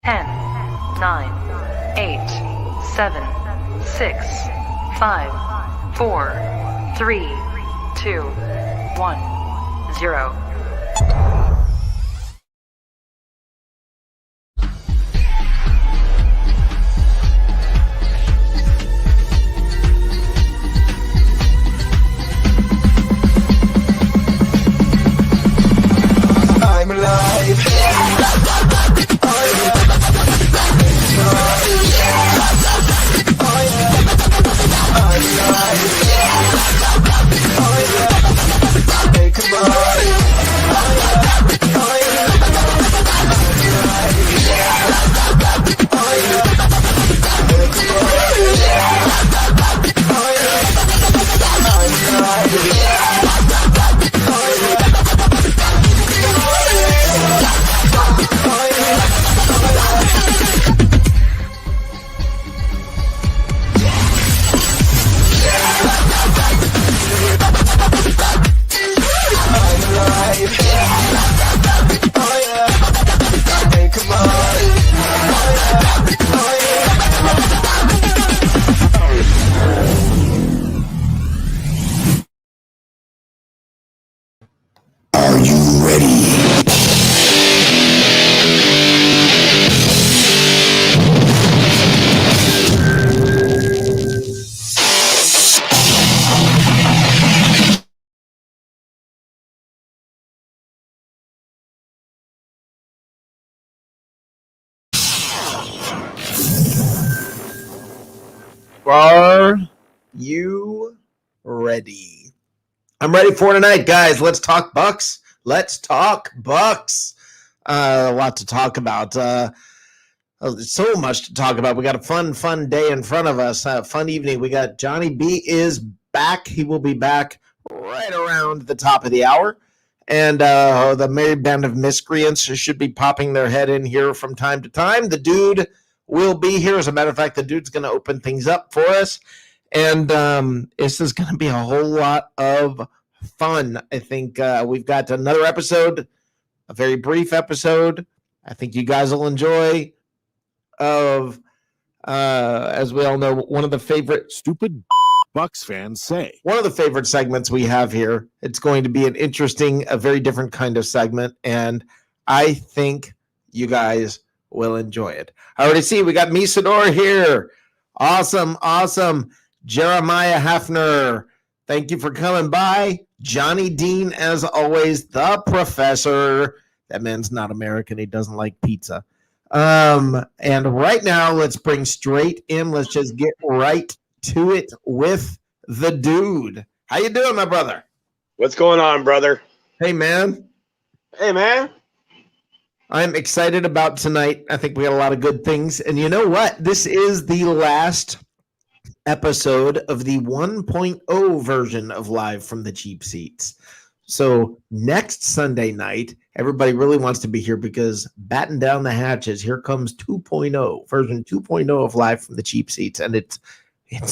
10, 9, 8, 7, 6, 5, 4, 3, 2, 1, 0. I'm alive. Hey, come on. Hey, come on. Are you ready? Are you ready? I'm ready for tonight, guys. Let's talk Bucks. Let's talk Bucks. A lot to talk about. There's so much to talk about. We got a fun day in front of us. Fun evening. We got Johnny B is back. He will be back right around the top of the hour. And the merry band of miscreants should be popping their head in here from time to time. The dude will be here. As a matter of fact, the dude's going to open things up for us. And this is going to be a whole lot of fun. I think we've got another episode, a very brief episode. I think you guys will enjoy of, as we all know, one of the favorite Stupid Bucks fans say. one of the favorite segments we have here. It's going to be an interesting, a very different kind of segment, and I think you guys will enjoy it. I already see we got Misador here. Awesome. Jeremiah Hafner, thank you for coming by. Johnny Dean, as always, the professor. That man's not American. He doesn't like pizza. And right now, let's bring straight in. Let's just get right to it with the dude. How you doing, my brother? What's going on, brother? Hey, man. Hey, man. I'm excited about tonight. I think we got a lot of good things. And you know what? This is the last episode of the 1.0 version of Live from the Cheap Seats. So next Sunday night, everybody really wants to be here because batten down the hatches. Here comes 2.0, version 2.0 of Live from the Cheap Seats. And it's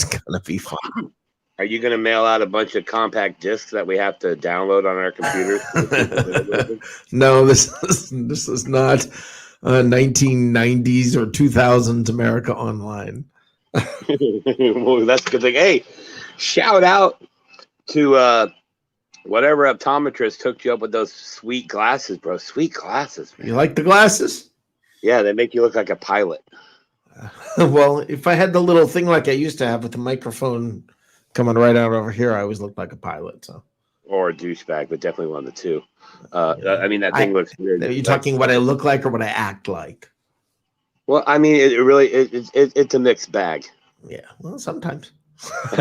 going to be fun. Are you going to mail out a bunch of compact discs that we have to download on our computers? No, this is not 1990s or 2000s America Online. Well, that's a good thing. Hey, shout out to whatever optometrist hooked you up with those sweet glasses, bro. Sweet glasses, man. You like the glasses? Yeah, they make you look like a pilot. Well, if I had the little thing like I used to have with the microphone coming right out over here, I always looked like a pilot. So, Or a douchebag, but definitely one of the two. I mean, that thing looks weird. Are you talking what I look like or what I act like? Well, I mean, it's a mixed bag. Yeah, well, sometimes. I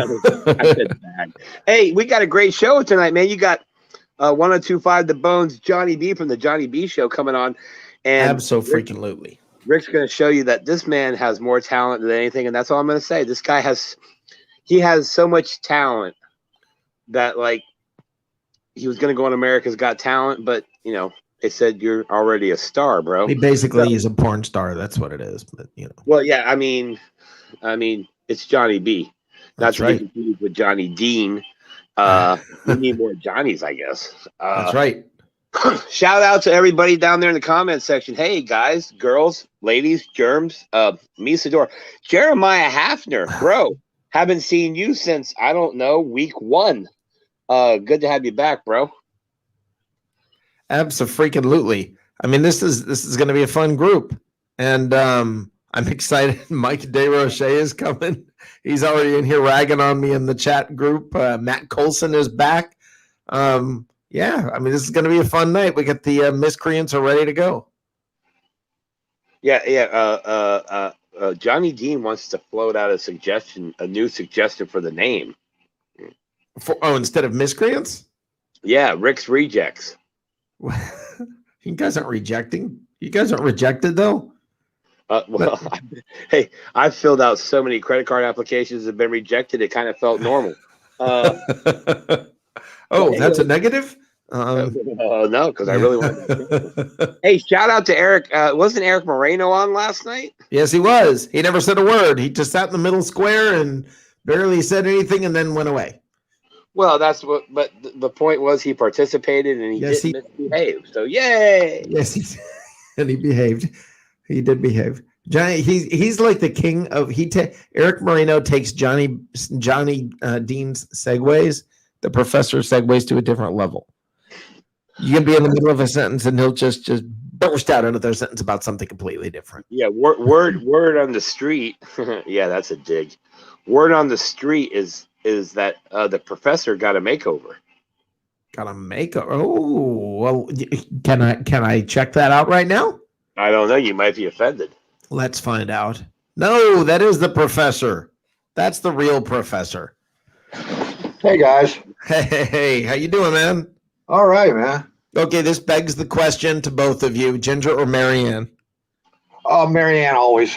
said bag. Hey, we got a great show tonight, man. You got 1025 The Bones, Johnny B from the Johnny B Show coming on. And Absolutely. Rick's going to show you that this man has more talent than anything, and that's all I'm going to say. This guy has so much talent that, like, he was going to go on America's Got Talent, but, you know, they said you're already a star, bro. He basically is a porn star. That's what it is. But, you know. Well, yeah, I mean, it's Johnny B. Not to be right. confused with Johnny Dean. We need more Johnnies, I guess. That's right. Shout out to everybody down there in the comment section. Hey, guys, girls, ladies, germs, Misador. Jeremiah Hafner, bro. Haven't seen you since, I don't know, week 1. Good to have you back, bro. Absolutely. I mean, this is going to be a fun group, and I'm excited. Mike DeRoche is coming. He's already in here ragging on me in the chat group. Matt Colson is back. Yeah, I mean, this is going to be a fun night. We got the Miscreants are ready to go. Yeah. Johnny Dean wants to float out a new suggestion for the name. Instead of Miscreants? Yeah, Rick's Rejects. You guys aren't rejecting. You guys aren't rejected, though? Hey, I've filled out so many credit card applications that have been rejected. It kind of felt normal. That's a negative? No, because I really want to. Hey, shout out to Eric. Wasn't Eric Moreno on last night? Yes, he was. He never said a word. He just sat in the middle square and barely said anything and then went away. Well, that's what. But the point was he participated and he didn't misbehave. So yay! Yes, and he behaved. He did behave. Johnny, he's like the king of Eric Moreno takes Johnny Dean's segues, the professor segues to a different level. You can be in the middle of a sentence and he'll just burst out another sentence about something completely different. Yeah, word on the street. Yeah, that's a dig. Word on the street is that the professor got a makeover. Got a makeover? Oh, well, can I check that out right now? I don't know. You might be offended. Let's find out. No, that is the professor. That's the real professor. Hey, guys. Hey, how you doing, man? All right, man. Okay, this begs the question to both of you, Ginger or Marianne? Oh, Marianne always.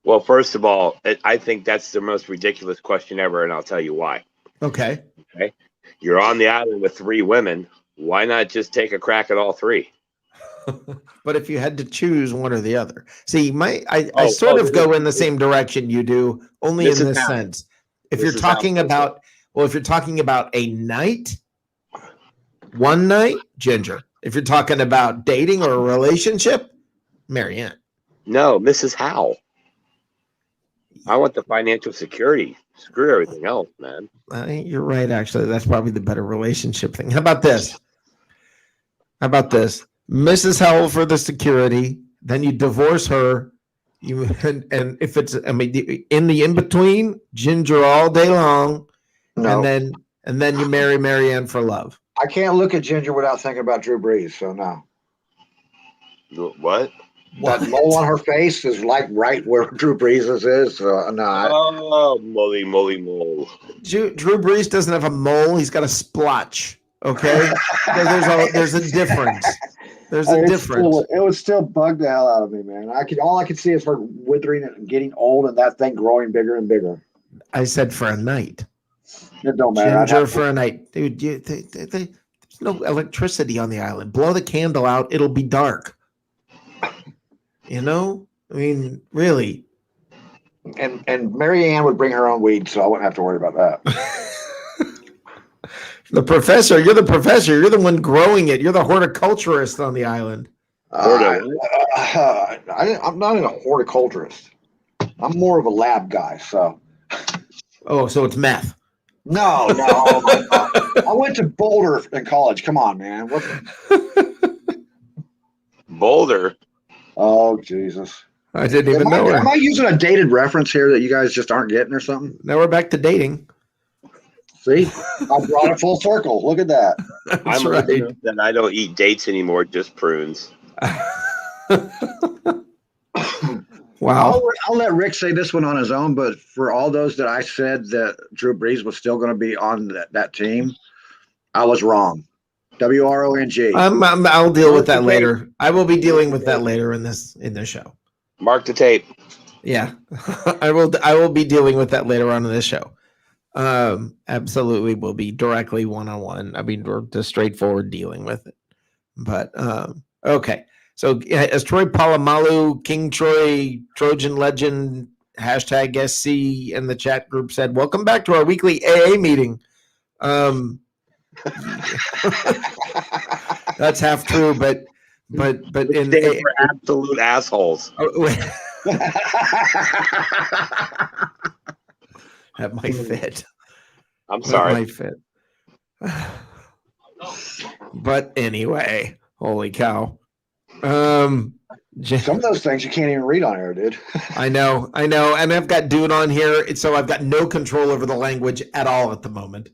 Well, first of all, I think that's the most ridiculous question ever, and I'll tell you why. Okay. You're on the island with 3 women. Why not just take a crack at all 3? But if you had to choose one or the other. See, I sort of go in the same direction you do, only in this sense. If you're talking about a night, one night, Ginger. If you're talking about dating or a relationship, Marianne. No, Mrs. Howell. I want the financial security. Screw everything else, man. You're right, actually. That's probably the better relationship thing. How about this? Mrs. Howell for the security, then you divorce her. And if it's, in the in-between, Ginger all day long. No. And then you marry Marianne for love. I can't look at Ginger without thinking about Drew Brees, so no. What? That mole on her face is like right where Drew Brees is. So no. Oh, moly mole. Drew Brees doesn't have a mole. He's got a splotch. Okay? There's a difference. There's a difference. It would still bug the hell out of me, man. All I could see is her withering and getting old and that thing growing bigger and bigger. I said for a night. It don't matter. Ginger for a night. Dude, there's no electricity on the island. Blow the candle out, it'll be dark. You know? I mean, really. And Marianne would bring her own weed, so I wouldn't have to worry about that. You're the professor. You're the one growing it. You're the horticulturist on the island. I'm not a horticulturist. I'm more of a lab guy, so. Oh, so it's meth. No. Oh my God. I went to Boulder in college. Come on, man. Boulder? Oh, Jesus. I didn't even know her. Am I using a dated reference here that you guys just aren't getting or something? Now we're back to dating. See? I brought it full circle. Look at that. I'm right. That I don't eat dates anymore, just prunes. Wow. I'll let Rick say this one on his own, but for all those that I said that Drew Brees was still going to be on that team, I was wrong. WRONG. I'll deal with that later. I will be dealing with that later in this show. Mark the tape. Yeah, I will be dealing with that later on in this show. Absolutely, will be directly one-on-one. I mean, we're just straightforward dealing with it. But okay. So as Troy Polamalu, King Troy, Trojan Legend, #SC in the chat group said, welcome back to our weekly AA meeting. That's half true, but in Stand for absolute assholes. that might fit. I'm That sorry. might fit. But anyway, holy cow. Some of those things you can't even read on air, dude. I know, and I've got dude on here, so I've got no control over the language at all at the moment.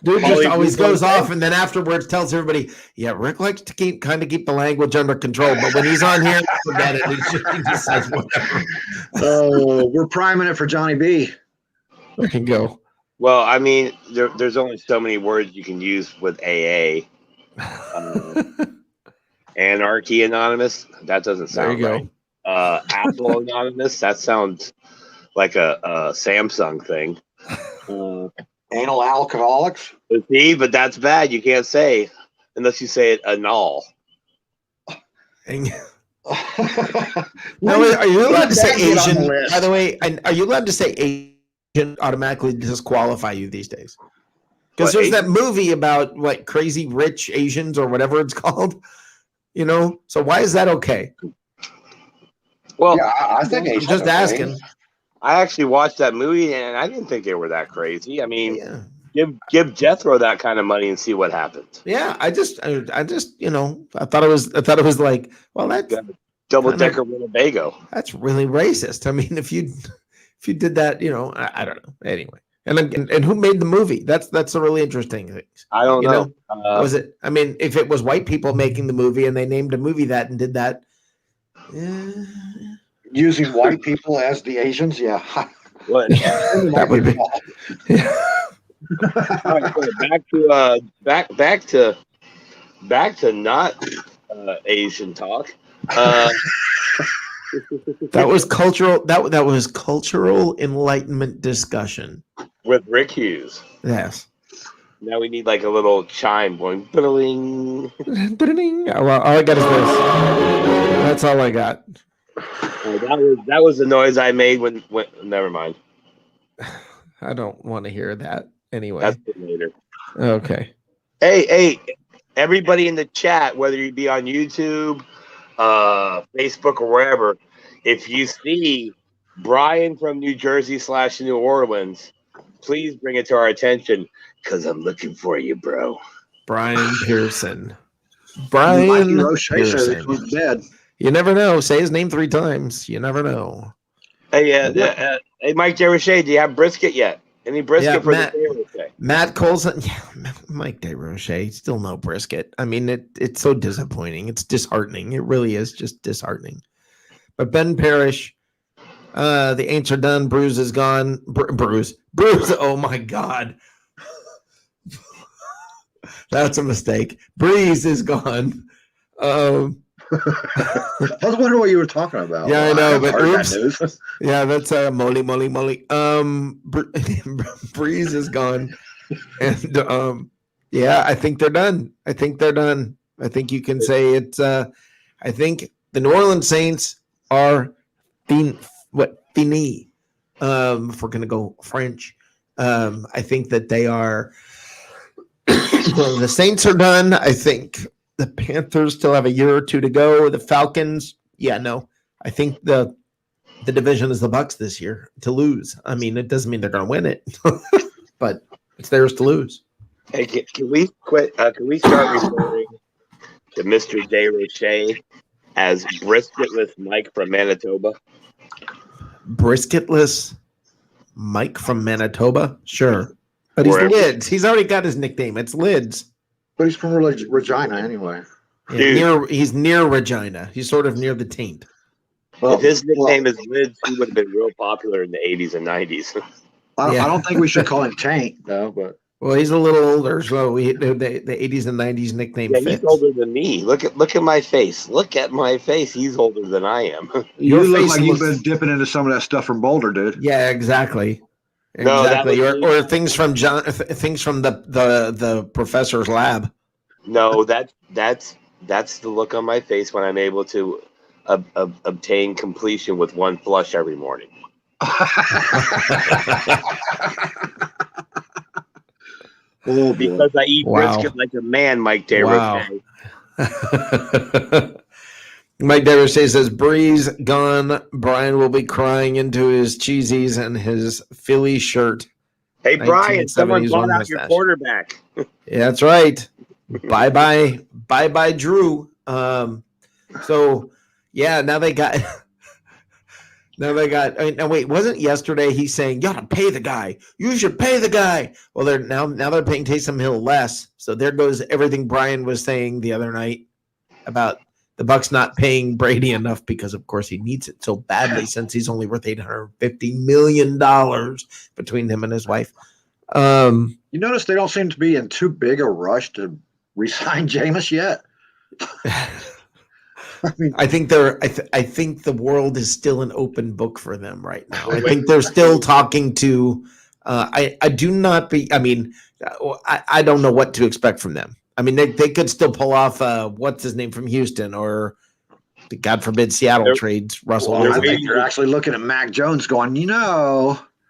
Dude just always goes off, and then afterwards tells everybody, "Yeah, Rick likes to keep the language under control, but when he's on here, forget it. He just says whatever." Oh, we're priming it for Johnny B. There you go. Well, I mean, there's only so many words you can use with AA. Anarchy Anonymous. That doesn't There you sound right. Apple Anonymous. That sounds like a Samsung thing. Anal alcoholics. See, but that's bad. You can't say unless you say it anal. Now, are you allowed to say Get on the Asian? list. By the way, are you allowed to say Asian automatically disqualify you these days? Because What, there's that Asian? movie about what crazy rich Asians or whatever it's called. You know, so why is that okay? Well, Yeah, I think I'm Asian, just okay. asking. I actually watched that movie and I didn't think they were that crazy. I mean, Yeah, give Jethro that kind of money and see what happens. yeah. I just, you know, I thought it was like, well, that's Double kinda- decker Winnebago. that's really racist. I mean, if you did that, you know, I don't know. Anyway, and who made the movie? That's a really interesting thing. I don't You know. Was it? I mean, if it was white people making the movie and they named a movie that and did that, Using white people as the Asians, yeah. What? that would be. All right, so back to not Asian talk. That was cultural. That was cultural enlightenment discussion. With Rick Hughes. Yes. Now we need like a little chime going. Bling. Well, all I got is this. That's all I got. That was the noise I made when never mind. I don't want to hear that anyway. That's for later. Okay. Hey, everybody in the chat, whether you be on YouTube, Facebook, or wherever, if you see Brian from New Jersey / New Orleans, please bring it to our attention because I'm looking for you, bro. Brian Pearson. Mikey Brian Roche says he Pearson. was dead. You never know. Say his name 3 times. You never know. Hey, hey, Mike DeRoche, do you have brisket yet? Any brisket Yeah, for Matt- the DeRoche? Matt Colson. Yeah, Mike DeRoche. Still no brisket. I mean, it's so disappointing. It's disheartening. It really is just disheartening. But Ben Parrish, the Aints are done. Bruce is gone. Bruce. Oh my God. That's a mistake. Breeze is gone. I was wondering what you were talking about. Yeah, I know, haven't but heard oops. that news. Yeah, that's moly. Breeze is gone, and yeah, I think they're done. I think you can say it's. I think the New Orleans Saints are fini. If we're gonna go French, I think that they are. The Saints are done. I think the Panthers still have a year or two to go. The Falcons, yeah, no. I think the division is the Bucks this year to lose. I mean, it doesn't mean they're going to win it, but it's theirs to lose. Hey, can we quit? Can we start referring to Mr. DeRoche as Brisketless Mike from Manitoba? Brisketless Mike from Manitoba? Sure. But he's Wherever. Lids. He's already got his nickname. It's Lids. But he's from Regina anyway. Yeah, he's near Regina. He's sort of near the taint. Well, If his nickname is Lids, he would have been real popular in the 80s and 90s. I Yeah. don't think we should call him Tank, though. But Well, he's a little older, so the 80s and 90s nickname Yeah, fits. he's older than me. Look at my face. Look at my face. He's older than I am. you Your look face like you've looks- been dipping into some of that stuff from Boulder, dude. Yeah, exactly. No, that Exactly. was me. Or things from things from the professor's lab. No, that's the look on my face when I'm able to obtain completion with one flush every morning. Oh, boy. Because I eat Wow. brisket like a man, Mike Day Wow. wrote. Mike Deversay says, Breeze gone. Brian will be crying into his cheesies and his Philly shirt. Hey, Brian, someone 1971 bought out your mustache. quarterback. Yeah, that's right. Bye-bye, Drew. So, yeah, now they got... Now they got. Now wait, wasn't yesterday he saying you gotta pay the guy? You should pay the guy. Well, they're now they're paying Taysom Hill less. So there goes everything Brian was saying the other night about the Bucs not paying Brady enough because, of course, he needs it so badly since he's only worth $850 million between him and his wife. You notice they don't seem to be in too big a rush to resign Jameis yet. I think I think the world is still an open book for them right now. I think they're still talking to. I do not be. I mean, I don't know what to expect from them. I mean, they could still pull off what's his name from Houston, or God forbid Seattle trades Russell. Well, I Wilson. think they're actually looking at Mac Jones, going,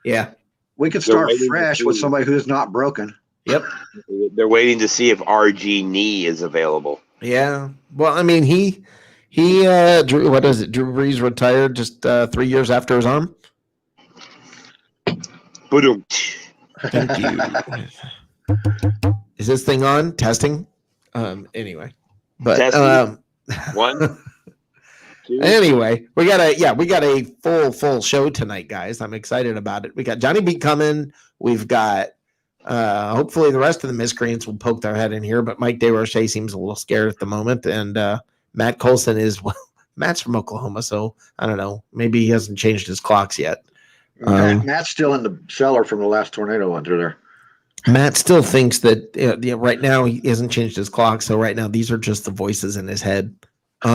Yeah. we could start fresh with somebody who's not broken. Yep. They're waiting to see if RG Knee is available. Yeah. Well, I mean, he Drew, what is it? Drew Brees retired just 3 years after his arm. Boom. Thank you. Is this thing on? Testing? Anyway. But Testing. 1, 2. anyway, we got a full show tonight, guys. I'm excited about it. We got Johnny B coming. We've got hopefully the rest of the miscreants will poke their head in here, but Mike DeRoche seems a little scared at the moment, and Matt Colson is Matt's from Oklahoma, so I don't know. Maybe he hasn't changed his clocks yet. Matt's still in the cellar from the last tornado went through there. Matt still thinks that right now he hasn't changed his clock, so right now these are just the voices in his head. He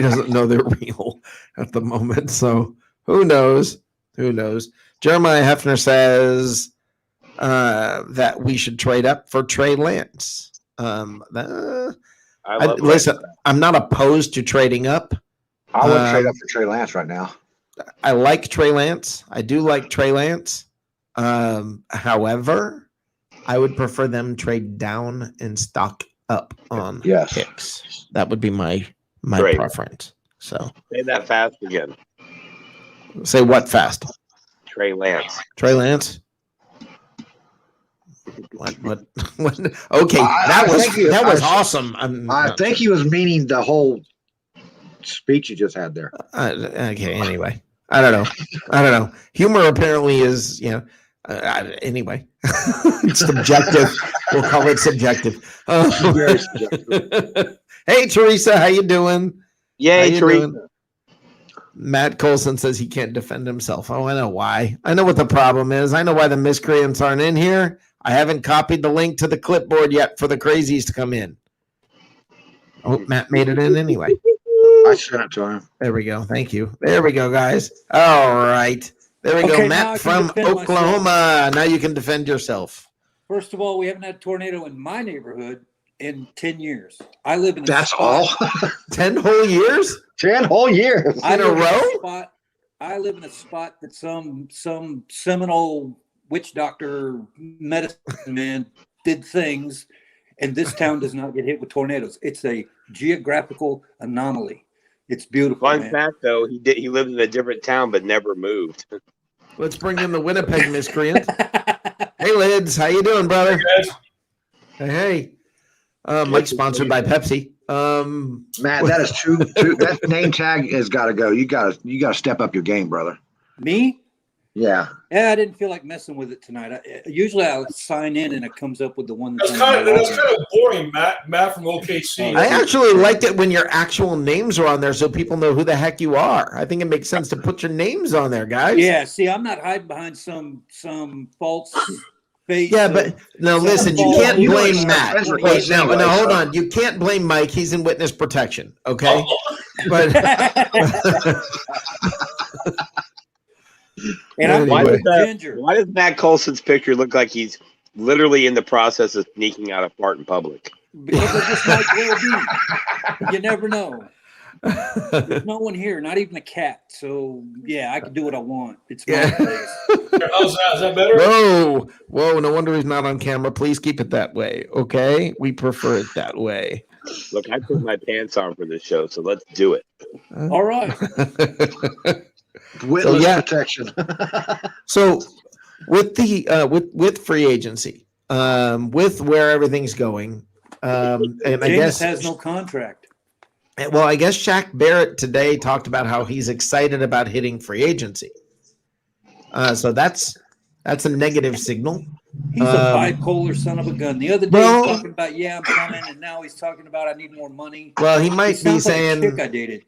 doesn't know they're real at the moment. So who knows? Who knows? Jeremiah Hefner says that we should trade up for Trey Lance. Listen, I'm not opposed to trading up. I would trade up for Trey Lance right now. I like Trey Lance. I do like Trey Lance. However, I would prefer them trade down and stock up on picks. That would be my preference. So say that fast again. Say what fast? Trey Lance. Trey Lance. What? Okay, that was awesome. I think he was meaning the whole speech you just had there. Okay. Anyway, I don't know. Humor apparently is anyway, it's subjective. We'll call it subjective. Very subjective. Hey, Teresa, how you doing? Yay, Teresa. Matt Colson says he can't defend himself. Oh, I know why. I know what the problem is. I know why the miscreants aren't in here. I haven't copied the link to the clipboard yet for the crazies to come in. Oh, Matt made it in anyway. I sent it to him. There we go. Thank you. There we go, guys. All right. There we go. Matt from Oklahoma. Now you can defend yourself. First of all, we haven't had a tornado in my neighborhood in 10 years. I live in a That's spot, all? 10 whole years? 10 whole years. In a row? I live in a spot that some Seminole witch doctor medicine man did things, and this town does not get hit with tornadoes. It's a geographical anomaly. It's beautiful. Fun fact, though, he lived in a different town but never moved. Let's bring in the Winnipeg miscreant. Hey, Lids, how you doing, brother? Hey. Mike sponsored by Pepsi. Matt, that is true. That name tag has got to go. You got to step up your game, brother. Me? Yeah. Yeah, I didn't feel like messing with it tonight. Usually I'll sign in and it comes up with the one. That's kind of boring, Matt. Matt from OKC. I actually liked it when your actual names are on there so people know who the heck you are. I think it makes sense to put your names on there, guys. Yeah, see, I'm not hiding behind some false face. Yeah, but no, listen, you can't blame Matt. Wait, now, hold on. You can't blame Mike. He's in witness protection, okay? But and anyway. Why does Matt Colson's picture look like he's literally in the process of sneaking out a fart in public? Because it just might well be. You never know. There's no one here, not even a cat. So yeah, I can do what I want. It's my Yeah. place. How's that? Is that better? Whoa! No wonder he's not on camera. Please keep it that way, okay? We prefer it that way. Look, I put my pants on for this show, so let's do it. All right. Witless yeah. protection. So with the with free agency, with where everything's going, and I Jameis guess has no contract. well, I guess Shaq Barrett today talked about how he's excited about hitting free agency. So that's a negative signal. He's a bipolar son of a gun. The other day he's talking about, yeah, I'm coming, and now he's talking about I need more money. Well, he might be sounds like a saying, chick I dated.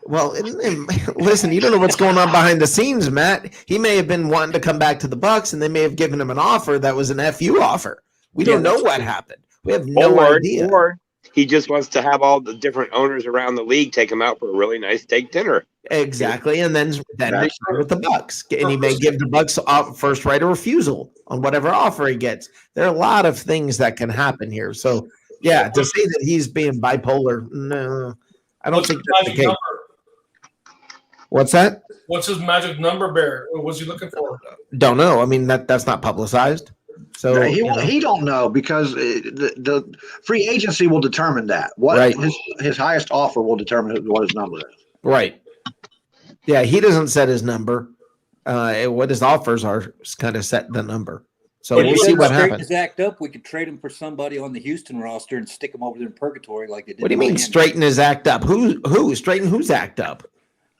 well, listen, you don't know what's going on behind the scenes, Matt. He may have been wanting to come back to the Bucks, and they may have given him an offer that was an FU offer. We don't know what happened. We have no idea. Or he just wants to have all the different owners around the league take him out for a really nice steak dinner. Exactly, and then resign with the Bucks, and he may give the Bucks first right of refusal on whatever offer he gets. There are a lot of things that can happen here. So, yeah, to say that he's being bipolar, no, I don't think that's the case. What's that? What's his magic number, Bear? What's he looking for? Don't know. I mean, that's not publicized. So he don't know because the free agency will determine that. What his highest offer will determine what his number is. Right. Yeah, he doesn't set his number. What his offers are kind of set the number. So we'll see what happens. His act up, we could trade him for somebody on the Houston roster and stick him over there in purgatory like they did. What do you mean straighten his act up? Who straighten whose act up?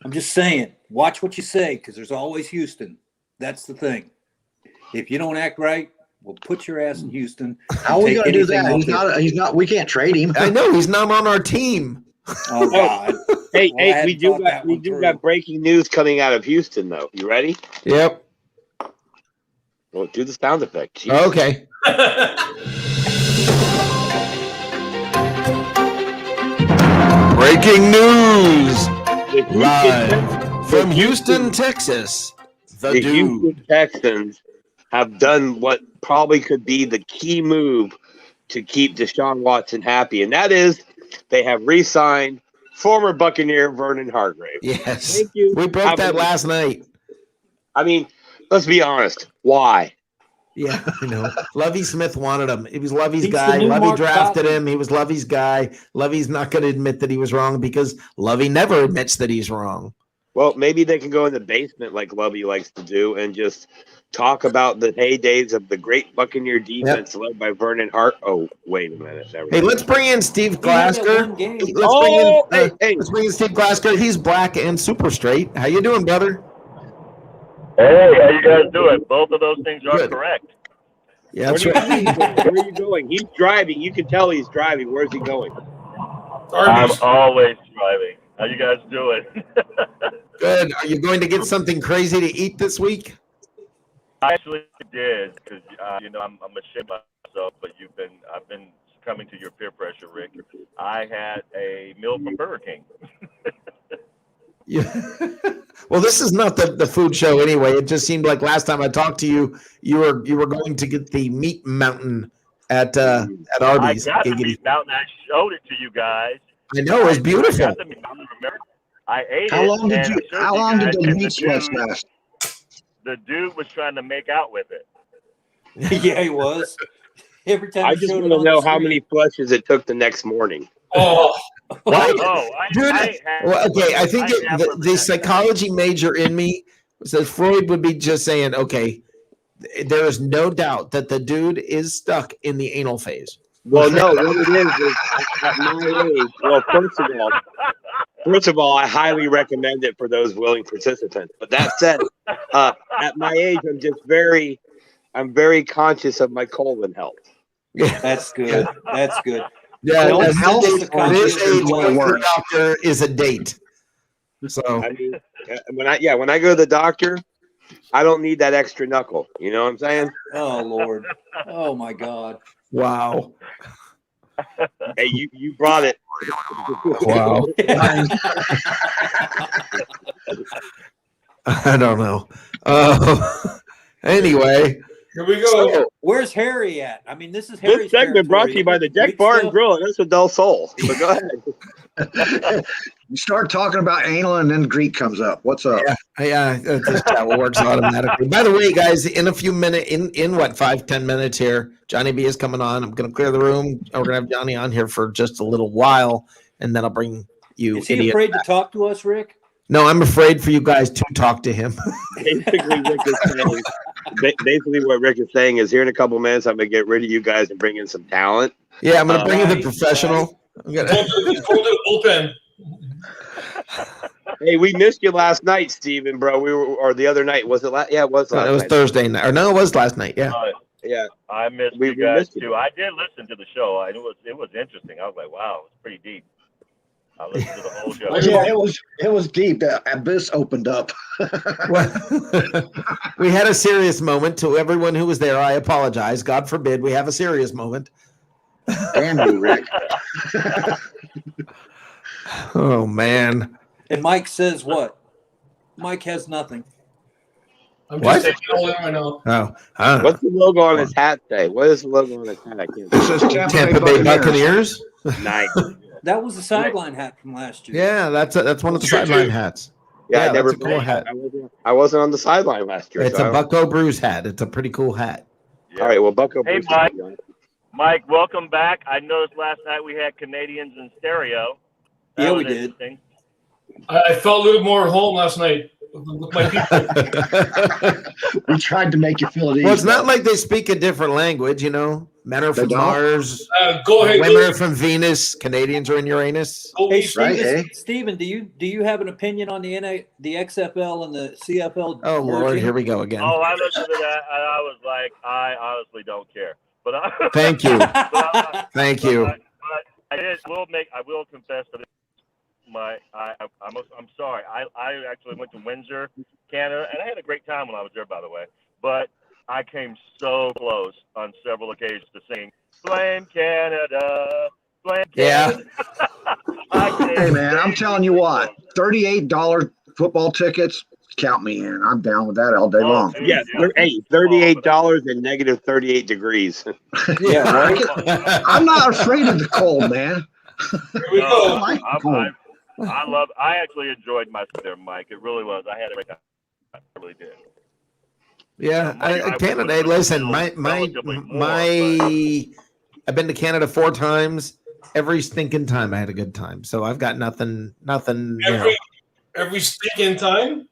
I'm just saying, watch what you say because there's always Houston. That's the thing. If you don't act right, we'll put your ass in Houston. How are we going to do that? He's not. We can't trade him. I know he's not on our team. Oh God. Hey, we do got breaking news coming out of Houston, though. You ready? Yep. Well, do the sound effect. Jesus. Okay. Breaking news live from Houston, Texas. The Houston Texans have done what probably could be the key move to keep Deshaun Watson happy, and that is they have re-signed former Buccaneer Vernon Hargrave. Yes. Thank you. We broke that last night. I mean, let's be honest. Why? Yeah, I know. Lovie Smith wanted him. He was Lovie's guy. Lovie drafted him. He was Lovie's guy. Lovie's not going to admit that he was wrong because Lovie never admits that he's wrong. Well, maybe they can go in the basement like Lovie likes to do and just talk about the heydays of the great Buccaneer defense led by Vernon Hart. Oh, wait a minute. Hey, let's bring in Steve Glasker. Let's bring in Steve Glasker. He's black and super straight. How you doing, brother? Hey, how you guys doing? Both of those things are correct. Yeah, that's Where are you going? He's driving. You can tell he's driving. Where's he going? I'm always driving. How you guys doing? Good. Are you going to get something crazy to eat this week? I actually did because I'm ashamed of myself, but I've been succumbing to your peer pressure, Rick. I had a meal from Burger King. Yeah. Well, this is not the food show anyway. It just seemed like last time I talked to you, you were going to get the meat mountain at Arby's. I got the meat mountain. I showed it to you guys. I know, it was beautiful. I got the meat mountain, remember? I ate how it. Long did you? How long did the meat sweats last? The dude was trying to make out with it. Yeah, he was. Every time I just want to know how many flushes it took the next morning. Oh, what? Dude, I think the psychology major in me says Freud would be just saying, okay, there is no doubt that the dude is stuck in the anal phase. Well, no, what it is at my age. Well, first of all, I highly recommend it for those willing participants. But that said, at my age, I'm very conscious of my colon health. Yeah, that's good. That's good. Yeah, this age, the doctor is a date. So I mean, when I go to the doctor, I don't need that extra knuckle. You know what I'm saying? Oh Lord! Oh my God! Wow. Hey, you brought it. Wow. I don't know. Anyway. Here we go. So, where's Harry at? I mean, this is Harry's This segment brought to you by the Deck Bar and Grill, and that's a Del Sol. So go ahead. You start talking about anal and then Greek comes up. What's up? Yeah, this chat works automatically. By the way, guys, in a few minutes, in what 5-10 minutes here, Johnny B is coming on. I'm going to clear the room. We're going to have Johnny on here for just a little while, and then I'll bring you. Is he idiot afraid back. to talk to us, Rick? No, I'm afraid for you guys to talk to him. Basically, what Rick is saying is, here in a couple minutes, I'm gonna get rid of you guys and bring in some talent. Yeah, I'm going to bring in the Right, professional. I'm gonna- Go to the bullpen. Hey, we missed you last night, Steven, bro. Or the other night. Was it last? Yeah, it was last it was night. Thursday night, or no, it was last night. Yeah. Yeah. I missed We you guys missed you. too. I did listen to the show. It was interesting. I was like, wow, it's pretty deep. I listened to the whole show. Yeah, it was deep. The abyss opened up. Well, we had a serious moment. To everyone who was there, I apologize. God forbid we have a serious moment. Damn you, Rick. Oh man. And Mike says what? Mike has nothing. I'm What? just taking it all in right now. Oh, huh. What's the logo on his hat say? What is the logo on his hat? I can't. It says Tampa Bay Buccaneers. Nice. That was the sideline hat from last year. Yeah, that's one of the Sure, sideline too. hats. Yeah, Yeah, I never. that's a cool hat. I wasn't on the sideline last year. It's so I a don't- Bucko Brews hat. It's a pretty cool hat. Yeah. All right. Well, Bucko. Hey, Bruce is Mike. good, guys. Mike, welcome back. I noticed last night we had Canadians in stereo. That Yeah, was we did. interesting. I felt a little more at home last night with my people. We tried to make you feel at ease. Well, it's not like they speak a different language, you know. Men are They from don't? Mars, Go ahead. women are from Venus, Canadians are in Uranus. Go Hey, East. Right, Steven, eh? Steven, do you have an opinion on the XFL and the CFL? Oh Lord, merging? here we go again. Oh, I listened to that, and I was like, I honestly don't care. But Thank you, but I- thank you. But I will confess to this. I'm sorry. I actually went to Windsor, Canada, and I had a great time when I was there, by the way. But I came so close on several occasions to sing "Blame Canada, Blame Yeah. Canada." I came Hey, man, I'm way telling you too what, close. $38 football tickets, count me in. I'm down with that all day Oh, long. dude, Yeah. Hey, $38 and negative 38 degrees. Yeah, right. I'm not afraid of the cold, man. Here we I go. like the cold. I actually enjoyed myself there, Mike. It really was. I had a great time. I really did. Yeah, I Canada. would listen, feel relatively more, I've been to Canada 4 times. Every stinking time, I had a good time. So I've got nothing. You know, Every stinking time.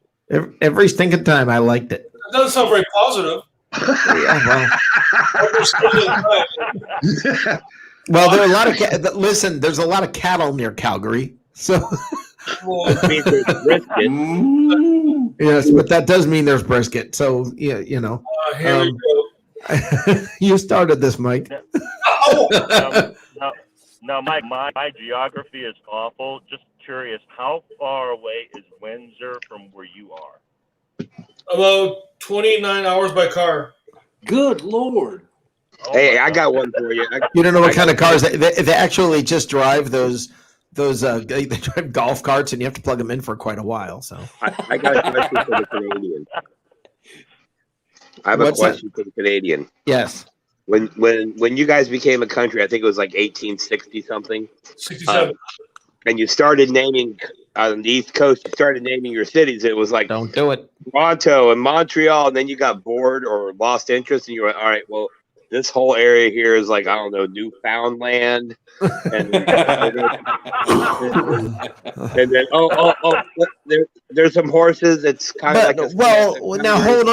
every stinking time, I liked it. That doesn't sound very positive. Yeah, Every stinking time. well, there are a lot of listen. There's a lot of cattle near Calgary, so Means there's brisket. yes, but that does mean there's brisket. So yeah, you know, Here we go. you started this, Mike. Oh, Now, Mike, my geography is awful. Just curious, how far away is Windsor from where you are? about 29 hours by car. Good Lord. Oh Hey, my I God. got one for you. You don't know what kind of cars they actually just drive those they drive golf carts, and you have to plug them in for quite a while. So I got a question for the Canadian. I have What's a question for the Canadian. yes, When you guys became a country, I think it was like 1860 something, 67. and you started naming on the East Coast. You started naming your cities. It was like don't do it. Toronto and Montreal, and then you got bored or lost interest, and you went, all right, well, this whole area here is like, I don't know, Newfoundland, and then there's some horses. It's kind of like But, a well, now hold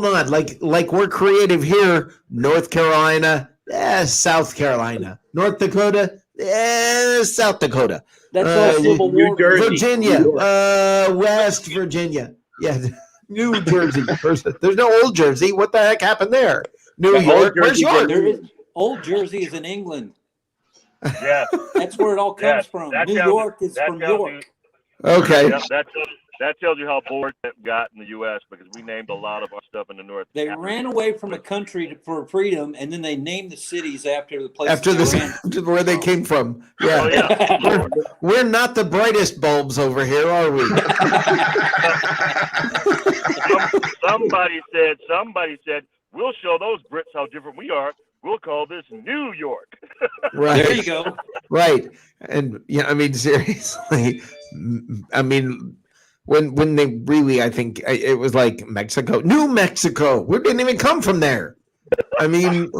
on. Like we're creative here. North Carolina, South Carolina, North Dakota, South Dakota, That's all Civil New War. Jersey. Virginia, New York. West Virginia. Yeah, New Jersey. There's no Old Jersey. What the heck happened there? New The York. Old Where's Jersey York? There is Old Jersey is in England. Yeah, That's where it all comes Yes, from. that New tells- York is that from tells York. Okay. Yep, that tells you how bored it got in the U.S. because we named a lot of our stuff in the North. They ran away from the country for freedom, and then they named the cities after the places After they this, ran. after where they came from. Oh, Yeah. yeah. We're not the brightest bulbs over here, are we? Somebody said, we'll show those Brits how different we are. We'll call this New York. Right. There you go. Right. And yeah, I mean, seriously, I mean, when they really, I think it was like Mexico, New Mexico. We didn't even come from there. I mean,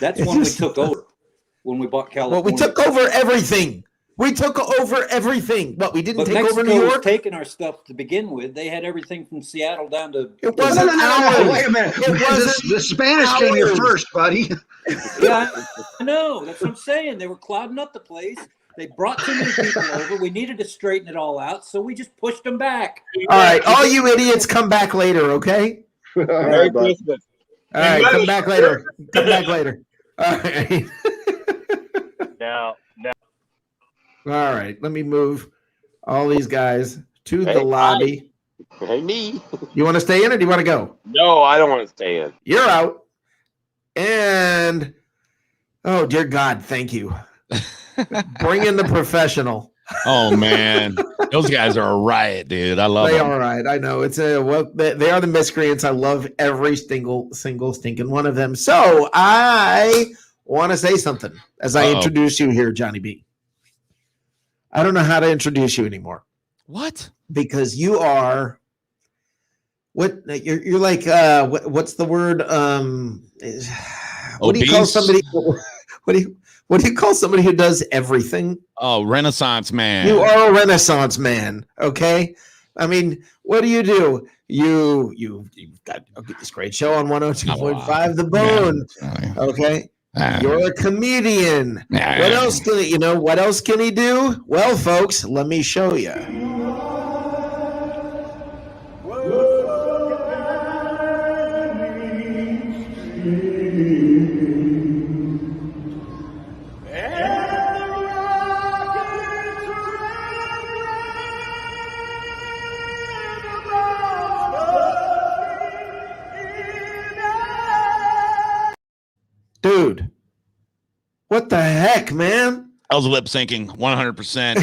That's it's when we just- took over. When we bought well, California. we took over everything. We took over everything. What, we didn't But take Mexico over New was York? taking our stuff to begin with. They had everything from Seattle down to. It No, wasn't ours. Wait a minute. It wasn't The Spanish came here ours. first, buddy. Yeah, I know. That's what I'm saying. They were clouding up the place. They brought too many people over. We needed to straighten it all out, so we just pushed them back. All right, all you idiots, come back later, okay? All Merry right, bud. Christmas. All right, come back later. Come back later. All right. Now, All right, let me move all these guys to Hey, the lobby. Hey, me. You want to stay in or do you want to go? No, I don't want to stay in. You're out. And oh dear God, thank you. Bring in the professional. Oh man, those guys are a riot, dude. I love They them. are right. I know it's a well. They are the miscreants. I love every single stinking one of them. So I want to say something as I introduce you here, Johnny B. I don't know how to introduce you anymore What? because you are what you're like. What's the word? What do you call Obese? somebody? What do you call somebody who does everything? Oh, Renaissance man. You are a Renaissance man, okay? I mean, what do? You've got this great show on 102.5 The Bone, okay? You're a comedian. What else can what else can he do? Well, folks, let me show you. Dude, what the heck, man? I was lip syncing 100%.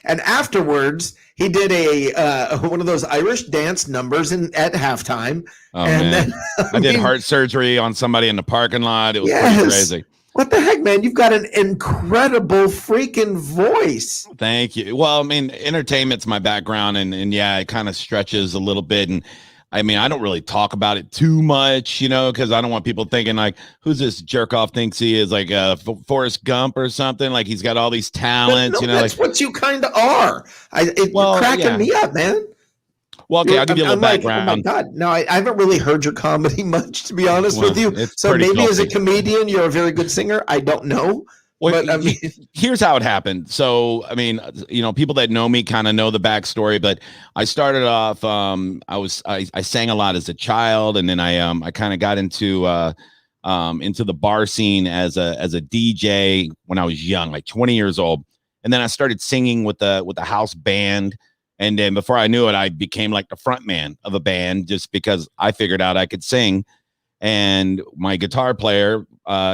And afterwards, he did a one of those Irish dance numbers at halftime. Oh, and man. then I did heart surgery on somebody in the parking lot. It was pretty Yes. crazy. What the heck, man? You've got an incredible freaking voice. Thank you. Well, I mean, entertainment's my background, and yeah, it kind of stretches a little bit. And I mean, I don't really talk about it too much, because I don't want people thinking like, who's this jerk off thinks he is, like Forrest Gump or something, like he's got all these talents, No, that's like, what you kind of are. You're cracking yeah. me up, man. Well, okay, I'll give you a little I'm like, background. oh my God. No, I haven't really heard your comedy much, to be honest with you. It's So pretty maybe as a culty. comedian, you're a very good singer. I don't know. Well, But I mean, here's how it happened. So, I mean, people that know me kind of know the backstory, but I started off, I sang a lot as a child, and then I kind of got into the bar scene as a DJ when I was young, like 20 years old. And then I started singing with the house band. And then before I knew it, I became like the front man of a band just because I figured out I could sing. And my guitar player,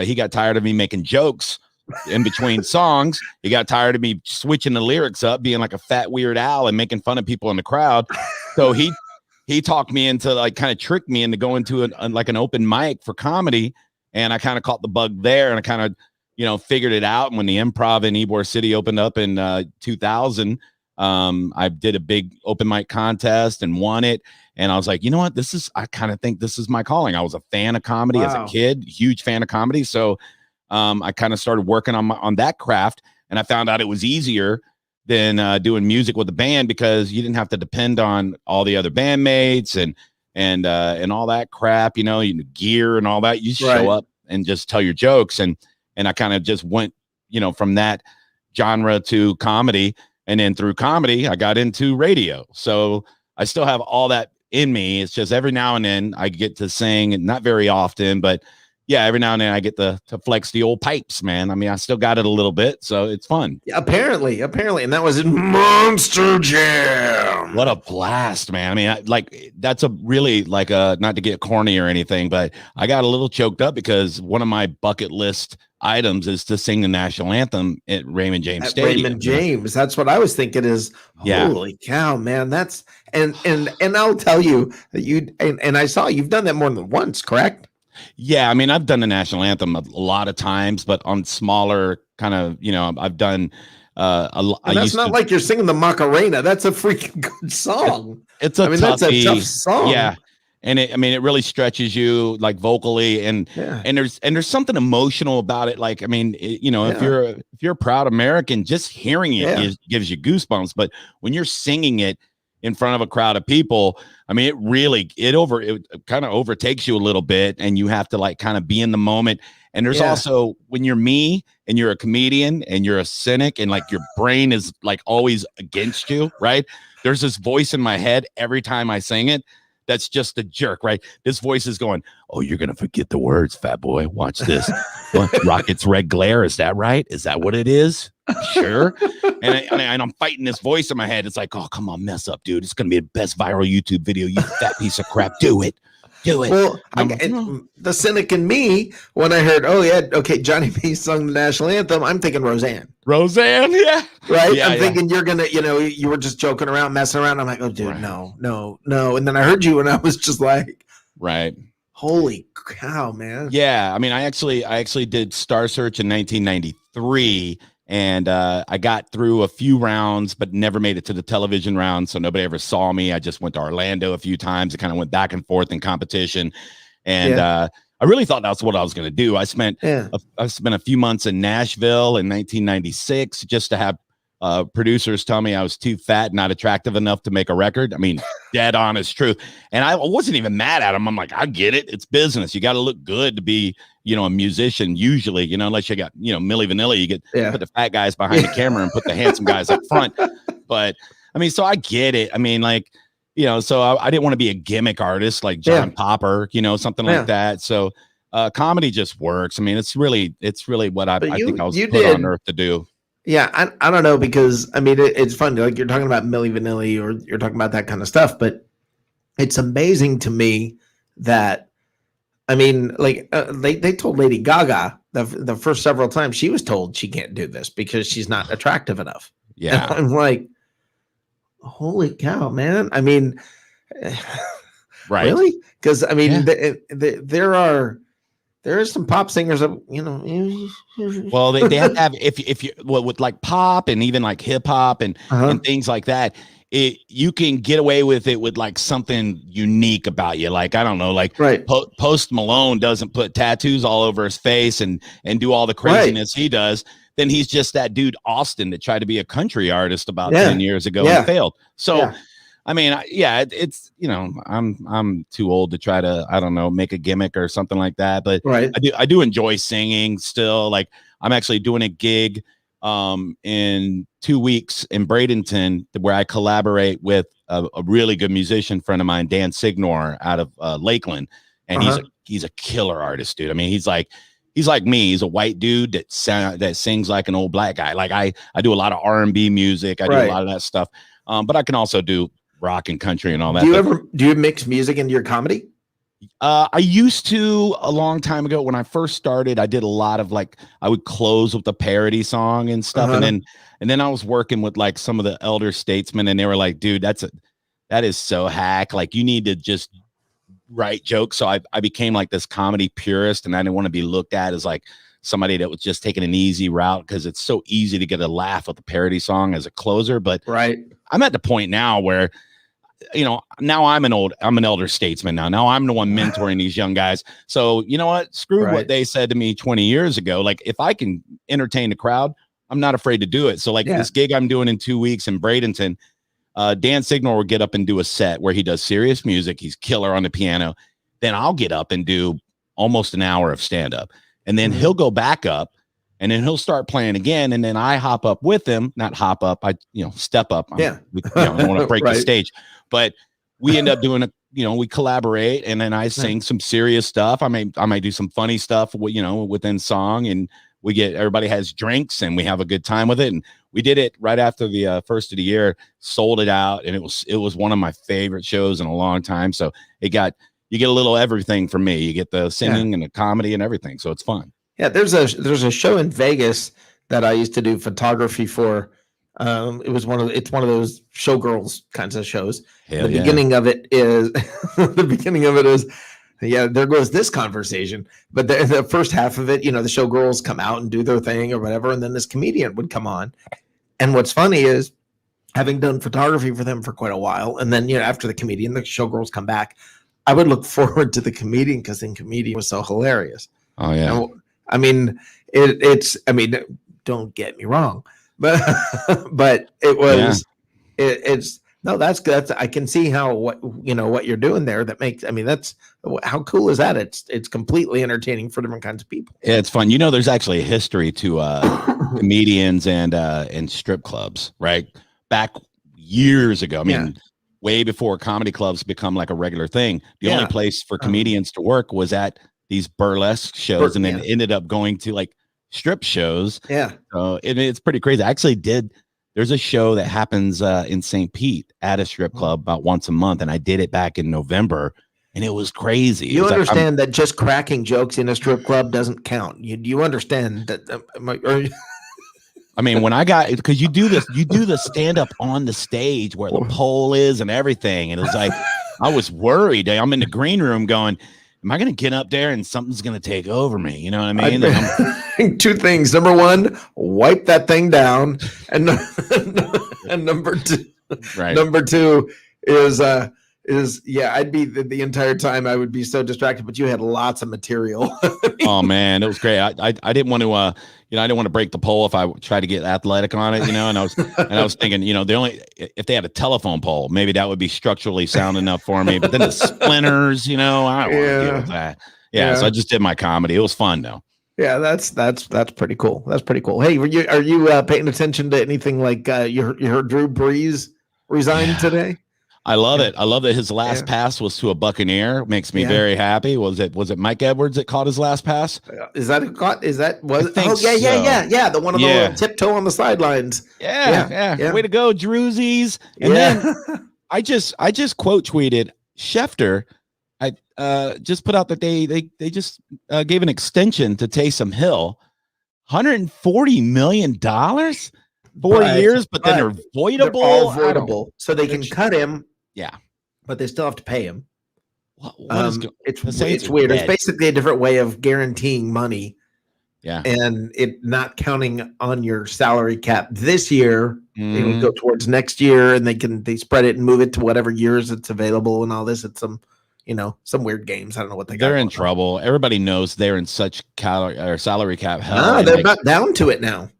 he got tired of me making jokes in between songs. He got tired of me switching the lyrics up, being like a fat Weird Al and making fun of people in the crowd. So he talked me into, like, kind of tricked me into going to an open mic for comedy. And I kind of caught the bug there, and I kind of, figured it out. And when the Improv in Ybor City opened up in 2000, I did a big open mic contest and won it. And I was like, you know what? I kind of think this is my calling. I was a fan of comedy as a kid, huge fan of comedy. So I kind of started working on that craft, and I found out it was easier than doing music with the band because you didn't have to depend on all the other bandmates and all that crap, gear and all that. You just show up and just tell your jokes. And I kind of just went, from that genre to comedy. And then through comedy, I got into radio. So I still have all that in me. It's just every now and then I get to sing, and not very often, but yeah, every now and then I get to flex the old pipes, man. I mean, I still got it a little bit, so it's fun. Yeah, apparently, and that was in Monster Jam. What a blast, man! I mean, that's a really not to get corny or anything, but I got a little choked up because one of my bucket list items is to sing the national anthem at Raymond James Stadium. Raymond James, that's what I was thinking. Holy cow, man! That's and I'll tell you that and I saw you've done that more than once, correct? Yeah, I mean, I've done the national anthem a lot of times, but on smaller kind of, I've done And that's not like you're singing the Macarena. That's a freaking good song. It's a that's a tough song. Yeah. And it really stretches you like vocally and there's something emotional about it. Like, if you're a proud American, just hearing it gives you goosebumps. But when you're singing it in front of a crowd of people, it kind of overtakes you a little bit, and you have to like kind of be in the moment. And there's also, when you're me and you're a comedian and you're a cynic and like your brain is like always against you, right? There's this voice in my head every time I sing it. That's just a jerk, right? This voice is going, "Oh, you're going to forget the words, fat boy. Watch this. Rocket's red glare. Is that right? Is that what it is? Sure." And I'm fighting this voice in my head. It's like, "Oh, come on, mess up, dude. It's going to be the best viral YouTube video. You fat piece of crap. Do it. Do it." Well, the cynic in me, when I heard, Johnny B sung the national anthem, I'm thinking Roseanne. Roseanne, yeah. Right? Yeah, I'm thinking you're going to, you were just joking around, messing around. I'm like, oh, dude, no. And then I heard you, and I was just like, right. Holy cow, man. Yeah. I mean, I actually did Star Search in 1993. And I got through a few rounds, but never made it to the television round. So nobody ever saw me. I just went to Orlando a few times. It kind of went back and forth in competition. And I really thought that's what I was going to do. I spent a few months in Nashville in 1996 just to have producers tell me I was too fat, not attractive enough to make a record. I mean, dead honest truth. And I wasn't even mad at them. I'm like, I get it. It's business. You got to look good to be, a musician usually, unless you got, Milli Vanilli, you get put the fat guys behind the camera and put the handsome guys up front. But I mean, so I get it. I mean, like, so I didn't want to be a gimmick artist like John Popper, something like that. So comedy just works. I mean, it's really what I think I was put on earth to do. Yeah, I don't know, because I mean it's fun. Like, you're talking about Milli Vanilli, or you're talking about that kind of stuff, but it's amazing to me that, I mean, like they told Lady Gaga the first several times she was told she can't do this because she's not attractive enough. Yeah, and I'm like, holy cow, man! I mean, right? Really? Because I mean, there are some pop singers that, well, they have to have, if you with like pop and even like hip hop and things like that, you can get away with it with like something unique about you. Like, I don't know, like Post Malone doesn't put tattoos all over his face and do all the craziness he does. Then he's just that dude Austin that tried to be a country artist about 10 years ago and failed. So I mean, it's, I'm too old to try to, I don't know, make a gimmick or something like that. But I do enjoy singing still. Like, I'm actually doing a gig in 2 weeks in Bradenton where I collaborate with a really good musician friend of mine, Dan Signor, out of Lakeland. And he's a killer artist, dude. I mean, he's like me. He's a white dude that sings like an old black guy. Like, I do a lot of R&B music. I do a lot of that stuff. But I can also do rock and country and all that. Do you mix music into your comedy? I used to a long time ago. When I first started, I did a lot of like, I would close with a parody song and stuff. And then I was working with like some of the elder statesmen, and they were like, dude, that is so hack. Like, you need to just write jokes. So I became like this comedy purist, and I didn't want to be looked at as like somebody that was just taking an easy route, because it's so easy to get a laugh with a parody song as a closer. But I'm at the point now where, now I'm an elder statesman now. Now I'm the one mentoring these young guys. So you know what? Screw what they said to me 20 years ago. Like, if I can entertain the crowd, I'm not afraid to do it. So like this gig I'm doing in 2 weeks in Bradenton, Dan Signor will get up and do a set where he does serious music. He's killer on the piano. Then I'll get up and do almost an hour of stand up. And then he'll go back up, and then he'll start playing again. And then I hop up with him, not hop up. I, step up. I don't want to break the stage, but we end up doing we collaborate, and then I sing some serious stuff. I might do some funny stuff, within song, and everybody has drinks and we have a good time with it. And we did it right after the first of the year, sold it out. And it was one of my favorite shows in a long time. So you get a little everything from me. You get the singing and the comedy and everything. So it's fun. Yeah. There's a show in Vegas that I used to do photography for. It's one of those showgirls kinds of shows. The beginning of it is Yeah, there goes this conversation. But the first half of it, the showgirls come out and do their thing or whatever, and then this comedian would come on. And what's funny is, having done photography for them for quite a while, and then after the comedian, the showgirls come back, I would look forward to the comedian because the comedian was so hilarious. Oh yeah. And, I mean, it's. I mean, don't get me wrong, but it was. It's no. That's good. I can see how what you're doing there. That makes. I mean, that's how cool is that? It's completely entertaining for different kinds of people. Yeah, it's fun. There's actually a history to comedians and strip clubs, right? Back years ago. I mean, way before comedy clubs become like a regular thing. The only place for comedians to work was at these burlesque shows, and then ended up going to like strip shows. Yeah. It's pretty crazy. I actually there's a show that happens in St. Pete at a strip club about once a month, and I did it back in November, and it was crazy. You understand that just cracking jokes in a strip club doesn't count. You understand that? I mean, when I got, because you do the stand up on the stage where the pole is and everything, and it was like I was worried. I'm in the green room going, am I going to get up there and something's going to take over me? You know what I mean? Two things. Number one, wipe that thing down, and number two, right. Number two is I'd be the entire time I would be so distracted, but you had lots of material. Oh man, it was great. I didn't want to I didn't want to break the pole if I tried to get athletic on it, and I was thinking, if they had a telephone pole, maybe that would be structurally sound enough for me. But then the splinters, I don't want to deal with that. Yeah, so I just did my comedy. It was fun though. Yeah, that's pretty cool. That's pretty cool. Hey, are you paying attention to anything like you heard Drew Brees resigned today? I love it. I love that his last pass was to a Buccaneer. Makes me very happy. Was it Mike Edwards that caught his last pass? Is that was? Oh Yeah. The one on the little tiptoe on the sidelines. Yeah. Way to go, Drewsies. And then I just quote tweeted Schefter. I just put out that they just gave an extension to Taysom Hill, $140 million. 4 years, but then they're voidable. They're all voidable, so they can cut him. Yeah, but they still have to pay him. It's weird. Dead. It's basically a different way of guaranteeing money. Yeah, and it not counting on your salary cap this year. It'll go towards next year, and they spread it and move it to whatever years it's available and all this. It's some weird games. I don't know what they're in trouble. Everybody knows they're in such salary cap hell. No, they're not down to it now.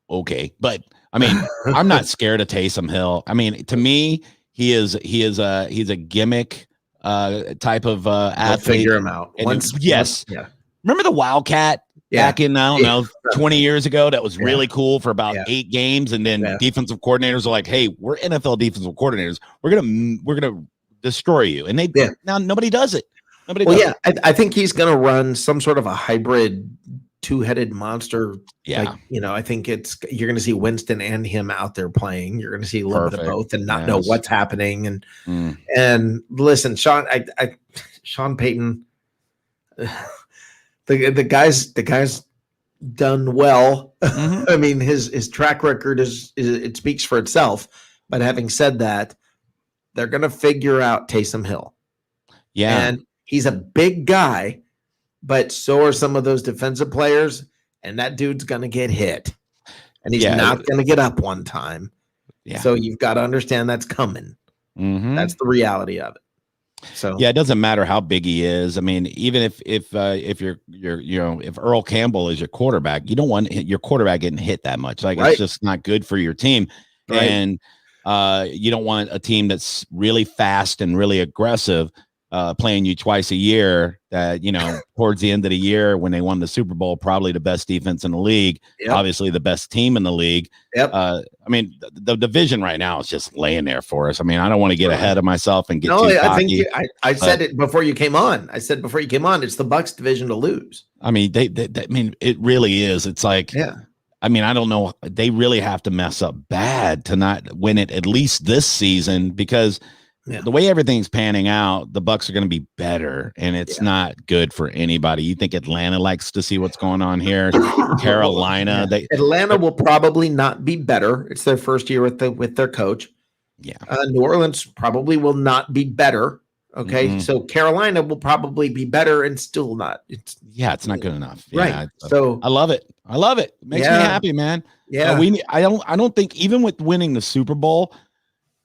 Okay, but I mean, I'm not scared of Taysom Hill. I mean, to me, he's a gimmick type of athlete. We'll figure him out. Remember the Wildcat back in 20 years ago? That was really cool for about 8 games, and then defensive coordinators are like, "Hey, we're NFL defensive coordinators. We're gonna destroy you," and now nobody does it. I think he's gonna run some sort of a hybrid two-headed monster. I think you're going to see Winston and him out there playing. You're going to see a little bit of both and not know what's happening. And listen, Sean Payton, the guy's done well. I mean, his track record it speaks for itself. But having said that, they're going to figure out Taysom Hill. Yeah, and he's a big guy. But so are some of those defensive players, and that dude's going to get hit, and he's not going to get up one time. Yeah. So you've got to understand that's coming. That's the reality of it. So it doesn't matter how big he is. I mean, even if you're if Earl Campbell is your quarterback, you don't want your quarterback getting hit that much. Like it's just not good for your team, and you don't want a team that's really fast and really aggressive. Playing you twice a year, towards the end of the year when they won the Super Bowl, probably the best defense in the league, obviously the best team in the league. I mean, the division right now is just laying there for us. I mean, I don't want to get ahead of myself and get too cocky. I think I said it before you came on. I said before you came on, it's the Bucs division to lose. I mean, I mean, it really is. It's like, I mean, I don't know. They really have to mess up bad to not win it at least this season because. Yeah. The way everything's panning out, the Bucs are going to be better, and it's not good for anybody. You think Atlanta likes to see what's going on here? Carolina, Atlanta will probably not be better. It's their first year with their coach. Yeah, New Orleans probably will not be better. Okay, Mm-mm. so Carolina will probably be better and still not. It's not good enough. right. Yeah, So I love it. I love it. It makes me happy, man. Yeah. I don't think even with winning the Super Bowl,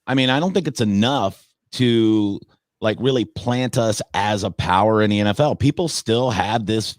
I mean, I don't think it's enough to like really plant us as a power in the NFL. People still have this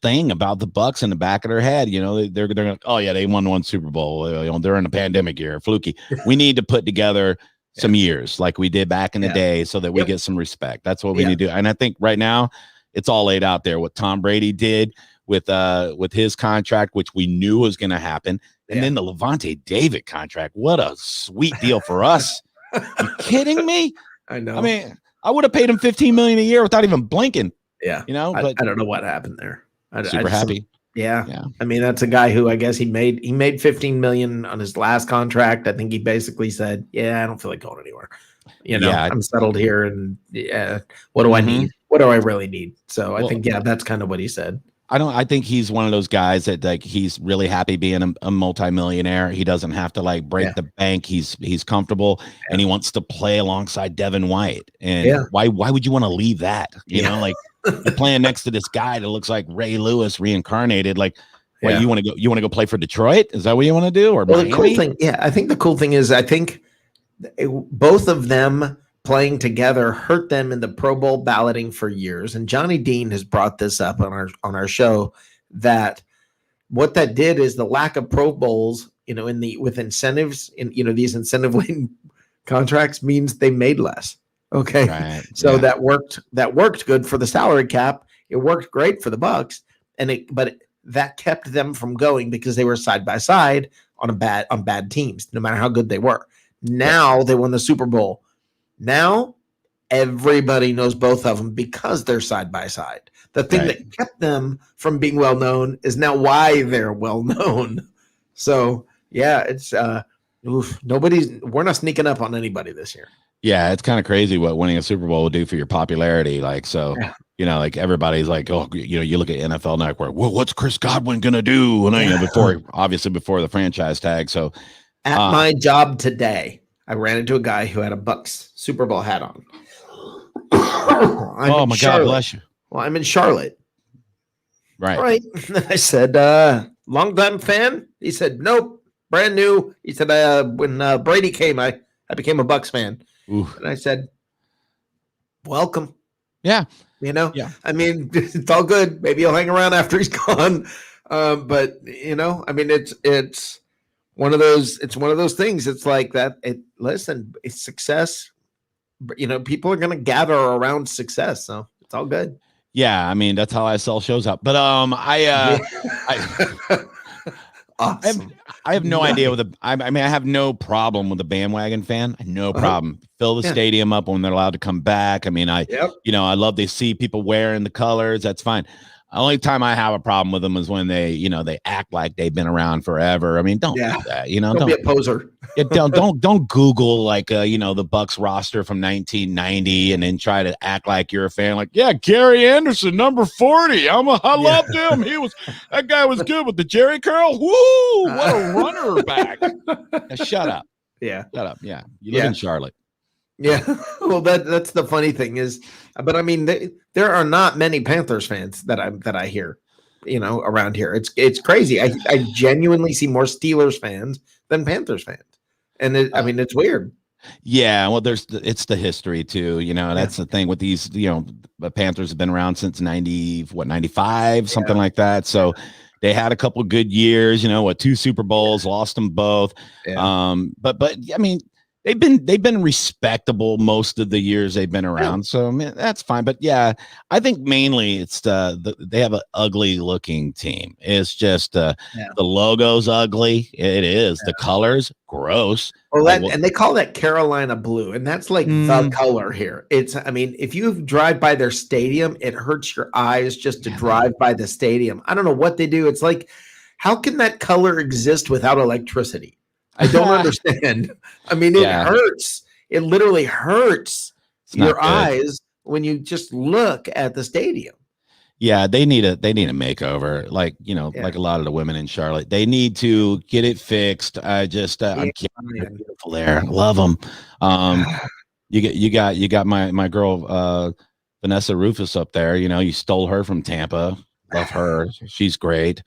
thing about the Bucks in the back of their head. You know, they're going, oh yeah, they won one Super Bowl. You know, they're in a pandemic year, fluky. We need to put together some years like we did back in the day so that we get some respect. That's what we need to do. And I think right now it's all laid out there. What Tom Brady did with his contract, which we knew was going to happen. And then the Levante David contract. What a sweet deal for us. You kidding me? I know. I mean, I would have paid him $15 million a year without even blinking. Yeah. You know, but I don't know what happened there. Super happy. Yeah. I mean, that's a guy who I guess he made 15 million on his last contract. I think he basically said, yeah, I don't feel like going anywhere. You know, I'm settled here and what do I need? What do I really need? So I think, that's kind of what he said. I think he's one of those guys that like he's really happy being a multimillionaire. He doesn't have to like break the bank. He's comfortable and he wants to play alongside Devin White. And why would you want to leave that? You know, like you're playing next to this guy that looks like Ray Lewis reincarnated. Like, wait, you want to go play for Detroit? Is that what you want to do? Or Miami? The cool thing, I think the cool thing is I think both of them playing together hurt them in the Pro Bowl balloting for years. And Johnny Dean has brought this up on our show that what that did is the lack of Pro Bowls, you know, with incentives in, you know, these incentive laden contracts means they made less. Okay. Right. So that worked good for the salary cap. It worked great for the Bucks but that kept them from going because they were side by side on bad teams, no matter how good they were. Now they won the Super Bowl. Now everybody knows both of them because they're side by side. The thing that kept them from being well known is now why they're well known. So it's we're not sneaking up on anybody this year. Yeah, it's kind of crazy what winning a Super Bowl will do for your popularity. Like, so you know, like everybody's like, oh, you know, you look at NFL Network. Well, what's Chris Godwin gonna do? And you know, before the franchise tag. So at my job today, I ran into a guy who had a Bucks Super Bowl hat on. Oh my God, bless you. Well, I'm in Charlotte. Right. I said, long-time fan? He said, nope, brand new. He said, when Brady came, I became a Bucks fan. Ooh. And I said, welcome. Yeah. You know, I mean, it's all good. Maybe he'll hang around after he's gone. But you know, I mean, it's one of those things. It's like that. It's success. You know, people are going to gather around success. So it's all good. Yeah. I mean, that's how I sell shows up. But awesome. I have no idea I have no problem with the bandwagon fan. No problem. Fill the stadium up when they're allowed to come back. I mean, I love to see people wearing the colors. That's fine. The only time I have a problem with them is when they act like they've been around forever. I mean, don't do that. You know, don't be a poser. Don't Google like the Bucks roster from 1990 and then try to act like you're a fan. Like, yeah, Gary Anderson, number 40. I loved him. That guy was good with the Jerry curl. Woo! What a runner back. Now, shut up. Yeah, shut up. Yeah, you live in Charlotte. Yeah, well, that's the funny thing is, but I mean, there are not many Panthers fans that I hear, you know, around here. It's crazy. I genuinely see more Steelers fans than Panthers fans, and I mean, it's weird. Yeah, well, it's the history too, you know. That's the thing with these, you know, the Panthers have been around since 95, something like that. So they had a couple of good years, you know, 2 Super Bowls, lost them both. Yeah. But I mean, they've been respectable most of the years they've been around. So I mean, that's fine. But yeah, I think mainly it's they have an ugly looking team. It's just the logo's ugly. It is. The colors gross. Well, and they call that Carolina blue, and that's like the color here. I mean, if you drive by their stadium, it hurts your eyes just to drive by the stadium. I don't know what they do. It's like, how can that color exist without electricity? I don't understand. I mean, it hurts. It literally hurts your eyes when you just look at the stadium. Yeah, they need a makeover. Like, you know, like a lot of the women in Charlotte, they need to get it fixed. I'm beautiful there. Love them. You got my girl Vanessa Rufus up there. You know, you stole her from Tampa. Love her. She's great.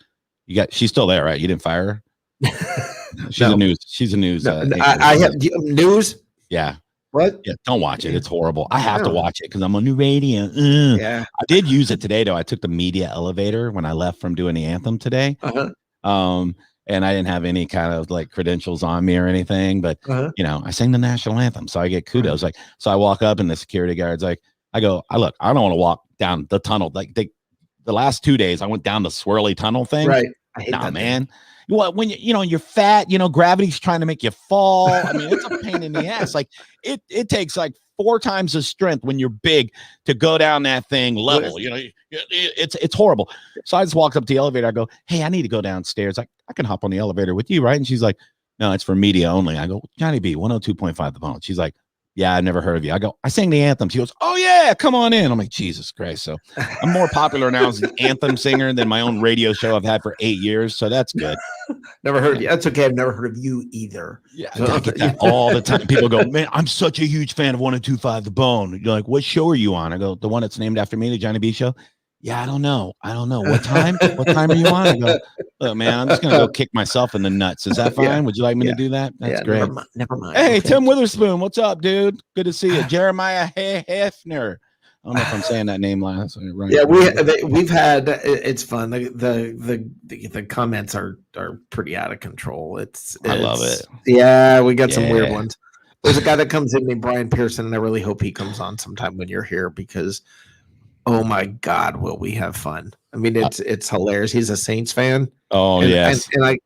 She's still there, right? You didn't fire her? She's a news. She's a news. I have news. Yeah. What? Yeah, don't watch it. It's horrible. I have to No. watch it because I'm on new radio. Yeah. I did use it today though. I took the media elevator when I left from doing the anthem today. And I didn't have any kind of like credentials on me or anything, but you know, I sang the national anthem, so I get kudos. Like, so I walk up and the security guard's like, I don't want to walk down the tunnel. Like the last 2 days, I went down the swirly tunnel thing. Right. I hate that man. Well, when you're fat, gravity's trying to make you fall. I mean, it's a pain in the ass. Like it takes like 4 times the strength when you're big to go down that thing level. You know, it's horrible. So I just walked up to the elevator. I go, hey, I need to go downstairs. I can hop on the elevator with you, right? And she's like, no, it's for media only. I go, Johnny B, 102.5 The Bone. She's like, yeah, I've never heard of you. I go, I sang the anthem. She goes, oh yeah, come on in. I'm like, Jesus Christ. So I'm more popular now as an anthem singer than my own radio show I've had for 8 years. So that's good. Never heard of you. That's okay. I've never heard of you either. Yeah, I get that all the time. People go, man, I'm such a huge fan of 102.5 The Bone. You're like, what show are you on? I go, the one that's named after me, the Johnny B Show. Yeah, I don't know. What time? What time are you on? I go, look, man, I'm just gonna go kick myself in the nuts. Is that fine? Would you like me to do that? That's great. Never mind. Hey, okay. Tim Witherspoon, what's up, dude? Good to see you. Jeremiah Hefner. I don't know if I'm saying that name last. Right. Yeah, we've had. It's fun. The comments are pretty out of control. I love it. Yeah, we got some weird ones. There's a guy that comes in named Brian Pearson, and I really hope he comes on sometime when you're here because, oh my God, will we have fun? I mean, it's hilarious. He's a Saints fan. Oh, yes. And I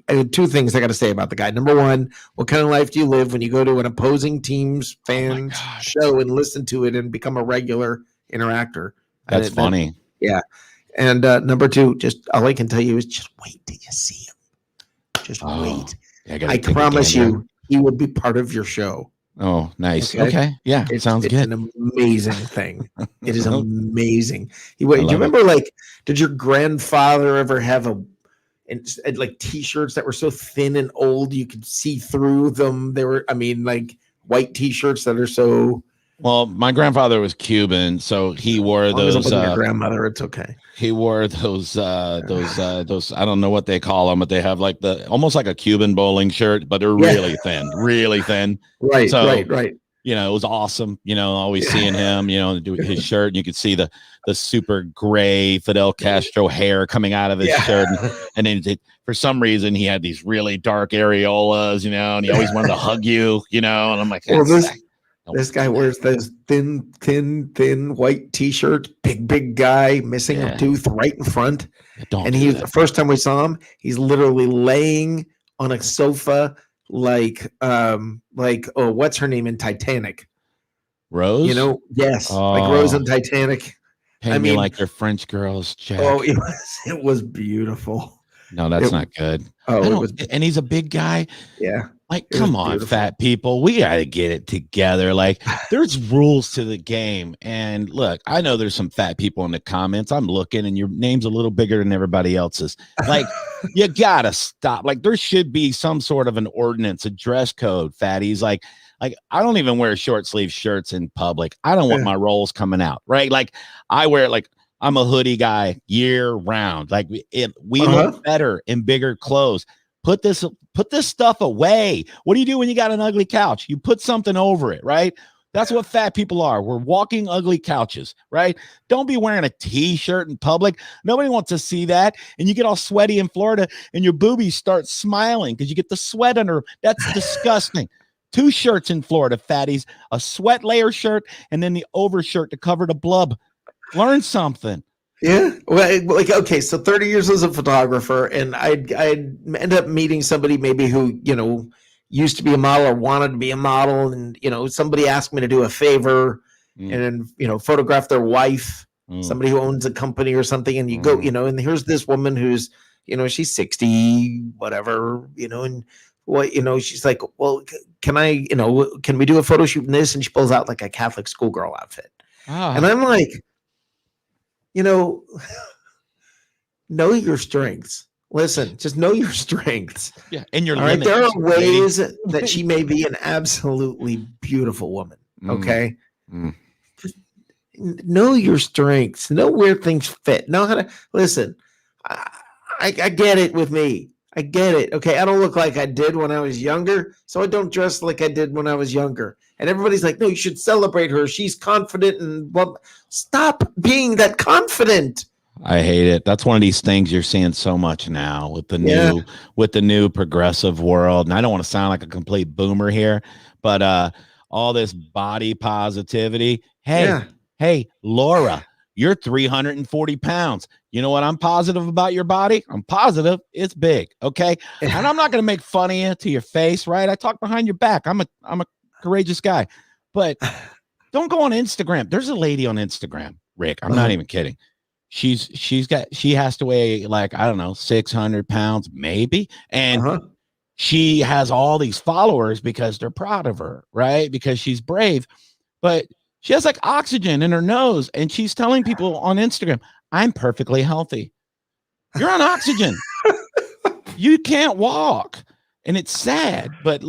have 2 things I got to say about the guy. Number one, what kind of life do you live when you go to an opposing team's fan show and listen to it and become a regular interactor? That's funny. Yeah. And number 2, just all I can tell you is just wait till you see him. Just wait. I promise you, he will be part of your show. Oh, nice. Okay. Yeah, it sounds good. It's an amazing thing. It is amazing. Do you remember, like, did your grandfather ever have like T-shirts that were so thin and old you could see through them? They were, like white T-shirts that are so. Well, my grandfather was Cuban, so he wore those. Your grandmother, it's okay. He wore those. I don't know what they call them, but they have like almost like a Cuban bowling shirt, but they're really thin, really thin. Right, so, right. You know, it was awesome. You know, always seeing him. You know, do his shirt, and you could see the super gray Fidel Castro hair coming out of his shirt, and then for some reason he had these really dark areolas. You know, and he always wanted to hug you. You know, and I'm like, this guy wears those thin white T-shirt, big guy, missing a tooth right in front. And the first time we saw him, he's literally laying on a sofa like what's her name in Titanic? Rose? You know, yes, like Rose in Titanic. Pay me like your French girls, Jack. Oh, it was beautiful. No, that's not good. Oh, and he's a big guy. Yeah. Like, come on, beautiful. Fat people. We got to get it together. Like, there's rules to the game. And look, I know there's some fat people in the comments. I'm looking, and your name's a little bigger than everybody else's. Like, you got to stop. Like, there should be some sort of an ordinance, a dress code, fatties. Like I don't even wear short sleeve shirts in public. I don't want my rolls coming out, right? Like, I wear like I'm a hoodie guy year round. Like, we look better in bigger clothes. Put this stuff away. What do you do when you got an ugly couch? You put something over it, right? That's what fat people are. We're walking ugly couches, right? Don't be wearing a T-shirt in public. Nobody wants to see that. And you get all sweaty in Florida and your boobies start smiling because you get the sweat under. That's disgusting. 2 shirts in Florida, fatties, a sweat layer shirt and then the overshirt to cover the blub. Learn something. Yeah. Well, like, okay, so 30 years as a photographer, and I'd end up meeting somebody maybe who, used to be a model or wanted to be a model. And, somebody asked me to do a favor and, photograph their wife, somebody who owns a company or something. And you go, and here's this woman who's, she's 60, whatever, and what, she's like, well, can we do a photo shoot in this? And she pulls out like a Catholic schoolgirl outfit. And I'm like, know your strengths. listen, just know your strengths. Yeah, and your All right, limits. there are lady. ways that she may be an absolutely beautiful woman. Okay, just know your strengths. Know where things fit. Know how to listen. I get it with me. I get it. Okay, I don't look like I did when I was younger, so I don't dress like I did when I was younger. And everybody's like, "No, you should celebrate her. She's confident." And well, stop being that confident. I hate it. That's one of these things you're seeing so much now with the Yeah. new progressive world. And I don't want to sound like a complete boomer here, but all this body positivity. Yeah. Hey, Laura, you're 340 pounds. You know what I'm positive about your body? I'm positive it's big. Okay. And I'm not gonna make fun of you to your face, right? I talk behind your back. I'm a courageous guy. But don't go on Instagram. There's a lady on Instagram, Rick. I'm not even kidding. She has to weigh like, I don't know, 600 pounds maybe. And she has all these followers because they're proud of her, right? Because she's brave. But she has like oxygen in her nose and she's telling people on Instagram, I'm perfectly healthy. You're on oxygen. You can't walk. And it's sad, but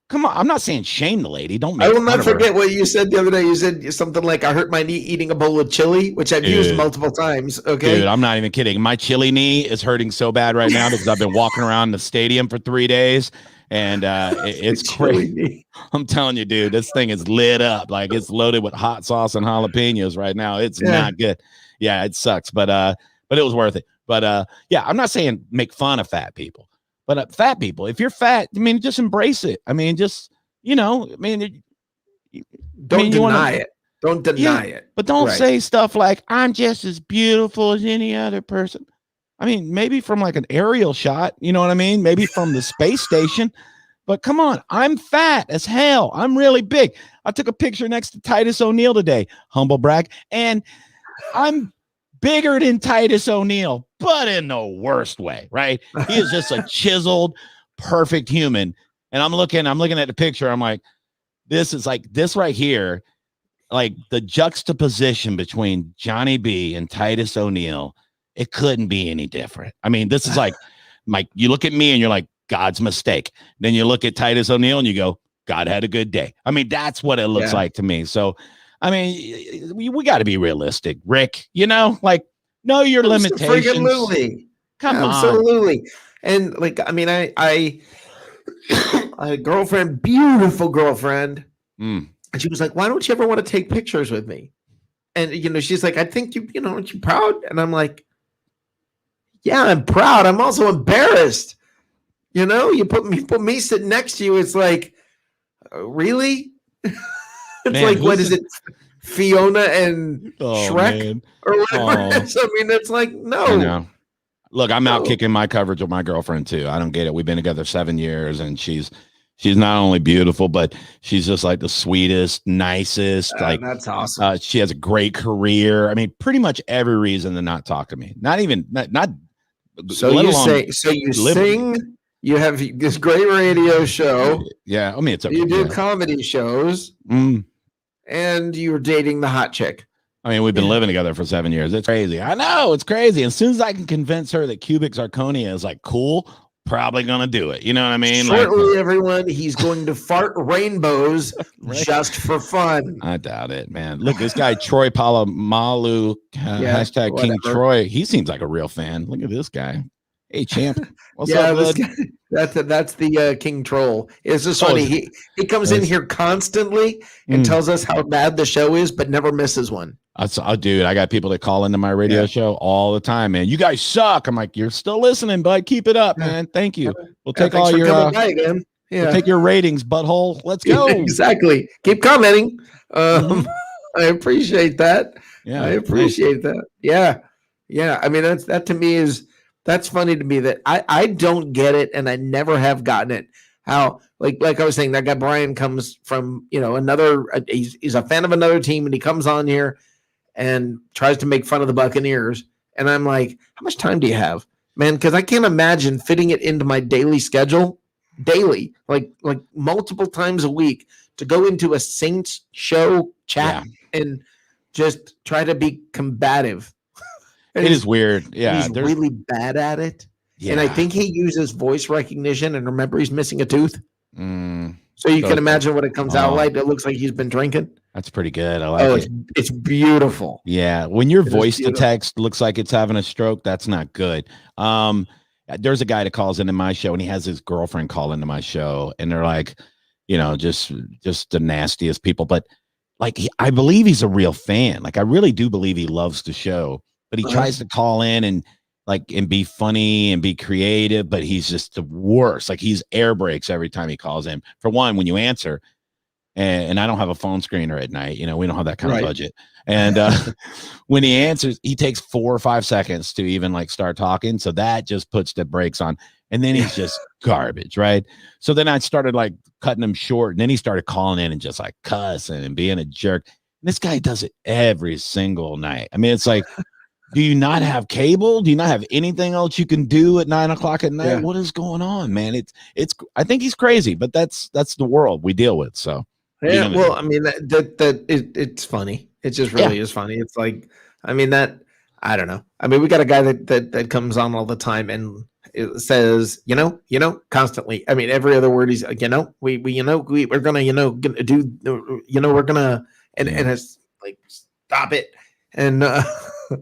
come on. I'm not saying shame the lady. Don't make I will fun not of her. forget what you said the other day. You said something like, I hurt my knee eating a bowl of chili, which I've used multiple times. Okay. Dude, I'm not even kidding. My chili knee is hurting so bad right now because I've been walking around the stadium for 3 days. And it's crazy. I'm telling you, dude, this thing is lit up. Like it's loaded with hot sauce and jalapenos right now. It's not good. Yeah, it sucks, but it was worth it. But yeah, I'm not saying make fun of fat people, but fat people, if you're fat, I mean, just embrace it. I mean, just, you know, I mean, don't deny it. Don't deny it. But don't say stuff like, I'm just as beautiful as any other person. I mean, maybe from like an aerial shot, you know what I mean? Maybe from the space station. But come on, I'm fat as hell. I'm really big. I took a picture next to Titus O'Neil today, humble brag, and I'm bigger than Titus O'Neil, but in the worst way, right? He is just a chiseled, perfect human. And I'm looking at the picture. I'm like, this is like this right here, like the juxtaposition between Johnny B and Titus O'Neil. It couldn't be any different. I mean, this is like you look at me and you're like, God's mistake. Then you look at Titus O'Neil and you go, God had a good day. I mean, that's what it looks like to me. So, I mean, we got to be realistic, Rick. You know, like know your limitations. Absolutely. Come on. Absolutely. And like, I mean, I had a girlfriend, beautiful girlfriend. And she was like, why don't you ever want to take pictures with me? And, you know, she's like, I think aren't you proud? And I'm like, yeah, I'm proud. I'm also embarrassed. You know, you put me sitting next to you. It's like, really? It's like, what is it? Fiona and Shrek man. or whatever. I mean, it's like, no. I know. Look, I'm out kicking my coverage with my girlfriend too. I don't get it. We've been together 7 years, and she's not only beautiful, but she's just like the sweetest, nicest. Like that's awesome. She has a great career. I mean, pretty much every reason to not talk to me. Not. So you sing. You have this great radio show. Yeah, I mean, it's you do comedy shows, and you're dating the hot chick. I mean, we've been living together for 7 years. It's crazy. I know it's crazy. As soon as I can convince her that cubic zirconia is like cool, probably gonna do it. You know what I mean? Shortly, everyone, he's going to fart rainbows just for fun. I doubt it, man. Look, this guy Troy Polamalu, hashtag King Troy. He seems like a real fan. Look at this guy. Hey, champ. What's up, bud? That's the King Troll. It's just funny. He comes in here constantly and tells us how bad the show is, but never misses one. Dude, I got people that call into my radio show all the time, man. You guys suck. I'm like, you're still listening, bud. Keep it up, man. Thank you. We'll take all your we'll take your ratings, butthole. Let's go. Exactly. Keep commenting. I appreciate that. Yeah, I appreciate that. Yeah. Yeah. I mean, that to me that's funny to me that I don't get it, and I never have gotten it. How like I was saying, that guy Brian comes from he's a fan of another team, and he comes on here and tries to make fun of the Buccaneers, and I'm like, how much time do you have, man? Because I can't imagine fitting it into my daily schedule, like multiple times a week, to go into a Saints show chat and just try to be combative. It is weird. Yeah, he's really bad at it. Yeah. And I think he uses voice recognition. And remember, he's missing a tooth. Mm, So you so can it's like, imagine what it comes out oh, like. It looks like he's been drinking. that's pretty good. I like Oh, it. it's beautiful. Yeah. When your It is voice to beautiful. text looks like it's having a stroke, that's not good. There's a guy that calls into my show and he has his girlfriend call into my show and they're like, just the nastiest people. But like, I believe he's a real fan. Like, I really do believe he loves the show, but he tries to call in and be funny and be creative, but he's just the worst. Like, he's air brakes every time he calls in. For one, when you answer, and I don't have a phone screener at night, we don't have that kind of budget. And when he answers, he takes 4 or 5 seconds to even like start talking. So that just puts the brakes on. And then he's just garbage, right? So then I started like cutting him short. And then he started calling in and just like cussing and being a jerk. And this guy does it every single night. I mean, it's like, do you not have cable? Do you not have anything else you can do at 9 o'clock at night? Yeah. What is going on, man? I think he's crazy, but that's the world we deal with. So Yeah, well, I mean it's funny. It just really is funny. It's like, I mean, I don't know. I mean, we got a guy that comes on all the time and it says, constantly. I mean, every other word he's, we're gonna, gonna do, we're gonna, and it's like, stop it. And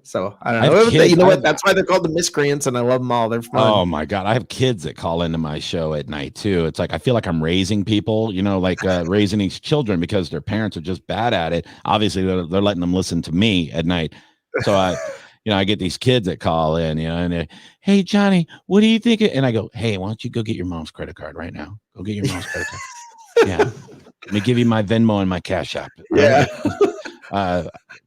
so I don't know. Kids, you know what? That's why they're called the Miscreants, and I love them all. They're fun. Oh my God. I have kids that call into my show at night too. It's like, I feel like I'm raising people, raising these children because their parents are just bad at it. Obviously they're letting them listen to me at night. So I get these kids that call in, and they're, hey Johnny, what do you think? And I go, hey, why don't you go get your mom's credit card right now? Go get your mom's credit card. Yeah. Let me give you my Venmo and my Cash App. Yeah.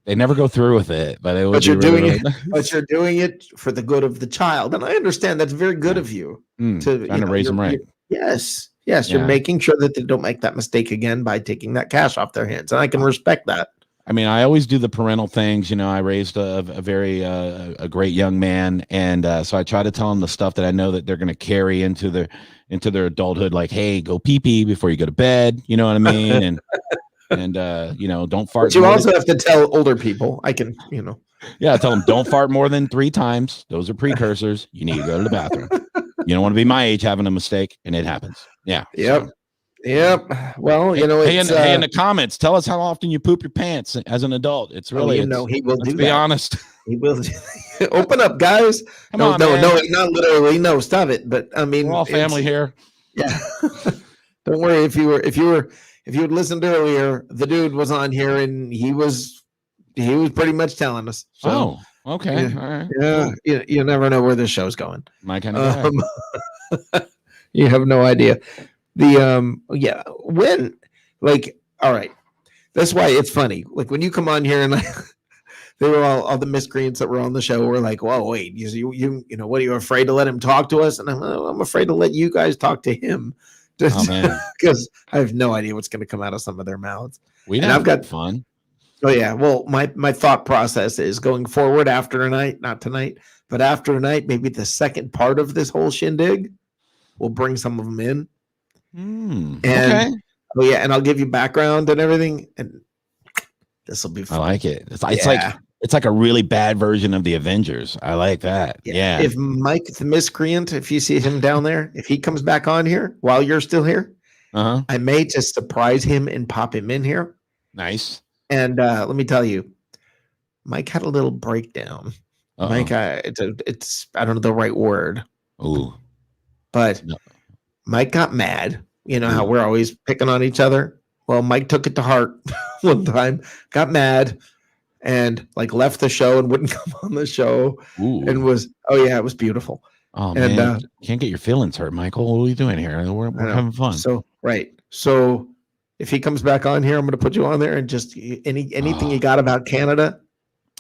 They never go through with it, but it would but you're be really, doing really it. nice. But you're doing it for the good of the child, and I understand that's very good of you to trying to raise them right. Yes, you're Yeah. making sure that they don't make that mistake again by taking that cash off their hands, and I can respect that. I mean, I always do the parental things. I raised a very a great young man, and so I try to tell them the stuff that I know that they're going to carry into their adulthood. Like, hey, go pee pee before you go to bed. You know what I mean? And don't fart. But you also have to tell older people. I can, Yeah, tell them don't fart more than 3 times. Those are precursors. You need to go to the bathroom. You don't want to be my age having a mistake, and it happens. Yeah. Yep. So. Yep. Well, hey, it's, in the comments, tell us how often you poop your pants as an adult. It's really, he will. Let's be honest. He will. Open up, guys. Come on, no, man. not literally. No, stop it. But I mean, We're all family here. Yeah. Don't worry. If you had listened earlier, the dude was on here and he was pretty much telling us. So, okay. Yeah, All right. yeah. You never know where this show's going. My kind of guy. You have no idea. When, like, all right. That's why it's funny. Like when you come on here and they were all the miscreants that were on the show were like, "Whoa, wait, you what are you afraid to let him talk to us?" And I'm afraid to let you guys talk to him. Oh man, because I have no idea what's going to come out of some of their mouths. I've got fun. Oh yeah. Well, my thought process is going forward after tonight, not tonight, but after tonight, maybe the second part of this whole shindig, we'll bring some of them in. Okay. Oh yeah, and I'll give you background and everything, and this will be fun. I like it. It's like a really bad version of the Avengers. I like that. Yeah. If Mike the Miscreant, if you see him down there, if he comes back on here while you're still here, I may just surprise him and pop him in here. Nice. And let me tell you, Mike had a little breakdown. Mike, it's I don't know the right word. Ooh. But Mike got mad. You know how we're always picking on each other? Well, Mike took it to heart one time, got mad, and like left the show and wouldn't come on the show. Ooh. And was, it was beautiful. Oh, and, man. Can't get your feelings hurt, Michael. What are you doing here? We're having fun. So, right. So if he comes back on here, I'm going to put you on there and just anything you got about Canada,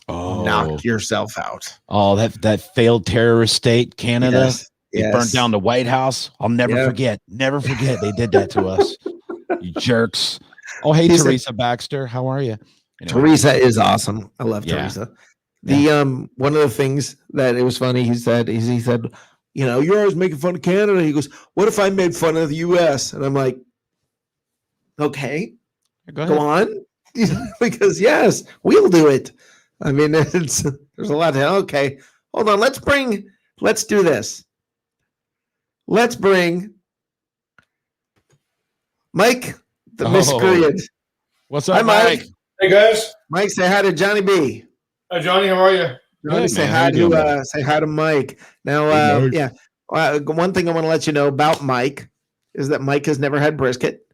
knock yourself out. Oh, that failed terrorist state, Canada. Yes. They burnt down the White House. I'll never forget. Never forget they did that to us. You jerks. Oh, hey, Teresa Baxter. How are you? Teresa is awesome. I love Teresa. The one of the things that it was funny, he said, you're always making fun of Canada. He goes, what if I made fun of the US? And I'm like, okay, go on. Because yes, we'll do it. I mean, there's a lot to, okay, hold on. Let's do this. let's bring Mike, the Oh. Miscreant. What's up, Hi, Mike? Mike? Hey guys. Mike, say hi to Johnny B. Hi Johnny, how are you? Johnny, Good, say man. How hi you doing, to buddy? say hi to Mike. Now, Hey, Mike. yeah. One thing I want to let you know about Mike is that Mike has never had brisket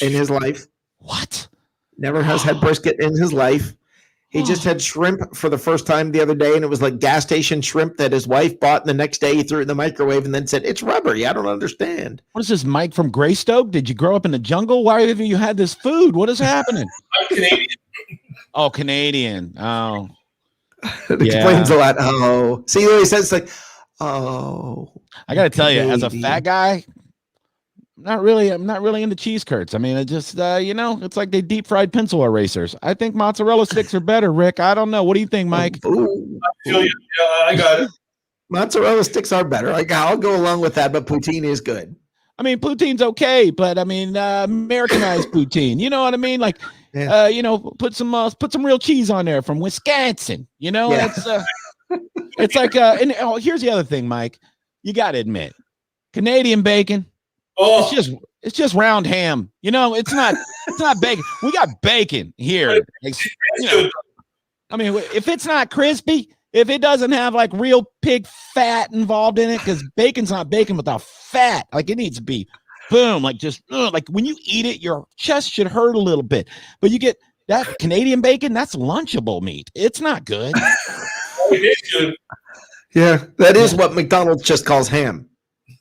in his life. What? Never has had brisket in his life. He just had shrimp for the first time the other day, and it was like gas station shrimp that his wife bought. And the next day, he threw it in the microwave and then said, "It's rubbery. I don't understand." What is this, Mike from Greystoke? Did you grow up in the jungle? Why have you had this food? What is happening? I'm Canadian. Oh, Canadian. Oh, It explains a lot. Oh, see what he says? Like, oh, I got to tell you, as a Canadian. fat guy, I'm not really into cheese curds. I mean, it just, it's like they deep fried pencil erasers. I think mozzarella sticks are better, Rick. I don't know. What do you think, Mike? Ooh. I feel you. Yeah, I got it. Mozzarella sticks are better. Like, I'll go along with that, but poutine is good. I mean, poutine's okay, but I mean, Americanized poutine. You know what I mean? Like, Yeah. put some real cheese on there from Wisconsin. You know, Yeah. it's like, here's the other thing, Mike. You got to admit, Canadian bacon. Oh, It's just round ham. You know, it's not bacon. We got bacon here. Like, I mean, if it's not crispy, if it doesn't have like real pig fat involved in it, because bacon's not bacon without fat. Like, it needs to be boom, like just like when you eat it, your chest should hurt a little bit. But you get that Canadian bacon, that's lunchable meat. It's not good. it is good. Yeah, that is what McDonald's just calls ham.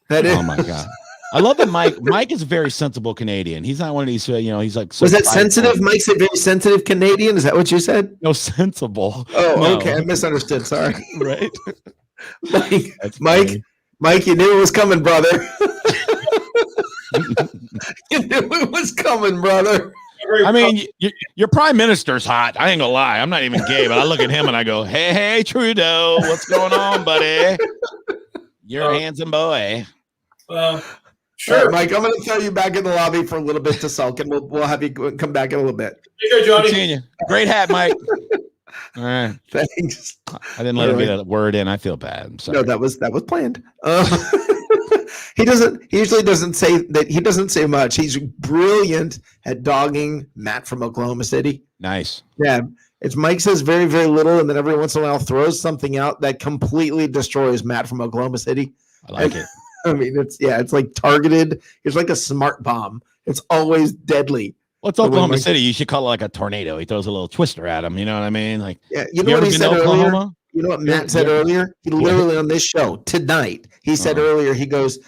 That is. Oh my god. I love that Mike is a very sensible Canadian. He's not one of these, he's like. Was that sensitive? Mike's a very sensitive Canadian. Is that what you said? No, sensible. Oh, No. okay. I misunderstood. Sorry. Right. Mike, you knew it was coming, brother. You knew it was coming, brother. I mean, your prime minister's hot. I ain't gonna lie. I'm not even gay, but I look at him and I go, hey, Trudeau, what's going on, buddy? You're a handsome boy. Sure. All right, Mike, I'm going to throw you back in the lobby for a little bit to sulk, and we'll have you come back in a little bit. Take care, Johnny. Seeing you. Great hat, Mike. All right. Thanks. I didn't let him get a word in. I feel bad. I'm sorry. No, that was planned. He usually doesn't say that. He doesn't say much. He's brilliant at dogging Matt from Oklahoma City. Nice. Yeah. It's Mike says very, very little, and then every once in a while throws something out that completely destroys Matt from Oklahoma City. I like it. I mean, it's like targeted. It's like a smart bomb. It's always deadly. Well, it's Oklahoma City. You should call it like a tornado. He throws a little twister at him. You know what I mean? Like, yeah. You know what he said earlier? You know what Matt said earlier? He literally on this show tonight, he said earlier, he goes,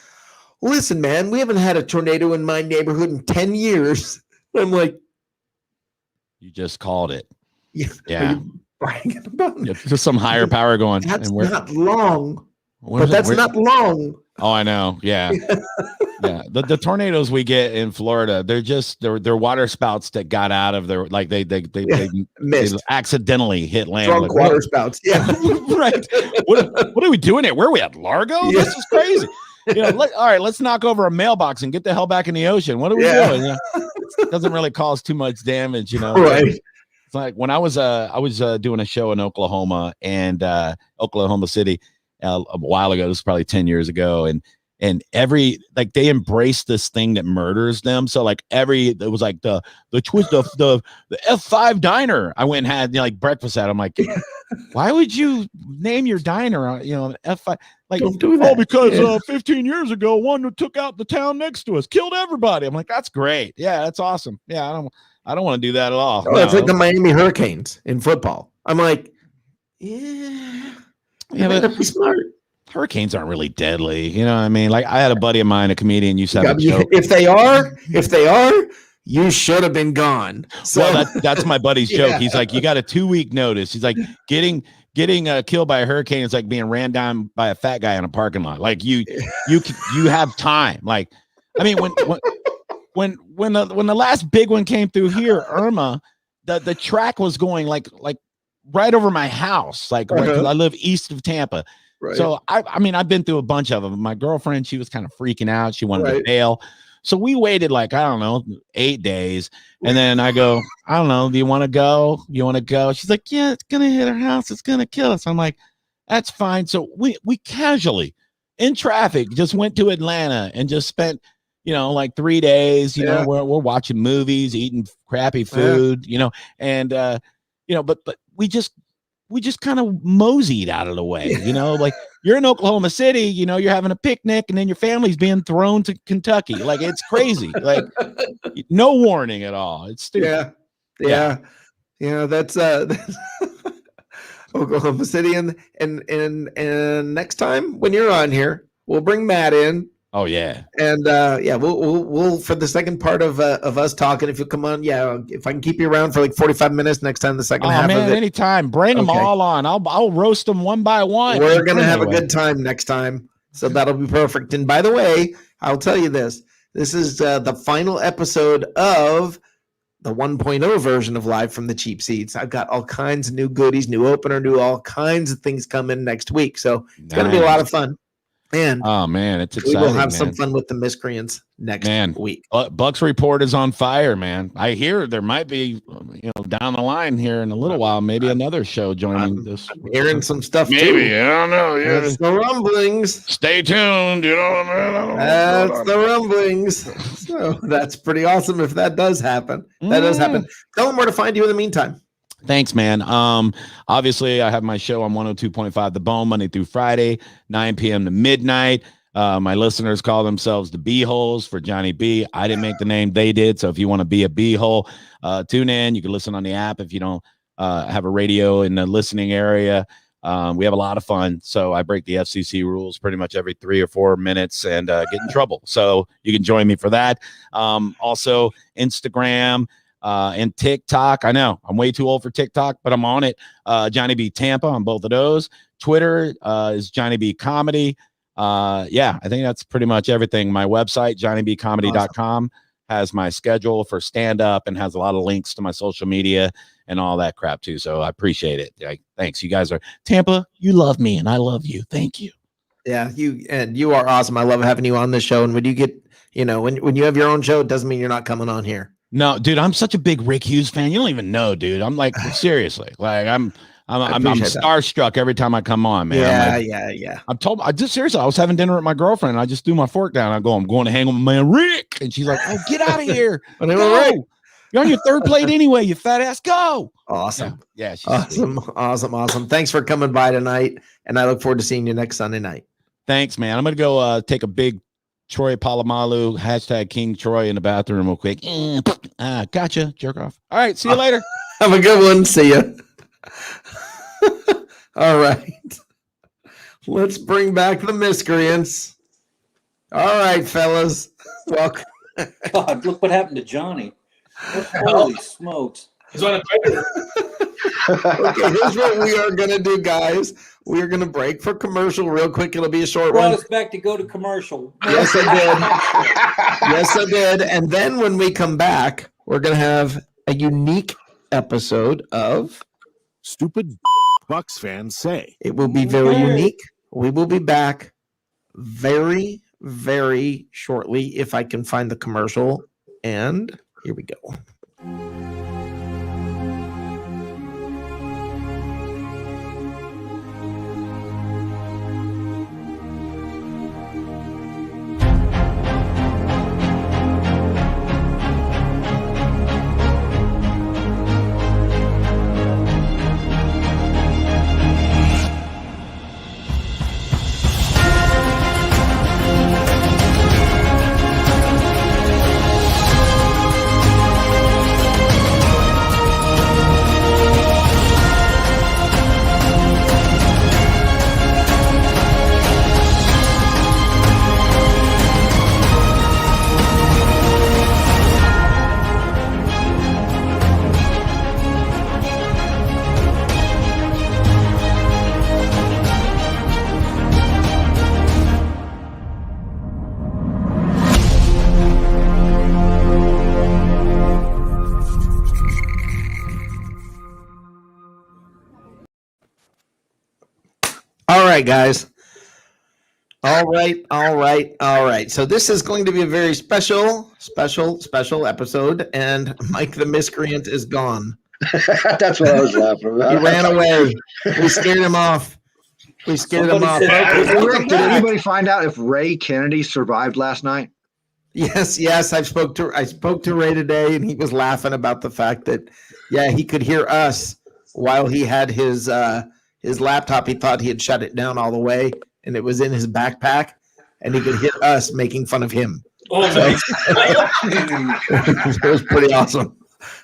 "Listen, man, we haven't had a tornado in my neighborhood in 10 years. I'm like, you just called it. Yeah. Bragging about it. Just some higher power going. That's not long. But that's not long. Oh, I know. Yeah. Yeah. The tornadoes we get in Florida, they're water spouts that got out of their, like they accidentally hit land. Drunk like, water spouts. Yeah. Right. What are we doing here? Where are we at? Largo? Yeah. This is crazy. All right, let's knock over a mailbox and get the hell back in the ocean. What are we doing? It doesn't really cause too much damage, Right. It's like when I was doing a show in Oklahoma and Oklahoma City a while ago. This was probably 10 years ago, and they embrace this thing that murders them. So like it was like the F5 diner. I went and had like breakfast at. I'm like, why would you name your diner F5? Like, don't do that. Oh, because 15 years ago, one who took out the town next to us, killed everybody. I'm like, that's great. Yeah, that's awesome. Yeah, I don't want to do that at all. Oh, it's like the Miami Hurricanes in football. I'm like, yeah, but be smart. Hurricanes aren't really deadly. You know what I mean? Like, I had a buddy of mine, a comedian, used to have a joke. If they are, you should have been gone. So well, that's my buddy's joke. He's like, you got a 2-week notice. He's like, getting killed by a hurricane is like being ran down by a fat guy in a parking lot. Like you have time. Like, I mean, when the last big one came through here, Irma, the track was going like right over my house. Like, right, 'cause I live east of Tampa. Right. So I mean, I've been through a bunch of them. My girlfriend, she was kind of freaking out. She wanted to bail. So we waited like, I don't know, 8 days. And then I go, I don't know, do you want to go? You want to go? She's like, yeah, it's going to hit our house. It's going to kill us. I'm like, that's fine. So we casually in traffic. Just went to Atlanta and just spent, like 3 days. We're watching movies, eating crappy food. And but we just kind of moseyed out of the way. Like you're in Oklahoma City. You're having a picnic, and then your family's being thrown to Kentucky. Like it's crazy. Like no warning at all. It's stupid. Yeah. That's Oklahoma City, and next time when you're on here, we'll bring Matt in. Oh yeah, and we'll for the second part of us talking. If you'll come on, if I can keep you around for like 45 minutes next time, the second half of it. Anytime, bring them all on. I'll roast them one by one. We're gonna have a good time next time, so that'll be perfect. And by the way, I'll tell you this: this is the final episode of the 1.0 version of Live from the Cheap Seats. I've got all kinds of new goodies, new opener, new all kinds of things coming next week. So it's going to be a lot of fun. And oh man, it's exciting. We will have some fun with the Miscreants next week. Buck's Report is on fire, man. I hear there might be, down the line here in a little while, maybe another show joining this. I'm hearing some stuff maybe, too. I don't know. Yeah, that's the rumblings. Stay tuned. That's the rumblings. So that's pretty awesome if that does happen. That does happen. Tell them where to find you in the meantime. Thanks, man. Obviously, I have my show on 102.5 The Bone Monday through Friday, 9 p.m. to midnight. My listeners call themselves the B-holes for Johnny B. I didn't make the name, they did. So if you want to be a B-hole, tune in. You can listen on the app if you don't have a radio in the listening area. We have a lot of fun. So I break the FCC rules pretty much every 3 or 4 minutes and get in trouble. So you can join me for that. Also, Instagram. And TikTok. I know I'm way too old for TikTok, but I'm on it. Johnny B Tampa on both of those. Twitter is Johnny B Comedy. I think that's pretty much everything. My website, johnnybcomedy.com, has my schedule for stand-up and has a lot of links to my social media and all that crap too. So I appreciate it. Thanks. You guys are Tampa. You love me and I love you. Thank you. Yeah, you are awesome. I love having you on the show. And when you get, when you have your own show, it doesn't mean you're not coming on here. No, dude, I'm such a big Rick Hughes fan. You don't even know, dude. I'm like, seriously, like I'm starstruck every time I come on, man. Yeah. Seriously, I was having dinner with my girlfriend and I just threw my fork down. I'm going to hang with my man Rick. And she's like, oh, get out of here. Go. You're on your third plate anyway, you fat ass. Go. Awesome. Yeah. Awesome. Thanks for coming by tonight. And I look forward to seeing you next Sunday night. Thanks, man. I'm going to go take a big Troy Polamalu, hashtag King Troy in the bathroom real quick. Gotcha, jerk off. All right, see you later. Have a good one. See ya. All right. Let's bring back the Miscreants. All right, fellas. Welcome. God, look what happened to Johnny. Holy smokes. He's on a tiger. Okay, here's what we are going to do, guys. We are going to break for commercial real quick. It'll be a short one. Brought us back to go to commercial. Yes, I did. And then when we come back, we're going to have a unique episode of Stupid Bucks Fans Say. It will be very unique. We will be back very, very shortly if I can find the commercial. And here we go. All right, guys. All right. So this is going to be a very special episode, and Mike the Miscreant is gone. That's what I was laughing about. He ran away. We scared him off. We scared him off. Somebody said- Hey, Rick, did anybody find out if Ray Kennedy survived last night? Yes. I spoke to Ray today, and he was laughing about the fact that, yeah, he could hear us while he had his laptop. He thought he had shut it down all the way, and it was in his backpack, and he could hear us making fun of him. Oh, nice. It was pretty awesome.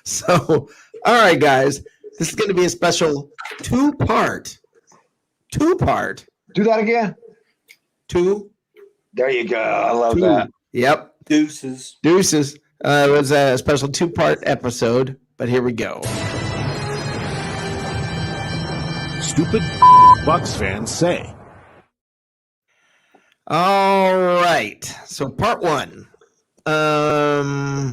So, all right, guys, this is going to be a special two-part. Do that again. There you go. I love that. Yep. Deuces. It was a special two-part episode, but here we go. Stupid Bucks fans say. All right. So part one. Oh,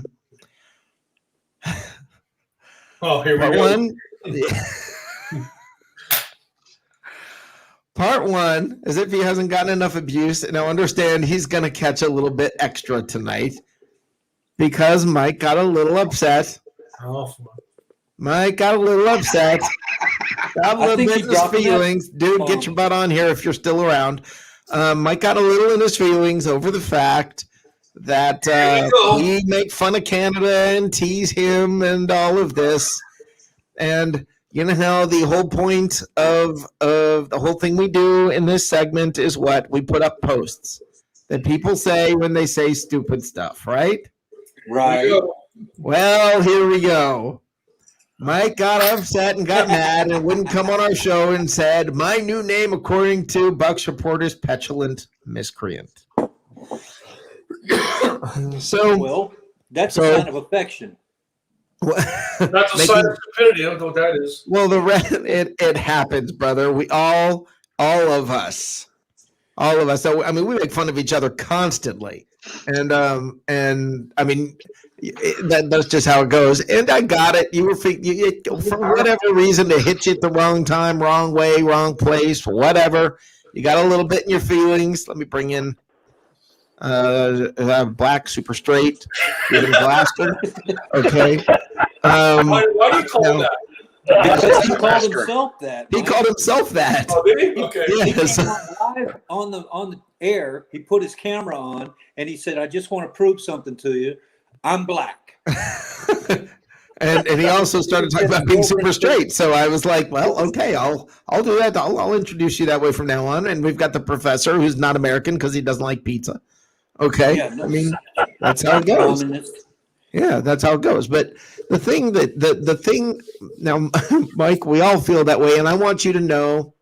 here we Part go. one. Part one, as if he hasn't gotten enough abuse, and I understand he's going to catch a little bit extra tonight because Mike got a little upset. Oh, Mike got a little upset. Got a I little think bit he in his dropped enough feelings. Dude, get your butt on here if you're still around. Mike got a little in his feelings over the fact that we make fun of Canada and tease him and all of this. And you know how the whole point of the whole thing we do in this segment is what? We put up posts that people say when they say stupid stuff, right? Right. Well, here we go. Mike got upset and got mad and wouldn't come on our show and said, my new name, according to Bucks reporters, petulant miscreant. So, Well, that's a sign of affection. That's a sign of stupidity. I don't know what that is. Well, it happens, brother. We all of us. So I mean, we make fun of each other constantly, and I mean, that's just how it goes. And I got it. You were for whatever reason to hit you at the wrong time, wrong way, wrong place, whatever. You got a little bit in your feelings. Let me bring in black, super straight, even Glasgow. Okay. Why do you call him that? Because he called himself that. He called himself that. Oh, did he? Okay. Yes. He came live on the air. He put his camera on and he said, "I just want to prove something to you. I'm black." and he also started talking about being super straight. So I was like, well, okay, I'll do that. I'll introduce you that way from now on. And we've got the professor who's not American because he doesn't like pizza. Okay. Yeah, no, I mean, that's how it goes. communist. Yeah, that's how it goes. But the thing the thing now, Mike, we all feel that way. And I want you to know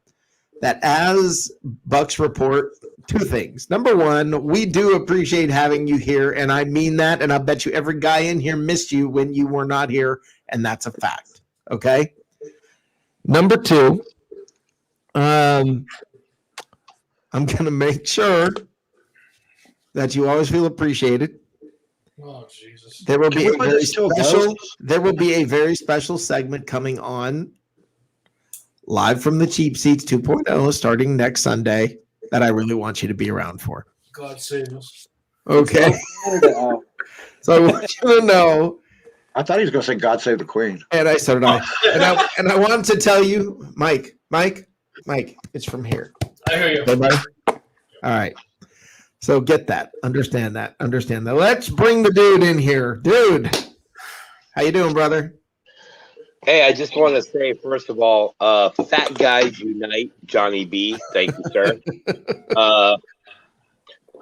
that as Bucks report, two things. Number one, we do appreciate having you here. And I mean that. And I bet you every guy in here missed you when you were not here. And that's a fact. Okay. Number two, I'm going to make sure that you always feel appreciated. Oh, Jesus. There will be Can we a put very this to a special. vote? There will be a very special segment coming on live from the Cheap Seats 2.0 starting next Sunday that I really want you to be around for. God save us. Okay, so I want you to know. I thought he was going to say "God Save the Queen." And I started on, and I wanted to tell you, Mike, it's from here. I hear you. Okay, buddy? All right. So get that. Understand that. Let's bring the dude in here. Dude, how you doing, brother? Hey, I just want to say, first of all, fat guys unite, Johnny B. Thank you, sir.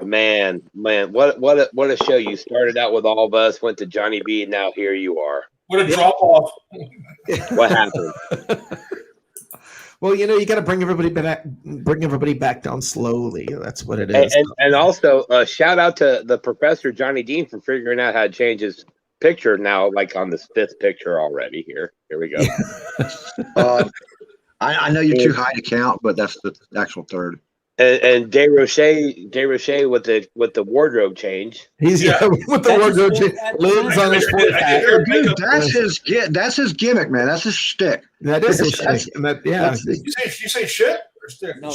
Man, what a show! You started out with all of us, went to Johnny B, and now here you are. What a drop off. What happened? Well, you got to bring everybody back down slowly. That's what it is. And also, shout out to the professor Johnny Dean for figuring out how to change his picture now, like on this fifth picture already. Here we go. I know you're too high to count, but that's the actual third. And De Roche with the wardrobe change. He's with the wardrobe change. Lives on his forehead. Dude, that's his gimmick, man. That's his shtick. That is his shtick. Yeah. You say shit or stick? No,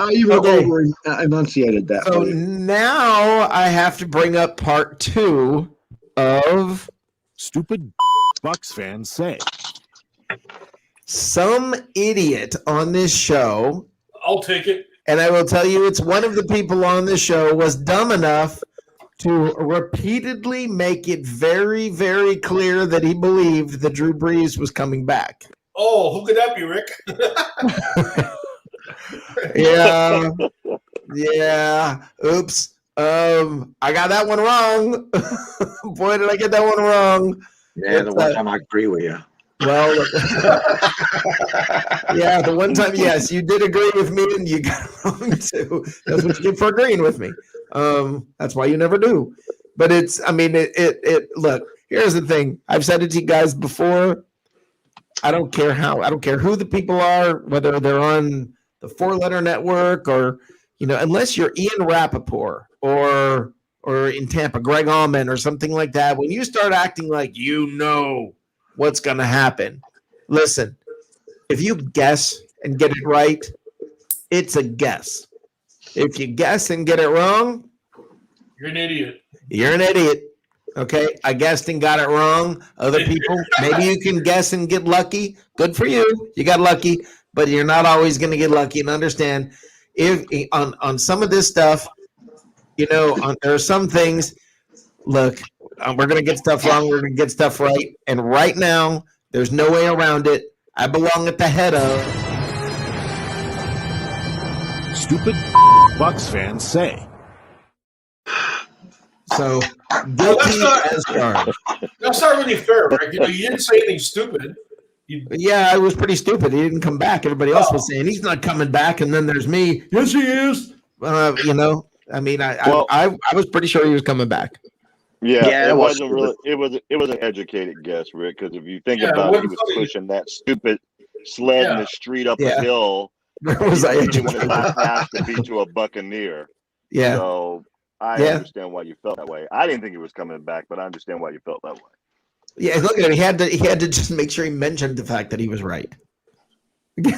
You over enunciated that. So now I have to bring up part two of Stupid Bucks fans say. Some idiot on this show, I'll take it. and I will tell you, it's one of the people on the show was dumb enough to repeatedly make it very, very clear that he believed that Drew Brees was coming back. Oh, who could that be, Rick? Yeah. Yeah. Oops. I got that one wrong. Boy, did I get that one wrong. Yeah, the one time I agree with you. Well, yeah, the one time, yes, you did agree with me, and you got it wrong too. That's what you get for agreeing with me. That's why you never do. But it's, I mean, it. Look, here's the thing. I've said it to you guys before. I don't care who the people are, whether they're on the 4-letter network or, unless you're Ian Rappaport or in Tampa, Greg Allman or something like that. When you start acting like what's going to happen, listen, if you guess and get it right, it's a guess. If you guess and get it wrong, You're an idiot. you're an idiot. Okay, I guessed and got it wrong. Other people, maybe you can guess and get lucky. Good for you. You got lucky, but you're not always going to get lucky. And understand, if on some of this stuff, there are some things. Look, we're going to get stuff wrong. We're going to get stuff right. And right now, there's no way around it. I belong at the head of. Stupid Bucks fans say. So guilty as charged. That's not really fair, Rick. You didn't say anything stupid. Yeah, I was pretty stupid. He didn't come back. Everybody else was saying he's not coming back, and then there's me. Yes, he is. I mean, I was pretty sure he was coming back. Yeah, it wasn't really. It was an educated guess, Rick. Because if you think about it, he was pushing that stupid sled in the street up a hill. Where was I? He wanted my pass to be to a Buccaneer. Yeah. So I understand why you felt that way. I didn't think he was coming back, but I understand why you felt that way. Yeah, look at him. He had to just make sure he mentioned the fact that he was right. I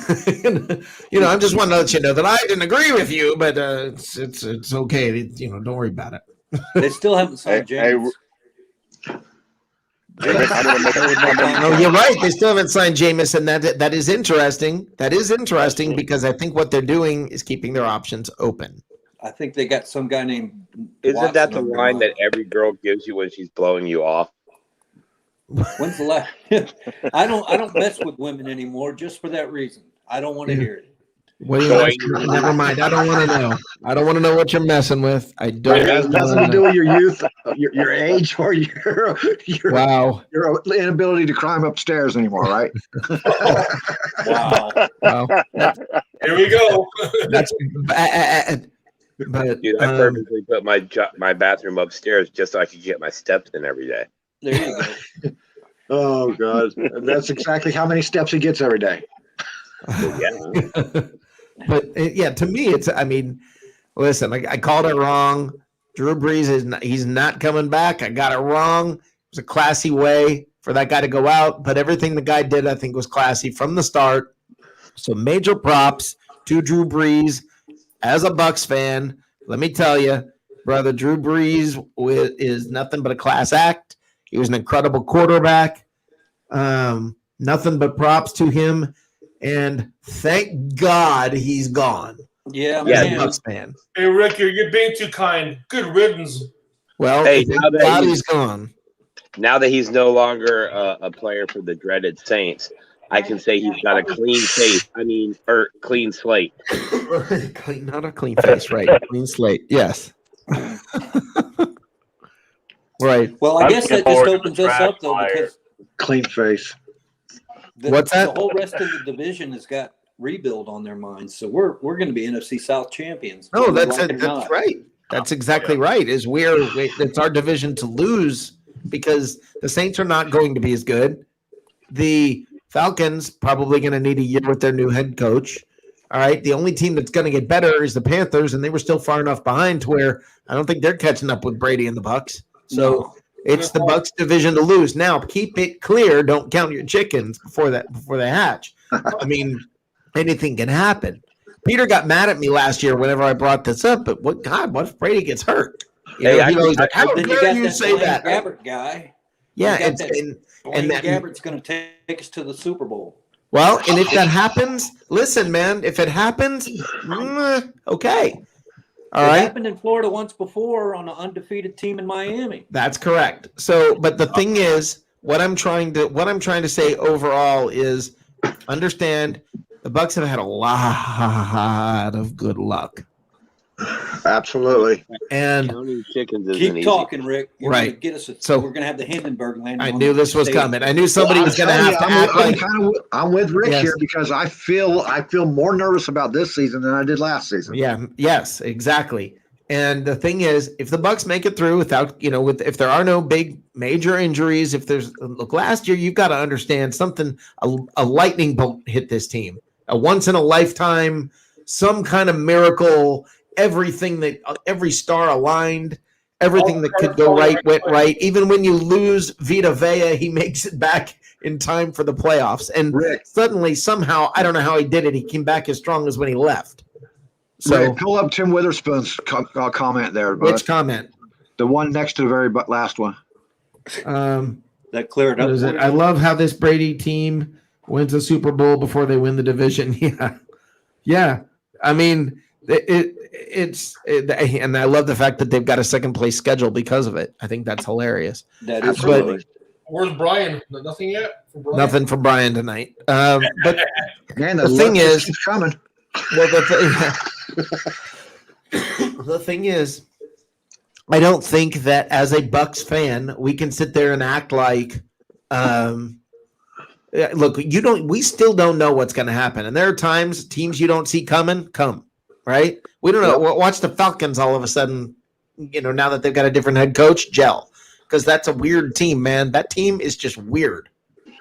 just want to let you know that I didn't agree with you, but it's okay. Don't worry about it. They still haven't signed James. No, you're right. They still haven't signed Jameis, and that is interesting. That is interesting because I think what they're doing is keeping their options open. I think they got some guy named. Isn't that the line that every girl gives you when she's blowing you off? When's the last? I don't mess with women anymore just for that reason. I don't want to hear it. Never mind. I don't want to know. I don't want to know what you're messing with. I don't. It has nothing to do with your youth, your age, or your your inability to climb upstairs anymore, right? Wow. Here we go. That's bad. But dude, I purposely put my bathroom upstairs just so I could get my steps in every day. There you go. Oh God, that's exactly how many steps he gets every day. But to me, it's. I mean, listen, I called it wrong. Drew Brees he's not coming back. I got it wrong. It was a classy way for that guy to go out, but everything the guy did, I think, was classy from the start. So major props to Drew Brees. As a Bucks fan, let me tell you, brother, Drew Brees is nothing but a class act. He was an incredible quarterback. Nothing but props to him. And thank God he's gone. Yeah, man. Bucks fan. Hey, Rick, you're being too kind. Good riddance. Well, hey, now that he's gone. Now that he's no longer a player for the dreaded Saints, I can say he's got a clean face. Clean slate. Not a clean face, right? Clean slate. Yes. Right. Well, I guess that just opens us up, though, because clean face. What's that? The whole rest of the division has got rebuild on their minds, so we're going to be NFC South champions. No, that's right. That's exactly right. It's our division to lose because the Saints are not going to be as good. The Falcons probably going to need a year with their new head coach. All right. The only team that's going to get better is the Panthers, and they were still far enough behind to where I don't think they're catching up with Brady and the Bucs. So it's the Bucs division to lose. Now, keep it clear. Don't count your chickens before they hatch. I mean, anything can happen. Peter got mad at me last year whenever I brought this up. But what if Brady gets hurt? He's like, how dare you say that? Gabbert guy. Yeah, and Blaine Gabbert's going to take us to the Super Bowl. Well, and if that happens, listen, man, if it happens, okay. All right. It happened in Florida once before on an undefeated team in Miami. That's correct. So, but the thing is, what I'm trying to say overall is understand the Bucks have had a lot of good luck. Absolutely. And Counting chickens isn't Keep easy. talking, Rick. You're Right. Gonna get us So- we're going to have the Hindenburg landing. I on knew the this was stadium. coming. I knew somebody was going to have to act like. I'm with Rick Yes. here because I feel more nervous about this season than I did last season. Yeah. Yes. Exactly. And the thing is, if the Bucks make it through without, if there are no big major injuries, if there's look last year, you've got to understand something. A lightning bolt hit this team. A once in a lifetime, some kind of miracle. Every star aligned. Everything that could go right went right. Even when you lose Vita Vea, he makes it back in time for the playoffs. And Rick. suddenly, somehow, I don't know how he did it. He came back as strong as when he left. So, Rick, pull up Tim Witherspoon's comment there. Bud. which comment? The one next to the very last one. That cleared up. What is it? I love how this Brady team wins a Super Bowl before they win the division. Yeah. I mean, and I love the fact that they've got a second place schedule because of it. I think that's hilarious. That is Absolutely. Where's Brian? Nothing yet? From Brian? Nothing from Brian tonight. But Man, the thing is, keeps coming. well, the thing is, I don't think that as a Bucks fan, we can sit there and act like, look, we still don't know what's going to happen. And there are times teams you don't see come, right? We don't know. Watch the Falcons all of a sudden, now that they've got a different head coach, gel. Because that's a weird team, man. That team is just weird.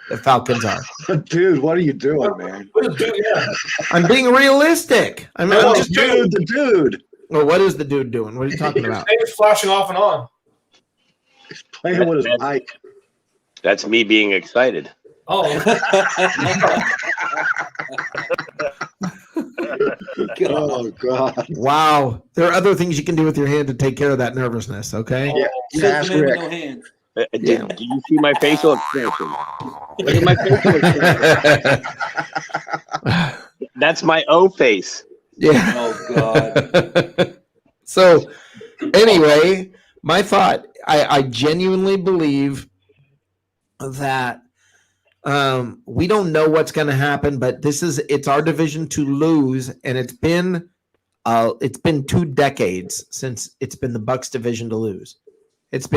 The Falcons are. Dude, what are you doing, man? I'm being realistic. I'm just the dude. Well, what is the dude doing? What are you talking about? He's flashing off and on. He's playing with his mic. That's me being excited. Oh. Oh, God. Wow. There are other things you can do with your hand to take care of that nervousness, okay? Yeah. Says the man with no hands. Do you see my facial expression? Look at my facial expression. That's my O face. Yeah. Oh, God. So, anyway, my thought, I genuinely believe that we don't know what's going to happen, but it's our division to lose, and it's been 2 decades since it's been the Bucks division to lose. It's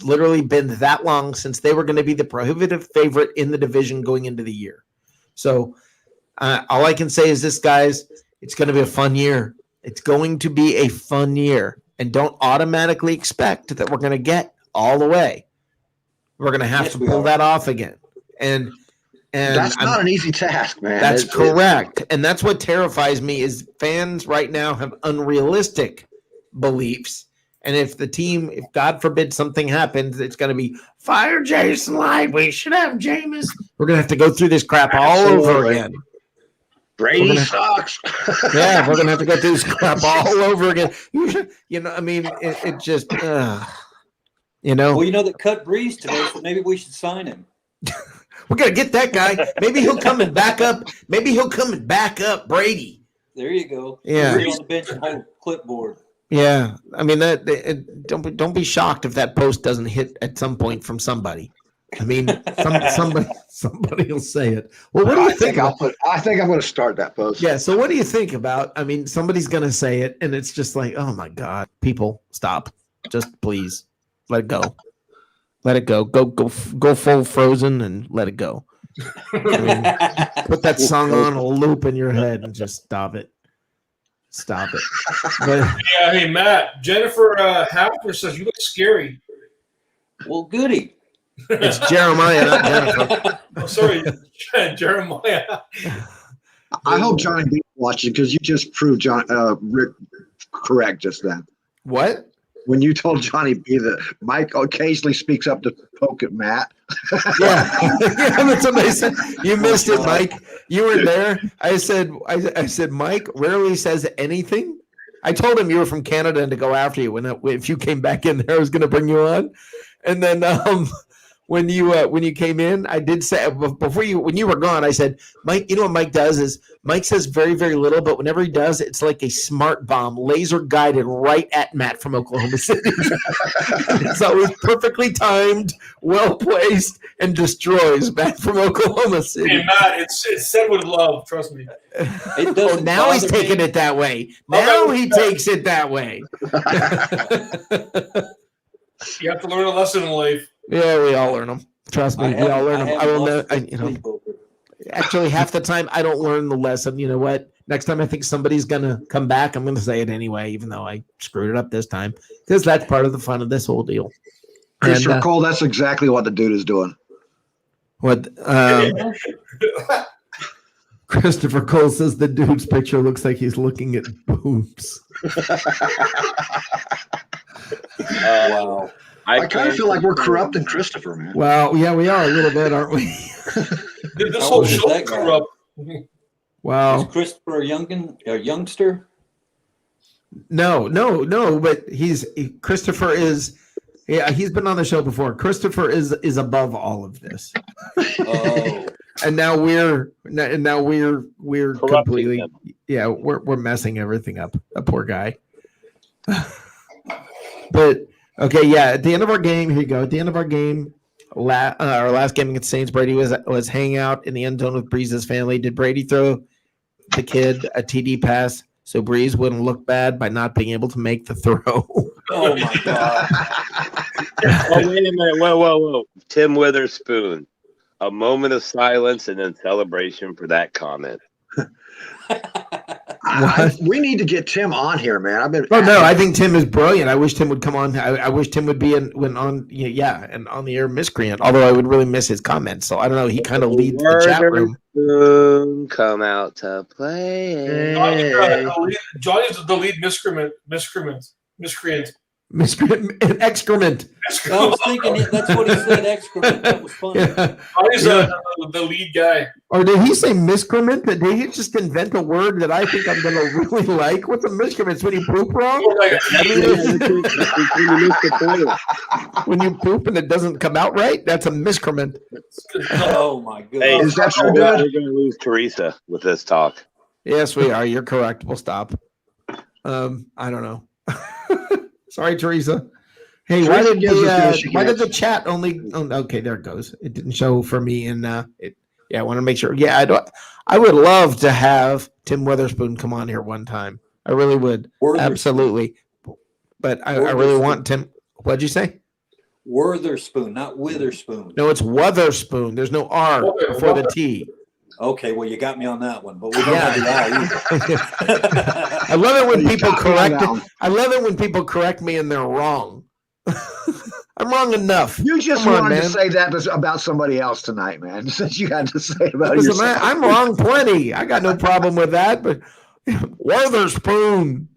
literally been that long since they were going to be the prohibitive favorite in the division going into the year. So all I can say is this, guys, it's going to be a fun year. It's going to be a fun year, and don't automatically expect that we're going to get all the way. We're going to have to pull that off again. And that's not an easy task, man. That's correct. And that's what terrifies me is fans right now have unrealistic beliefs. And if God forbid something happens, it's going to be fire Jason Light. We should have Jameis. We're going to have to go through this crap all over again. Brady sucks. Yeah, we're going to have to go through this crap all over again. It just, Well, that cut Breeze today, so maybe we should sign him. We're going to get that guy. Maybe he'll come and back up. Maybe he'll come and back up Brady. There you go. Yeah. On the bench and hold clipboard. Yeah, I mean don't be shocked if that post doesn't hit at some point from somebody. I mean, somebody will say it. Well, what do you think? I think I'm going to start that post. Yeah. So, what do you think about? I mean, somebody's going to say it, and it's just like, oh my God, people, stop! Just please let it go. Let it go. Go full Frozen and let it go. I mean, put that song on a loop in your head and just stop it. Stop it. But, Yeah, hey, Matt. Jennifer Hafner says you look scary. Well, goody. it's Jeremiah, not Jennifer. Oh, sorry, Jeremiah. I hope Johnny B watching because you just proved Rick correct just then. What? When you told Johnny B that Mike occasionally speaks up to poke at Matt. Yeah, that's what I said. You missed it, Mike. You were there. I said, Mike rarely says anything. I told him you were from Canada and to go after you if you came back in there, I was going to bring you on. And then when you came in, I did say when you were gone, I said, Mike, you know what Mike does is Mike says very, very little, but whenever he does, it's like a smart bomb, laser guided right at Matt from Oklahoma City. It's always perfectly timed, well placed, and destroys Matt from Oklahoma City. Hey, Matt, it's said with love. Trust me. Now he's taking it that way. Now he takes it that way. You have to learn a lesson in life. Yeah, we all learn them. Trust me, we all learn them. I will know. Actually, half the time I don't learn the lesson. You know what? Next time I think somebody's gonna come back, I'm gonna say it anyway, even though I screwed it up this time, because that's part of the fun of this whole deal. Christopher Cole, that's exactly what the dude is doing. What? Christopher Cole says the dude's picture looks like he's looking at boobs. Wow. I kind of feel like we're corrupting Christopher, man. Well, yeah, we are a little bit, aren't we? This whole show's corrupt. Wow. Is Christopher a youngster? No, but Christopher is. Yeah, he's been on the show before. Christopher is above all of this. Oh. And now we're completely we're messing everything up. A poor guy. But okay, yeah. At the end of our game, here you go. At the end of our game, our last game against Saints, Brady was hanging out in the end zone with Breeze's family. Did Brady throw the kid a TD pass so Breeze wouldn't look bad by not being able to make the throw? Oh my God! Oh, wait a minute! Whoa! Tim Witherspoon. A moment of silence and then celebration for that comment. We need to get Tim on here, man. I think Tim is brilliant. I wish Tim would come on. I wish Tim would be and on the air Miscreant. Although I would really miss his comments. So I don't know. He kind of leads the chat room. Come out to play. Johnny's the lead miscreant. Excrement. I was thinking that's what he said. Excrement. That was funny. Johnny's the lead guy. Or did he say miscrement? Did he just invent a word that I think I'm going to really like? What's a miscrement? It's when you poop wrong? When you poop and it doesn't come out right? That's a miscrement. Oh, my goodness. Hey, is that so we're good? going to lose Teresa with this talk. Yes, we are. You're correct. We'll stop. I don't know. Sorry, Teresa. Hey, why did the chat only? Oh, okay, there it goes. It didn't show for me, and I want to make sure. Yeah, I would love to have Tim Witherspoon come on here one time. I really would, absolutely. But I really want Tim. What'd you say? Witherspoon, not Witherspoon. No, it's Witherspoon. There's no R before the T. Okay, well, you got me on that one, but we don't have the I I love it when people correct it. I love it when people correct me and they're wrong. I'm wrong enough. You just wanted to say that about somebody else tonight, man. Since you had to say about yourself. I'm wrong plenty. I got no problem with that, but Witherspoon.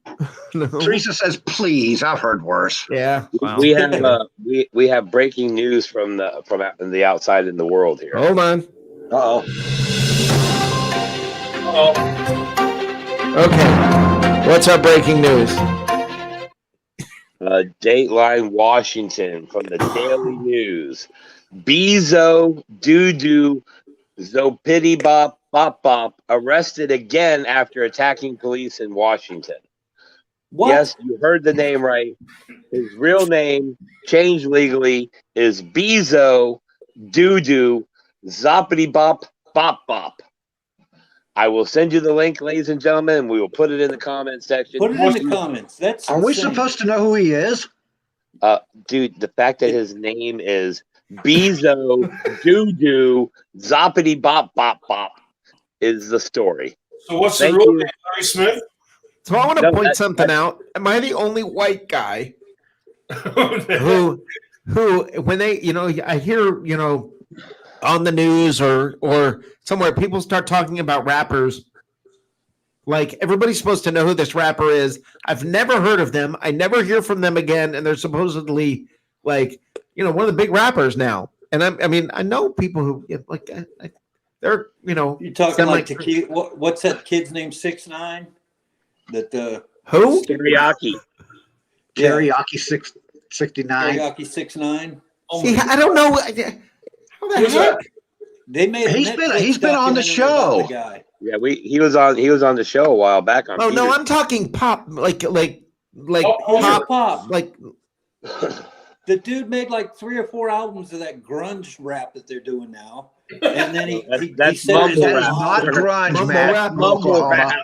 No. Teresa says, "Please." I've heard worse. Yeah, wow. We have breaking news from the outside in the world here. Hold on. Okay. What's our breaking news? Dateline Washington from the Daily News. Bezo Doo Zopity Bop Bop Bop arrested again after attacking police in Washington. What? Yes, you heard the name right. His real name, changed legally, is Bezo Doo Zoppity Bop Bop Bop. I will send you the link, ladies and gentlemen, and we will put it in the comment section. Put it in the comments. Are we supposed to know who he is? Dude, the fact that his name is Bezo Doo Zoppity Bop Bop Bop is the story. So what's the real name, Larry Smith? So I want to point something out. Am I the only white guy who when they, I hear, on the news or somewhere people start talking about rappers, like everybody's supposed to know who this rapper is. I've never heard of them. I never hear from them again, and they're supposedly like, one of the big rappers now. And I know people who like they're, You're talking like the kid. What's that kid's name? 6ix9ine. That who? Teriyaki. Teriyaki 669. Teriyaki 6ix9ine. See, I don't know. How the Who's heck? that? They made a He's Netflix been on the documentary about the show. guy. Yeah, he was on the show a while back on. Oh no, Peter's. I'm talking pop, like Oh, pop. like The dude made like 3 or 4 albums of that grunge rap that they're doing now, and then he That's said mumble That is rap. not grunge, Mumble Matt. rap. from Mumble Oklahoma. rap.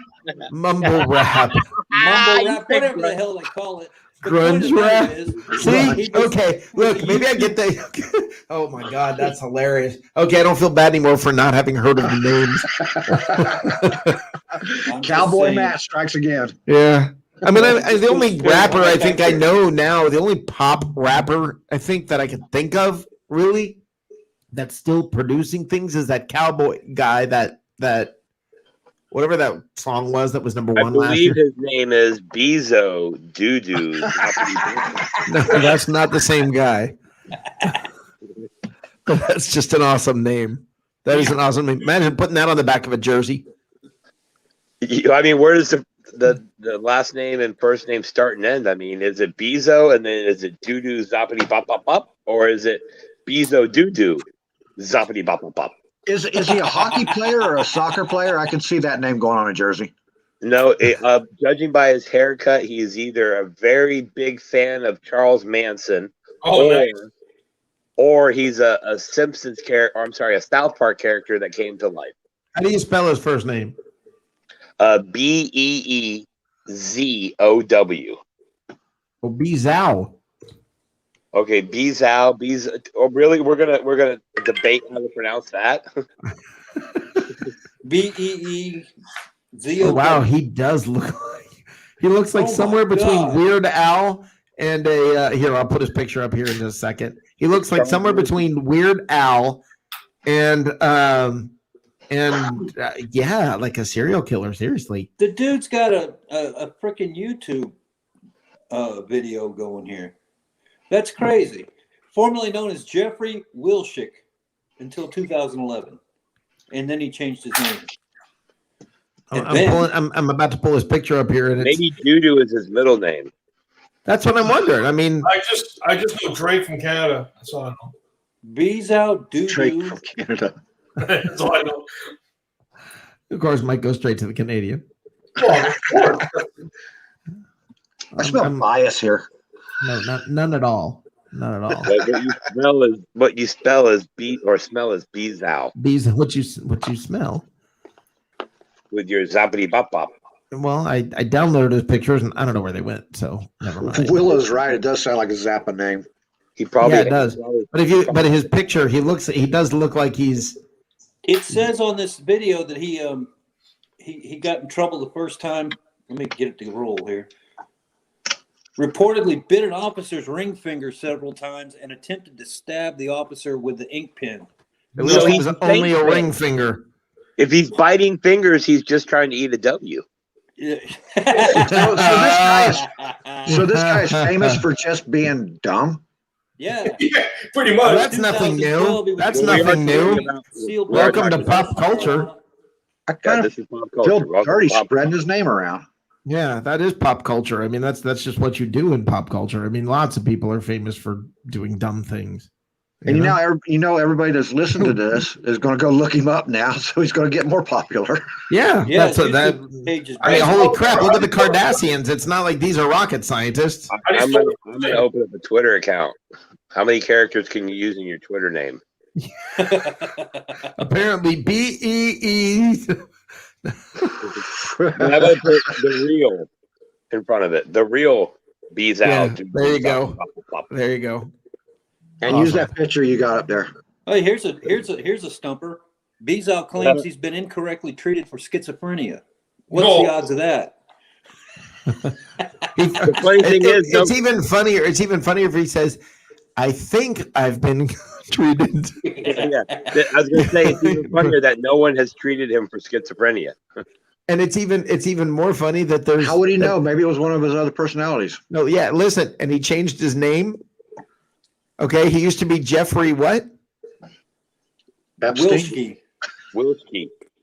mumble rap, mumble you rap, think whatever the grunge- hell they call it. The point of grunge the matter rap. is, See, he was- okay, with look, the maybe I get the. Oh my God, that's hilarious. Okay, I don't feel bad anymore for not having heard of the names. I'm just Cowboy saying. Matt strikes again. Yeah. I mean, I, Just the go only straight rapper on I back think I there. know now, the only pop rapper I think that I can think of really that's still producing things is that cowboy guy that whatever that song was that was number I one last believe year. his name is Bezo Doo. No, that's not the same guy. But that's just an awesome name. That is an awesome name. Imagine putting that on the back of a jersey. I mean, where does the last name and first name start and end? I mean, is it Bezo and then is it Doo Zoppity Bop Bop Bop, or is it Bezo Doo Zoppity Bop Bop Bop? Is he a hockey player or a soccer player? I can see that name going on a jersey. No, judging by his haircut, he is either a very big fan of Charles Manson, or he's a Simpsons character. Or I'm sorry, a South Park character that came to life. How do you spell his first name? Beezow. Oh, Bezow. Okay, Bezow. Oh, really? We're gonna debate how to pronounce that. Beezo. Oh, wow, he does look like he looks like Oh, somewhere my between God. Weird Al and a here. I'll put his picture up here in just a second. He looks like somewhere between Weird Al and yeah, like a serial killer. Seriously, The dude's got a freaking YouTube video going here. That's crazy. Formerly known as Jeffrey Wilshick until 2011, and then he changed his name. I'm about to pull his picture up here, and it's, Maybe Doo is his middle name. that's what I'm wondering. I mean, I just know Drake from Canada. That's all I know. Beezow Drake Doo. from Canada. That's all I know. of course, Mike goes straight to the Canadian. Well, of course. I smell bias here. No, none at all. None at all. What you spell is smell is Bezow Bees, what you smell? with your Zoppity Bop Bop. Well, I downloaded his pictures and I don't know where they went, so never mind. Willow's right. It does sound like a Zappa name. He probably Yeah, it does. But his picture, he does look like he's. It says on this video that he got in trouble the first time. Let me get it to roll here. Reportedly bit an officer's ring finger several times and attempted to stab the officer with the ink pen. It looks like it was only a ring finger. If he's biting fingers, he's just trying to eat a W. Yeah. So this guy is famous for just being dumb. Yeah, pretty much. That's nothing new. That's nothing new. Welcome to pop culture. I kind of feel dirty spreading his name around. Yeah, that is pop culture. I mean, that's just what you do in pop culture. I mean, lots of people are famous for doing dumb things. And everybody that's listened to this is going to go look him up now, so he's going to get more popular. Yeah, that's that. I mean, holy crap! Look at the Kardashians. It's not like these are rocket scientists. I'm gonna open up a Twitter account. How many characters can you use in your Twitter name? Apparently, BEE. I'm gonna put the real in front of it. The real bees out. There you go. There you go. And use that picture you got up there. Oh, here's a stumper. Bezow claims he's been incorrectly treated for schizophrenia. What's the odds of that? The funny thing is, it's even funnier. It's even funnier if he says, "I think I've been treated." Yeah, I was going to say it's even funnier that no one has treated him for schizophrenia. And it's even more funny that there's. How would he know? Maybe it was one of his other personalities. No, yeah. Listen, and he changed his name. Okay, he used to be Jeffrey what? Wilsky.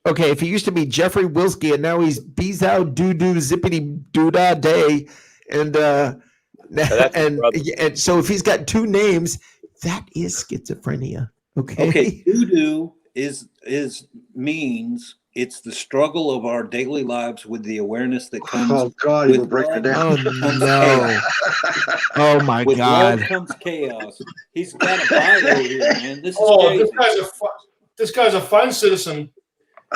Okay, if he used to be Jeffrey Wilsky and now he's Bezow Doo Zippity Doodah Day, and so if he's got two names, that is schizophrenia. Okay. Okay. Voodoo means it's the struggle of our daily lives with the awareness that comes. Oh God, you were breaking it down. Oh no. Oh my with God. love comes chaos. He's got a bio here, man. This is Oh, crazy. this guy's a fine citizen.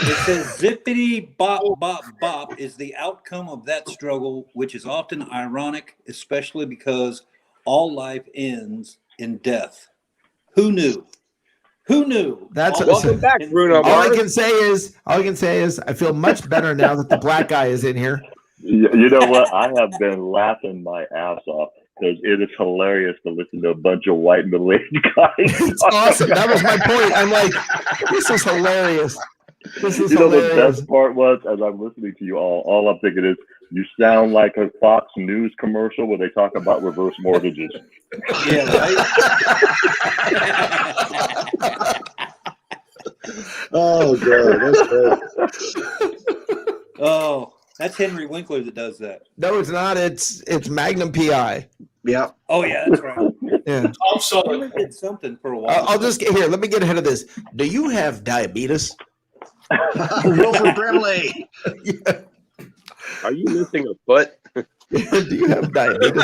It says zippity bop bop bop is the outcome of that struggle, which is often ironic, especially because all life ends in death. Who knew? Who knew? That's Welcome back, Bruno all I Mars. can say is I feel much better now that the black guy is in here. You know what? I have been laughing my ass off because it is hilarious to listen to a bunch of white middle-aged guys. It's awesome. That was my point. I'm like, this is hilarious. This is You know, the hilarious. best part was, as I'm listening to you all I'm thinking is, you sound like a Fox News commercial where they talk about reverse mortgages. Yeah, right. Oh God, that's great. Oh, that's Henry Winkler that does that. No, it's not. It's Magnum PI. Yeah. Oh yeah, that's right. Yeah. I'm sorry. He did something for a while. I'll just get here. Let me get ahead of this. Do you have diabetes? Wilford Brimley. Yeah. Are you missing a foot? Do you have diabetes?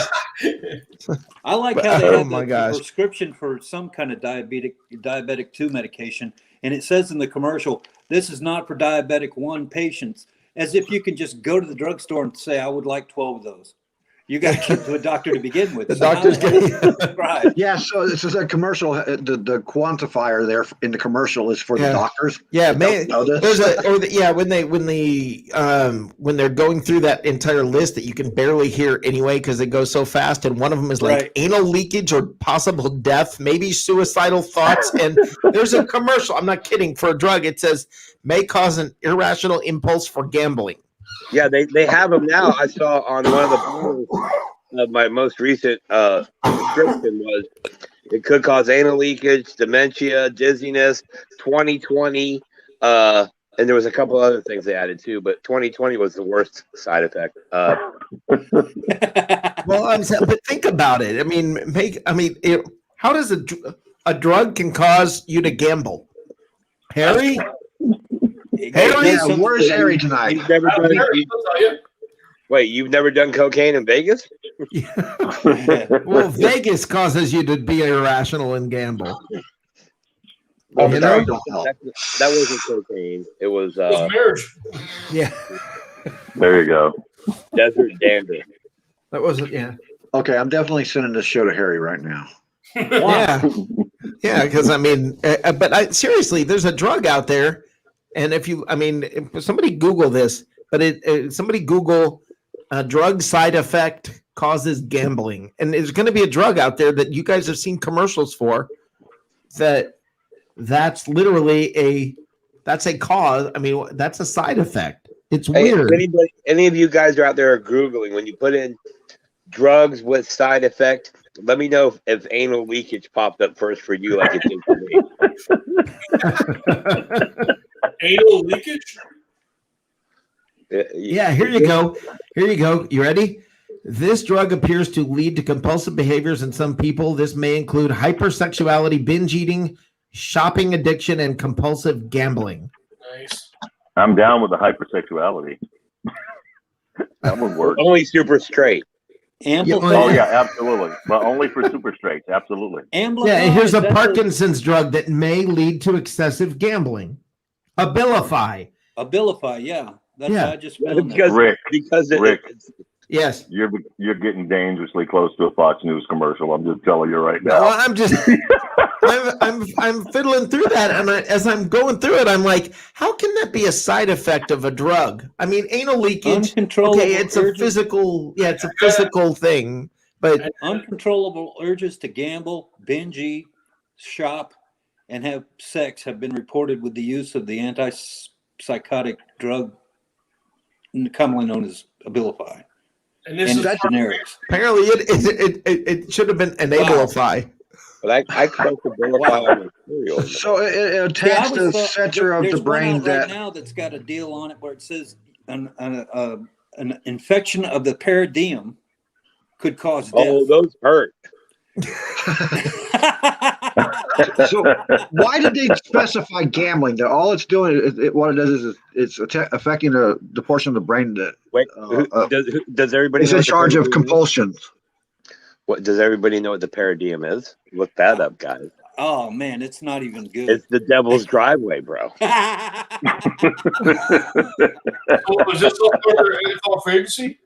I like how they Oh have my the gosh. prescription for some kind of diabetic 2 medication, and it says in the commercial, "This is not for diabetic 1 patients," as if you can just go to the drugstore and say, "I would like 12 of those." You got to get to a doctor to begin with. The So how doctor's the hell is it prescribed? Yeah, so this is a commercial. The quantifier there in the commercial is for Yeah. the doctors. Yeah, They man. don't know this. When they're going through that entire list that you can barely hear anyway because it goes so fast, and one of them is like Right. anal leakage or possible death, maybe suicidal thoughts, and there's a commercial. I'm not kidding, for a drug. It says may cause an irrational impulse for gambling. Yeah, they have them now. I saw on one of the bottles of my most recent prescription was it could cause anal leakage, dementia, dizziness, 2020, and there was a couple other things they added too, but 2020 was the worst side effect. Well, but think about it. I mean, how does a drug can cause you to gamble? Harry? Harry? Yeah, where's Harry tonight? You've never done, wait, you've never done cocaine in Vegas? Well, Vegas causes you to be irrational and gamble. Oh, You sorry, know? that wasn't cocaine. It was marriage. Yeah, There you go. desert dander. that wasn't. Yeah, Okay, I'm definitely sending this show to Harry right now. yeah, yeah. Because I mean, but seriously, there's a drug out there, and if somebody Google this, but somebody Google drug side effect causes gambling, and there's going to be a drug out there that you guys have seen commercials for. That's literally that's a cause. I mean, that's a side effect. It's weird. If any of you guys are out there Googling, when you put in drugs with side effect, let me know if anal leakage popped up first for you like it did for me. Anal leakage? Yeah, here you go. Here you go. You ready? This drug appears to lead to compulsive behaviors in some people. This may include hypersexuality, binge eating, shopping addiction, and compulsive gambling. Nice. I'm down with the hypersexuality. That would work. Only super straight. Oh yeah, absolutely. But only for super straights, absolutely. Yeah, and here's a Parkinson's drug that may lead to excessive gambling. Abilify. Abilify, yeah. That's Yeah. how I just found that. Rick, Rick, yes, you're getting dangerously close to a Fox News commercial. I'm just telling you right now. Well, I'm just I'm fiddling through that, and as I'm going through it, I'm like, how can that be a side effect of a drug? I mean, anal leakage. Uncontrollable Okay, it's a urges. physical. Yeah, it's a physical thing, but Uncontrollable urges to gamble, binge eat, shop, and have sex have been reported with the use of the antipsychotic drug commonly known as Abilify. And this is generics. apparently it should have been Enableify. But I clicked Abilify on the cereal. So it attacks the center of the brain right now that's got a deal on it where it says an infection of the peridium could cause death. Oh, those hurt. So why did they specify gambling? That all it's doing, what it does is it's affecting the portion of the brain that Wait, does everybody is know in what the charge of peridium is? compulsions. What does everybody know what the peridium is? Look that up, guys. Oh man, it's not even good. It's the devil's driveway, bro. So is this all for NFL free agency?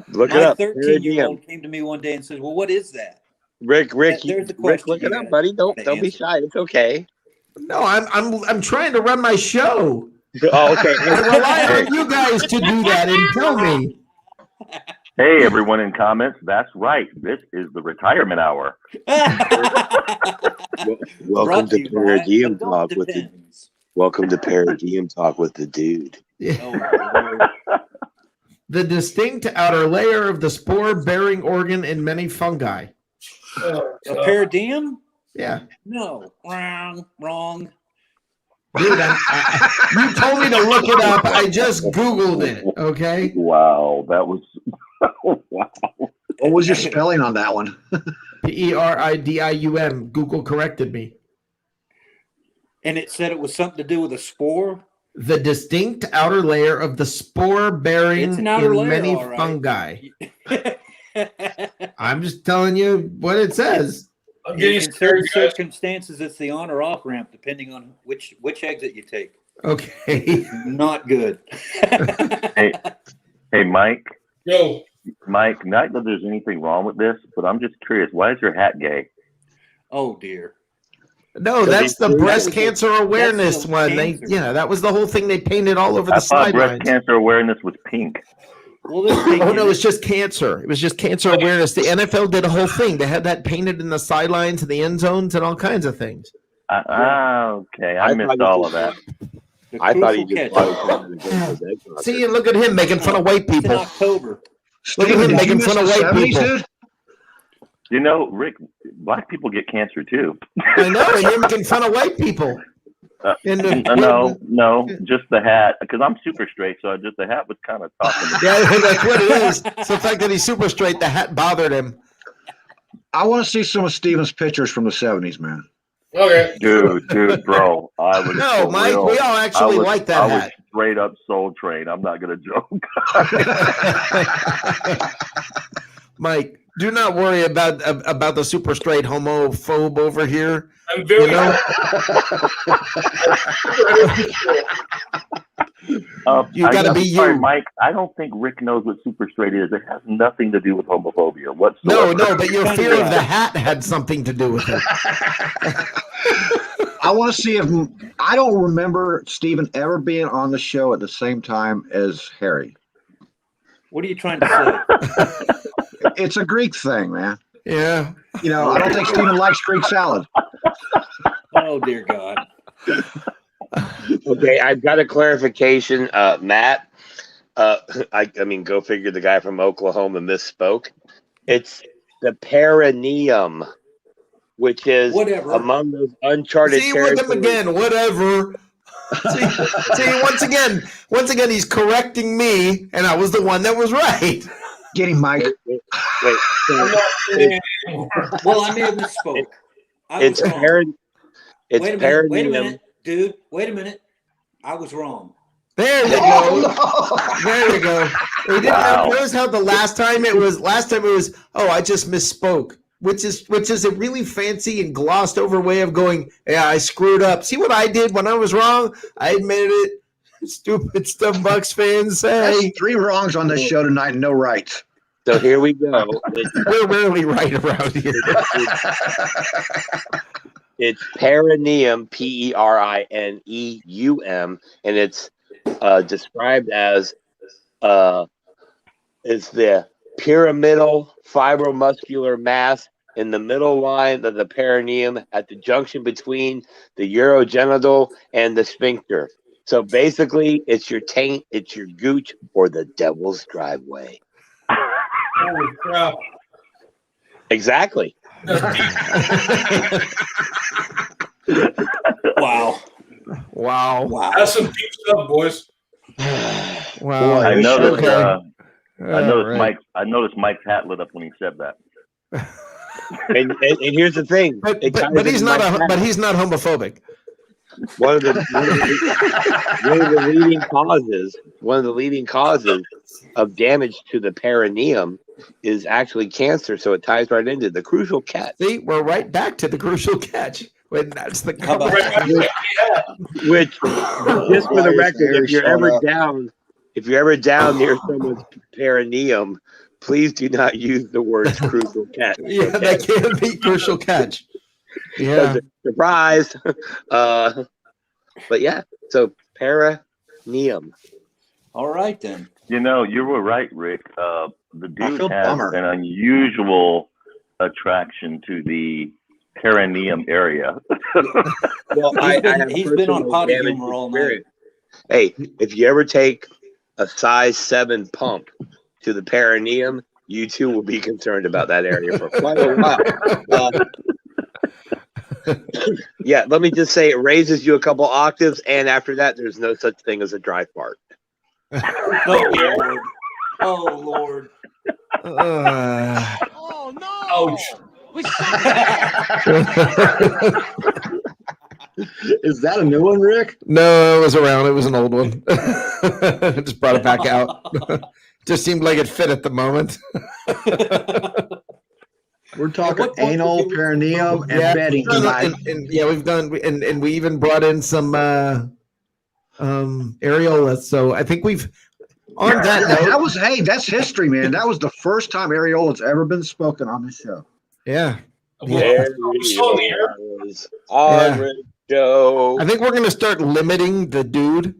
Look My it up. 13-year-old came to me one day and said, "Well, what is that?" Rick, There's the question. look it up, buddy. Don't be shy. It's okay. No, I'm trying to run my show. Oh, okay. I rely on you guys to do that and tell me. Hey, everyone in comments. That's right. This is the retirement hour. Welcome to you by Peridium Adult Talk with the. Depends. Welcome to Peridium Talk with the dude. The distinct outer layer of the spore-bearing organ in many fungi. A peridium? Yeah. No. Wrong. Dude, you told me to look it up. I just Googled it. Okay. Wow, that was wow. What was your spelling on that one? Peridium. Google corrected me. And it said it was something to do with a spore? The distinct outer layer of the spore-bearing It's an outer in layer, many all right. fungi. I'm just telling you what it says. In certain circumstances, it's the on or off ramp, depending on which exit you take. Okay. Not good. Hey, Mike. Yo. Mike, not that there's anything wrong with this, but I'm just curious. Why is your hat gay? Oh dear. No, that's the breast cancer awareness one. That was the whole thing. They painted all over the I thought breast sidelines. cancer awareness was pink. Well, oh no, it's just cancer. It was just cancer awareness. The NFL did a whole thing. They had that painted in the sidelines and the end zones and all kinds of things. Okay, I missed all of that. I thought he just See, and look at him making fun of white people. It's in October. Look at him making fun of white people. You know, Rick, black people get cancer too. I know, and you're making fun of white people. No, just the hat. Because I'm super straight, so just the hat was kind of talking. Yeah, that's what it is. It's the fact that he's super straight. The hat bothered him. I want to see some of Steven's pictures from the 70s, man. Okay. Dude, bro. I was no, Mike, real. we all actually like that I hat. was straight up Soul Train. I'm not going to joke. Mike, do not worry about the super straight homophobe over here. I'm very. You got to be you. Sorry, Mike. I don't think Rick knows what super straight is. It has nothing to do with homophobia whatsoever. No, but your fear of the hat had something to do with it. I want to see if I don't remember Steven ever being on the show at the same time as Harry. What are you trying to say? It's a Greek thing, man. Yeah. You know, I don't think Steven likes Greek salad. Oh, dear God. Okay, I've got a clarification, Matt. I mean, go figure. The guy from Oklahoma misspoke. It's the perineum, which is among those uncharted territories. See, with him again. Whatever. see, once again, he's correcting me, and I was the one that was right. Get him, Mike. Wait. Well, I may have misspoke. It's perineum. Wait a minute, dude. Wait a minute. I was wrong. There you go. There you go. We didn't notice how the last time it was. Oh, I just misspoke. Which is a really fancy and glossed over way of going, yeah, I screwed up. See what I did when I was wrong? I admitted it. Stupid stuff Bucks fans say. That's 3 wrongs on this show tonight and no rights. So here we go. We're rarely right around here. It's perineum, Perineum, and it's described as it's the pyramidal fibromuscular mass in the middle line of the perineum at the junction between the urogenital and the sphincter. So basically, it's your taint, it's your gooch, or the devil's driveway. Holy crap. Exactly. Wow. That's some deep stuff, boys. Wow. I noticed. Okay. I noticed Mike's hat lit up when he said that. And here's the thing. But he's not homophobic. One of the leading causes of damage to the perineum is actually cancer. So it ties right into the crucial catch. See, we're right back to the crucial catch. When that's the which just for the record, if you're ever down near someone's perineum, please do not use the words crucial catch. Yeah, that can't be crucial catch. Yeah. Surprise. But yeah, so perineum. All right then. You know, you were right, Rick. The dude has bummer. an unusual attraction to the perineum area. Well, he's been on potty humor all night. Hey, if you ever take a size 7 pump to the perineum, you too will be concerned about that area for quite a while. Yeah, let me just say it raises you a couple octaves, and after that, there's no such thing as a dry fart. Oh Lord! Oh no! Ouch! Is that a new one, Rick? No, it was around. It was an old one. Just brought it back out. Just seemed like it fit at the moment. We're talking anal, perineum, and bedding tonight. We've done, and we even brought in some areolas. So I think we've on that note. That's history, man. That was the first time areola's ever been spoken on this show. Yeah. Show. I think we're gonna start limiting the dude.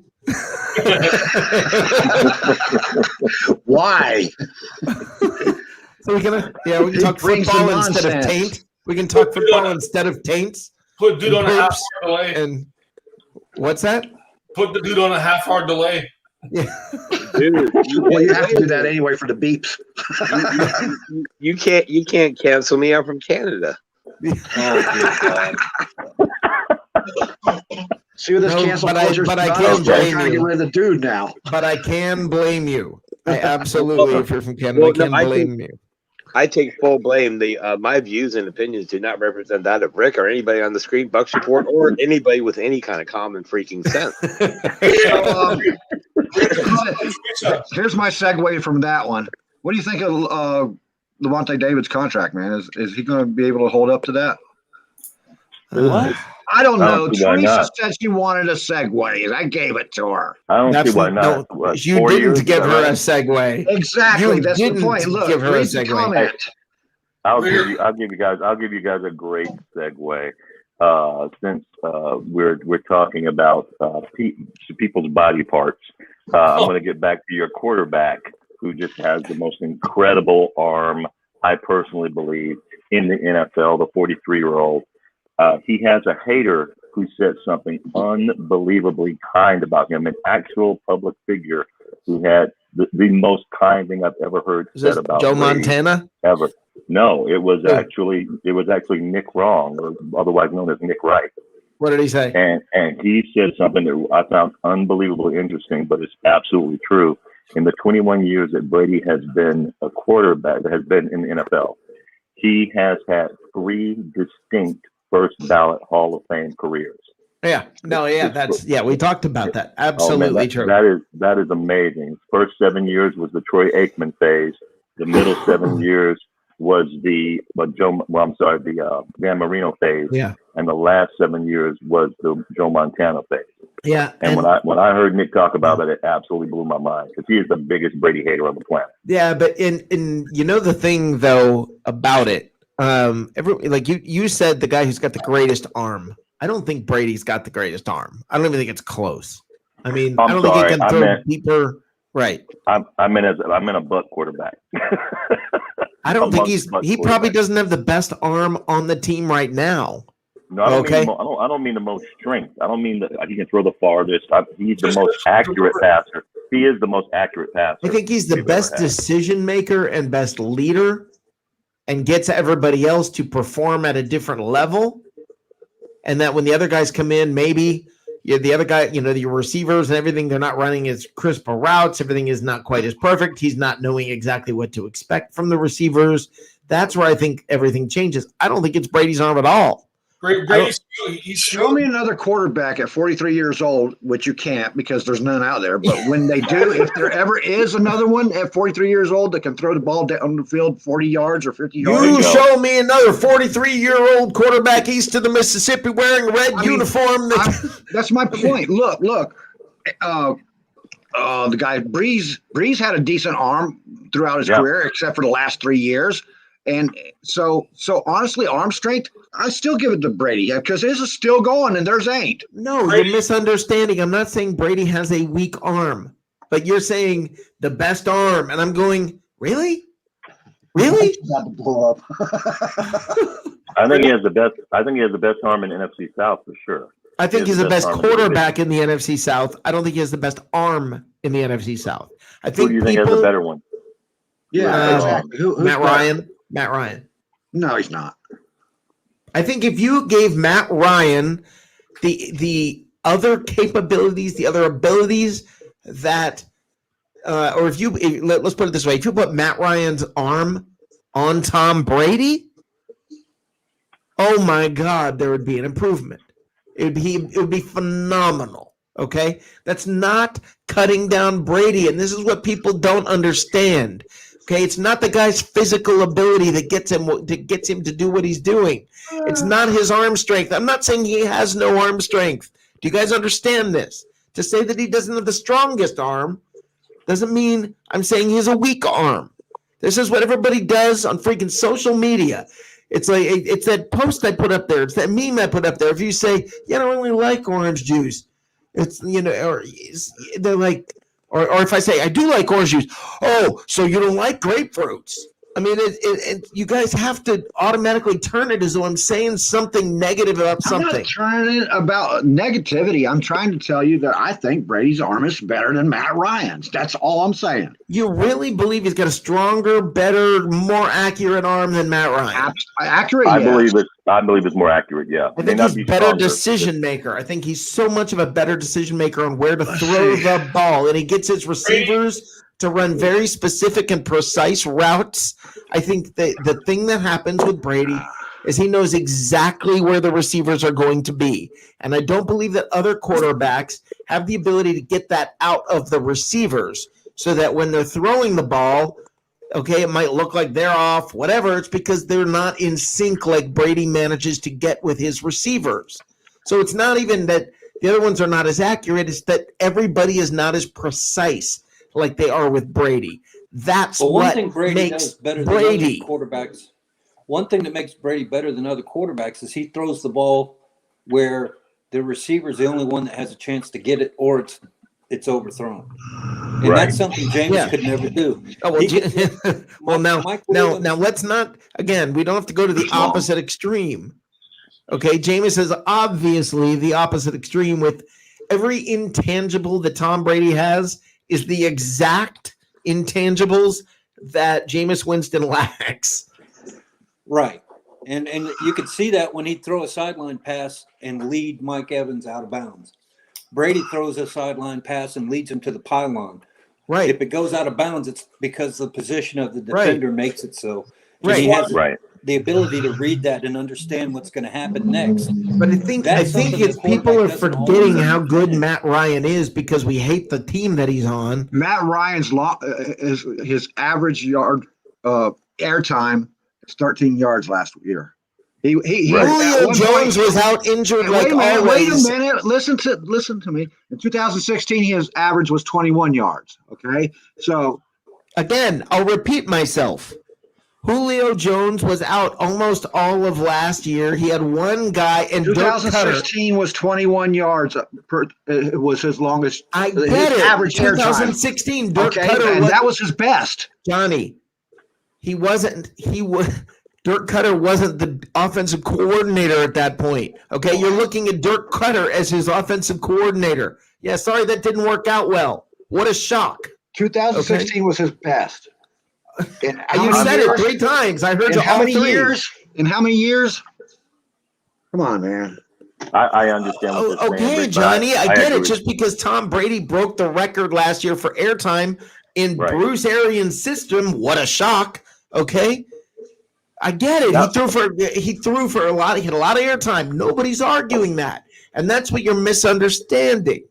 Why? So we can talk football instead of taint. We can talk football instead of taints. Put dude on a half-hour delay. And what's that? Put the dude on a half-hour delay. Yeah. Dude, well, you have to do that anyway for the beeps. You can't cancel me. I'm from Canada. See what this cancel culture is. But I can blame you. Get rid of the dude now. But I can blame you. I absolutely, if you're from Canada, I can blame you. I take full blame. My views and opinions do not represent that of Rick or anybody on the screen, Bucks Report, or anybody with any kind of common freaking sense. Here's my segue from that one. What do you think of Levante David's contract, man? Is he going to be able to hold up to that? What? I don't know. Teresa said she wanted a segue. I gave it to her. I don't see why not. No, you didn't give her a segue. Exactly. That's the point. Look, give her a segue. I'll give you guys a great segue. Since we're talking about people's body parts, I'm going to get back to your quarterback, who just has the most incredible arm, I personally believe, in the NFL. The 43-year-old. He has a hater who said something unbelievably kind about him, an actual public figure who had the most kind thing I've ever heard said about Joe Brady Montana. Ever. No, it was actually Nick Wrong, or otherwise known as Nick Wright. What did he say? And he said something that I found unbelievably interesting, but it's absolutely true. In the 21 years that Brady has been a quarterback, that has been in the NFL, he has had 3 distinct first ballot Hall of Fame careers. Yeah, we talked about that. Absolutely true. That is amazing. First 7 years was the Troy Aikman phase. The middle 7 years was the Dan Marino phase. Yeah. And the last 7 years was the Joe Montana phase. Yeah. And when I heard Nick talk about it, it absolutely blew my mind, because he is the biggest Brady hater on the planet. Yeah, but in the thing though about it, you said the guy who's got the greatest arm. I don't think Brady's got the greatest arm. I don't even think it's close. I mean, I don't think he can throw deeper. Right. I'm in a butt quarterback. I don't think he probably doesn't have the best arm on the team right now. No, I don't mean the most strength. I don't mean that he can throw the farthest. He's the most accurate passer. He is the most accurate passer. I think he's the best decision maker and best leader, and gets everybody else to perform at a different level. And that when the other guys come in, maybe, the other guy, your receivers and everything, they're not running as crisp routes. Everything is not quite as perfect. He's not knowing exactly what to expect from the receivers. That's where I think everything changes. I don't think it's Brady's arm at all. Show me another quarterback at 43 years old, which you can't because there's none out there. But when they do, if there ever is another one at 43 years old that can throw the ball down the field 40 yards or 50 yards. You show me another 43-year-old quarterback east of the Mississippi wearing a red uniform. That's my point. Look. The guy Breeze had a decent arm throughout his career, except for the last 3 years. And so honestly, arm strength, I still give it to Brady because his is still going and theirs ain't. No, you're misunderstanding. I'm not saying Brady has a weak arm, but you're saying the best arm. And I'm going, really? Really? About to blow up. I think he has the best. I think he has the best arm in NFC South for sure. I think he's the best quarterback in the NFC South. I don't think he has the best arm in the NFC South. I think Who do you think has the better one? Yeah, exactly. Matt Ryan. No, he's not. I think if you gave Matt Ryan the other capabilities, the other abilities that, or let's put it this way, if you put Matt Ryan's arm on Tom Brady, oh my God, there would be an improvement. It would be phenomenal. Okay, that's not cutting down Brady, and this is what people don't understand. Okay, it's not the guy's physical ability that gets him to do what he's doing. It's not his arm strength. I'm not saying he has no arm strength. Do you guys understand this? To say that he doesn't have the strongest arm doesn't mean I'm saying he has a weak arm. This is what everybody does on freaking social media. It's like it's that post I put up there. It's that meme I put up there. If you say, I don't really like orange juice, it's or they're like. Or if I say, I do like orange juice, oh, so you don't like grapefruits. I mean, you guys have to automatically turn it as though I'm saying something negative about something. I'm not turning it about negativity. I'm trying to tell you that I think Brady's arm is better than Matt Ryan's. That's all I'm saying. You really believe he's got a stronger, better, more accurate arm than Matt Ryan? Accurate, I yes. believe it's more accurate, yeah. I think he's better decision maker. I think he's so much of a better decision maker on where to throw the ball, and he gets his receivers to run very specific and precise routes. I think the thing that happens with Brady is he knows exactly where the receivers are going to be. And I don't believe that other quarterbacks have the ability to get that out of the receivers so that when they're throwing the ball, okay, it might look like they're off, whatever. It's because they're not in sync like Brady manages to get with his receivers. So it's not even that the other ones are not as accurate. It's that everybody is not as precise like they are with Brady. That's one what thing Brady makes does better Brady. than other quarterbacks. One thing that makes Brady better than other quarterbacks is he throws the ball where the receiver is the only one that has a chance to get it, or it's overthrown. And that's something James could never do. Oh, now let's not, again, we don't have to go to the opposite extreme. Okay, Jameis is obviously the opposite extreme with every intangible that Tom Brady has is the exact intangibles that Jameis Winston lacks. Right. And you could see that when he'd throw a sideline pass and lead Mike Evans out of bounds. Brady throws a sideline pass and leads him to the pylon. Right. If it goes out of bounds, it's because the position of the defender makes it so. Right. He has the ability to read that and understand what's going to happen next. But I think it's people are forgetting how good Matt Ryan is because we hate the team that he's on. Matt Ryan's his average yard air time is 13 yards last year. Julio Jones was out injured like always. Wait a minute. Listen to me. In 2016, his average was 21 yards. Okay, so again, I'll repeat myself. Julio Jones was out almost all of last year. He had one guy, and 2016 was 21 yards it was his longest. I get it. Average 2016, Dirk Cutter, and that was his best. Johnny, Dirk Cutter wasn't the offensive coordinator at that point. Okay, you're looking at Dirk Cutter as his offensive coordinator. Yeah, sorry that didn't work out well. What a shock. 2016 was his best. You said it 3 times. I heard you how all many 3. years? In how many years? Come on, man. I understand what you're saying. Okay, Rick, but Johnny, I get it. agree. Just because Tom Brady broke the record last year for airtime in Right. Bruce Arians' system, what a shock. Okay, I get it. Yep. He threw for a lot. He had a lot of airtime. Nobody's arguing that, and that's what you're misunderstanding.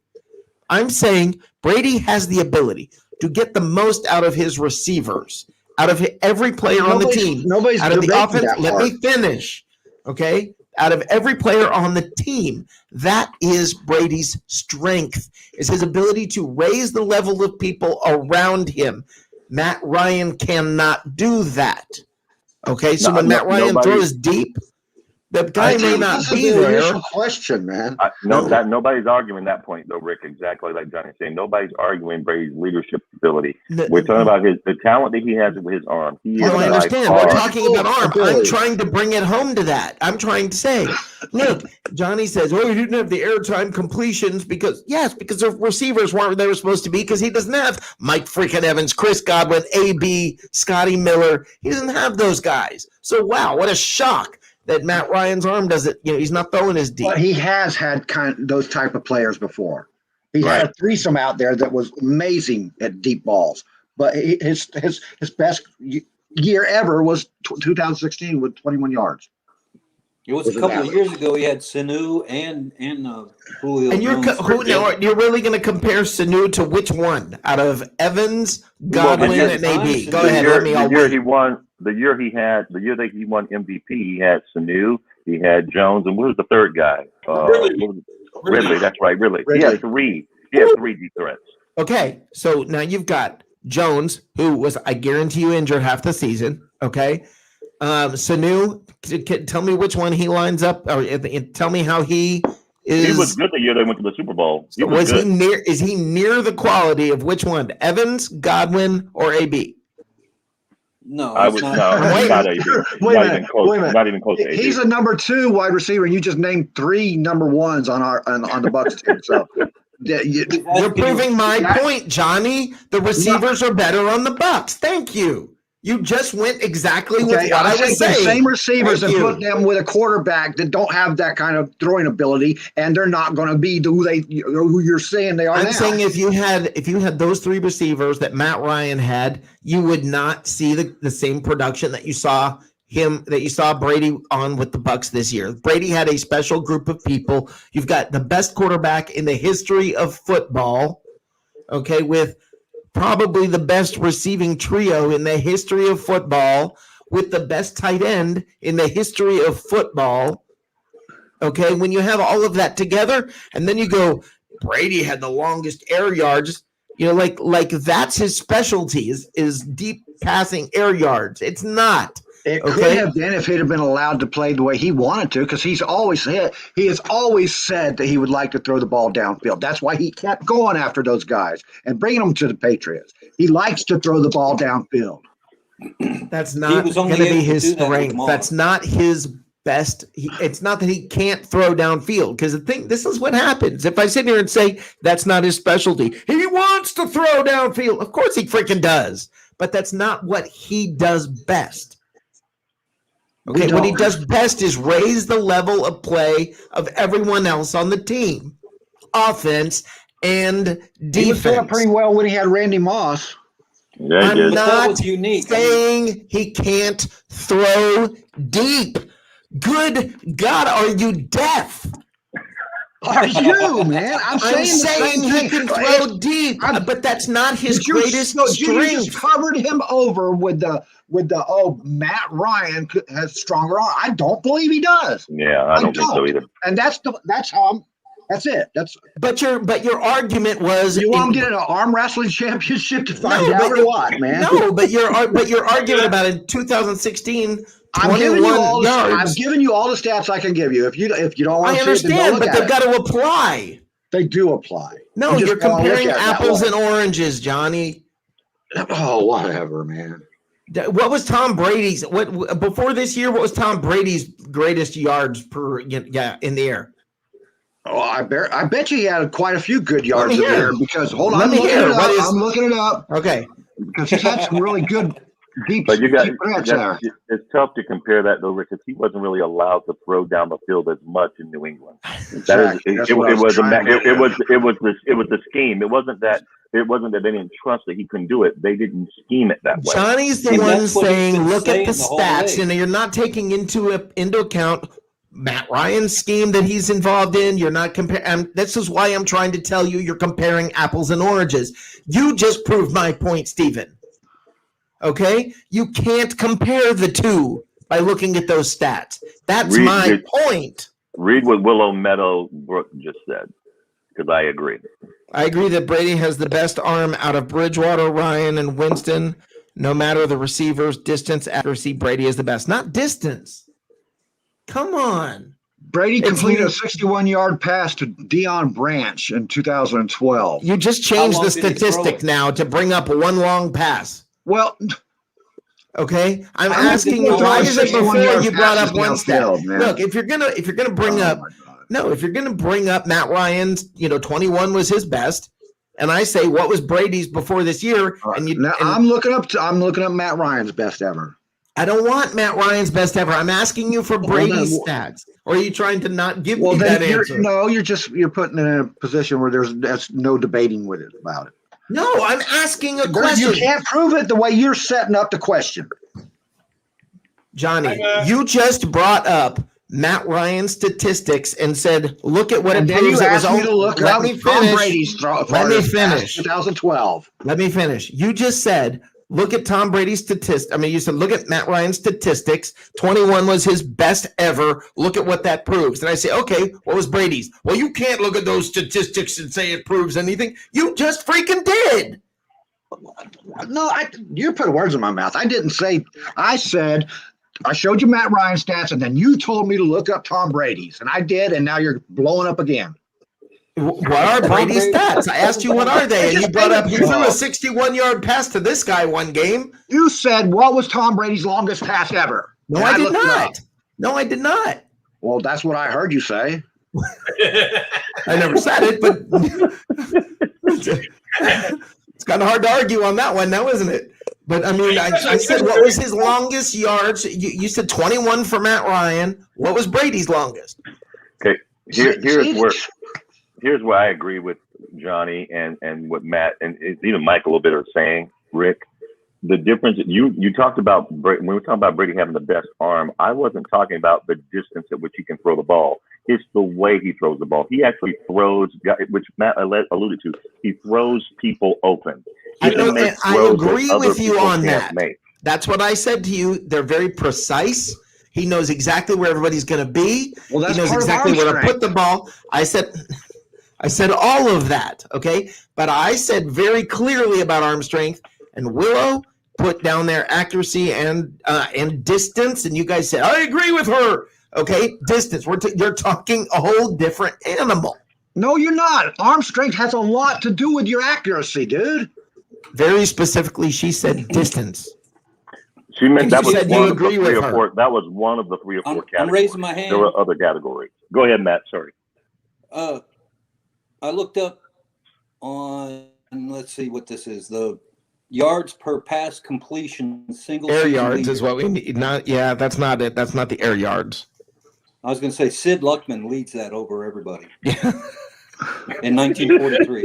I'm saying Brady has the ability to get the most out of his receivers, out of every player on the team, Nobody's out of the debating offense. that Let part. me finish. Okay. Out of every player on the team, that is Brady's strength, is his ability to raise the level of people around him. Matt Ryan cannot do that. Okay. So when Matt Ryan throws deep, the guy may not be the there. initial question, man. Nobody's arguing that point, though, Rick. Exactly like Johnny's saying. Nobody's arguing Brady's leadership ability. We're talking about the talent that he has with his arm. I understand. We're talking about arm. I'm trying to bring it home to that. I'm trying to say, look, Johnny says, oh, he didn't have the airtime completions because the receivers weren't where they were supposed to be because he doesn't have Mike freaking Evans, Chris Godwin, AB, Scotty Miller. He doesn't have those guys. So, wow, what a shock that Matt Ryan's arm doesn't, he's not throwing as deep. But he has had those type of players before. He had a threesome out there that was amazing at deep balls. But his best year ever was 2016 with 21 yards. It was a couple of years ago. He had Sanu and Julio. And you're really going to compare Sanu to which one out of Evans, Godwin, and AB? Go ahead. The year that he won MVP, he had Sanu, he had Jones, and what was the third guy? Ridley. That's right, Ridley. He had three deep threats. Okay, so now you've got Jones, who was, I guarantee you, injured half the season. Okay, Sanu, tell me which one he lines up, or tell me how he is. He was good the year they went to the Super Bowl. Is he near the quality of which one? Evans, Godwin, or AB? No, not AB. Not even close to AB. He's a number 2 wide receiver, and you just named 3 number 1s on the Bucs team. So you're proving my point, Johnny. The receivers are better on the Bucs. Thank you. You just went exactly with what I was saying. The same receivers and put them with a quarterback that don't have that kind of throwing ability, and they're not going to be who you're saying they are. I'm saying if you had those 3 receivers that Matt Ryan had, you would not see the same production that you saw Brady on with the Bucs this year. Brady had a special group of people. You've got the best quarterback in the history of football, okay, with probably the best receiving trio in the history of football, with the best tight end in the history of football. Okay, when you have all of that together, and then you go, Brady had the longest air yards, like that's his specialty is deep passing air yards. It's not. It could have been if he'd have been allowed to play the way he wanted to, because he has always said that he would like to throw the ball downfield. That's why he kept going after those guys and bringing them to the Patriots. He likes to throw the ball downfield. That's not going to be his strength. That's not his best. It's not that he can't throw downfield, because this is what happens. If I sit here and say that's not his specialty, he wants to throw downfield. Of course he freaking does, but that's not what he does best. Okay, what he does best is raise the level of play of everyone else on the team, offense and defense. He was doing pretty well when he had Randy Moss. Yeah, I'm not saying he can't throw deep. Good God, are you deaf? Are you, man? I'm saying he can throw deep, but that's not his greatest strength. You just covered him over with the Matt Ryan has stronger arm. I don't believe he does. Yeah, I don't think so either. And that's it. But your argument was you want to get an arm wrestling championship to find out or what, man? No, but your argument about in 2016. I'm giving you all the stats I can give you. If you don't want to, I understand, but they've got to apply. They do apply. No, you're comparing apples and oranges, Johnny. Oh, whatever, man. What was Tom Brady's? Before this year? What was Tom Brady's greatest yards per in the air? Oh, I bet you he had quite a few good yards in the air because I'm looking it up. Okay, because he's had some really good But you got deep breaths there. it's tough to compare that though, because he wasn't really allowed to throw down the field as much in New England. Exactly. That's what I was trying to get at. It was the scheme. It wasn't that they didn't trust that he couldn't do it. They didn't scheme it that way. Johnny's the And one that's what he's saying, been look at saying the the whole stats. way. You know, you're not taking into account Matt Ryan's scheme that he's involved in. You're not comparing. This is why I'm trying to tell you you're comparing apples and oranges. You just proved my point, Stephen. Okay? You can't compare the two by looking at those stats. That's my point. Read what Willow Meadowbrook just said, because I agree. I agree that Brady has the best arm out of Bridgewater, Ryan, and Winston. No matter the receivers, distance, accuracy, Brady is the best. Not distance. Come on. Brady completed a 61-yard pass to Deion Branch in 2012. You just changed the statistic now to bring up one long pass. Well, okay. I'm asking you, why is it before you brought up one stat? Look, if you're gonna bring up Matt Ryan's, 21 was his best, and I say what was Brady's before this year, I'm looking up Matt Ryan's best ever. I don't want Matt Ryan's best ever. I'm asking you for Brady's stats. Or are you trying to not give me that answer? No, you're putting it in a position where there's no debating with it about it. No, I'm asking a question. You can't prove it the way you're setting up the question. Johnny, you just brought up Matt Ryan's statistics and said, look at what it proves. You asked me to look up Tom Brady's Let me finish. 2012. Let me finish. You just said, look at Tom Brady's statistics. I mean, you said, look at Matt Ryan's statistics. 21 was his best ever. Look at what that proves. And I say, okay, what was Brady's? Well, you can't look at those statistics and say it proves anything. You just freaking did. No, you put words in my mouth. I didn't say. I said I showed you Matt Ryan's stats, and then you told me to look up Tom Brady's, and I did, and now you're blowing up again. What are Brady's stats? I asked you what are they, and you brought up he threw a 61-yard pass to this guy one game. You said what was Tom Brady's longest pass ever? No, I did not. No, I did not. Well, that's what I heard you say. I never said it, but it's kind of hard to argue on that one now, isn't it? But I mean, I said what was his longest yards? You said 21 for Matt Ryan. What was Brady's longest? Okay, here's where I agree with Johnny and what Matt and even Mike a little bit are saying, Rick. The difference you talked about when we were talking about Brady having the best arm, I wasn't talking about the distance at which he can throw the ball. It's the way he throws the ball. He actually throws, which Matt alluded to. He throws people open. I agree with you on that. That's what I said to you. They're very precise. He knows exactly where everybody's going to be. He knows exactly where to put the ball. I said all of that, okay? But I said very clearly about arm strength, and Willow put down their accuracy and distance, and you guys said, I agree with her. Okay, distance. You're talking a whole different animal. No, you're not. Arm strength has a lot to do with your accuracy, dude. Very specifically, she said distance. She meant that was said one you of the agree three with or her. four. That was one of the 3 or 4 categories. I'm raising my hand. There were other categories. Go ahead, Matt. Sorry. I looked up on, let's see what this is, the yards per pass completion single Air season yards leader. is what we need. That's not it. That's not the air yards. I was going to say Sid Luckman leads that over everybody. In 1943.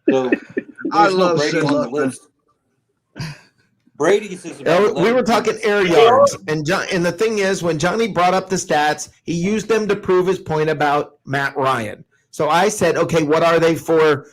So I love Brady Sid on the Luckman. list. Brady's is about We were 11. talking air yards, and the thing is, when Johnny brought up the stats, he used them to prove his point about Matt Ryan. So I said, okay, what are they for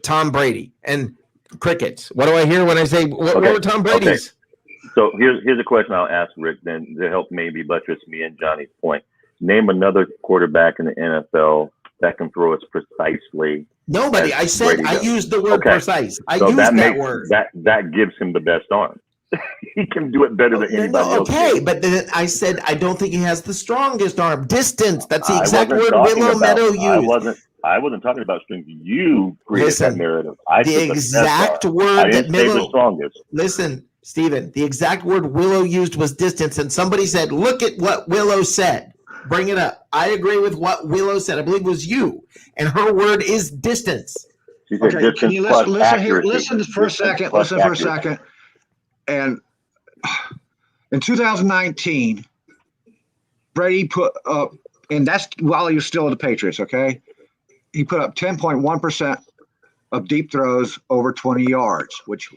Tom Brady? And crickets. What do I hear when I say, what were Tom Brady's? Okay. So here's a question I'll ask Rick then to help maybe buttress me and Johnny's point. Name another quarterback in the NFL that can throw as precisely. Nobody. I said Brady I does. used the word precise. I used that word. That gives him the best arm. He can do it better than anybody else. Okay, but then I said I don't think he has the strongest arm. Distance. That's the I exact wasn't word talking Willow about- Meadow used. I wasn't talking about strength. You created that narrative. I the took the exact best arm. word I didn't that say the Willow. strongest. Listen, Stephen. The exact word Willow used was distance, and somebody said, "Look at what Willow said." Bring it up. I agree with what Willow said. I believe it was you, and her word is distance. She said Okay, can you distance plus listen here? accuracy. Listen for a Distance second. plus Listen for a accuracy. second. And in 2019, Brady put up, and that's while he was still with the Patriots. Okay, he put up 10.1% of deep throws over 20 yards, which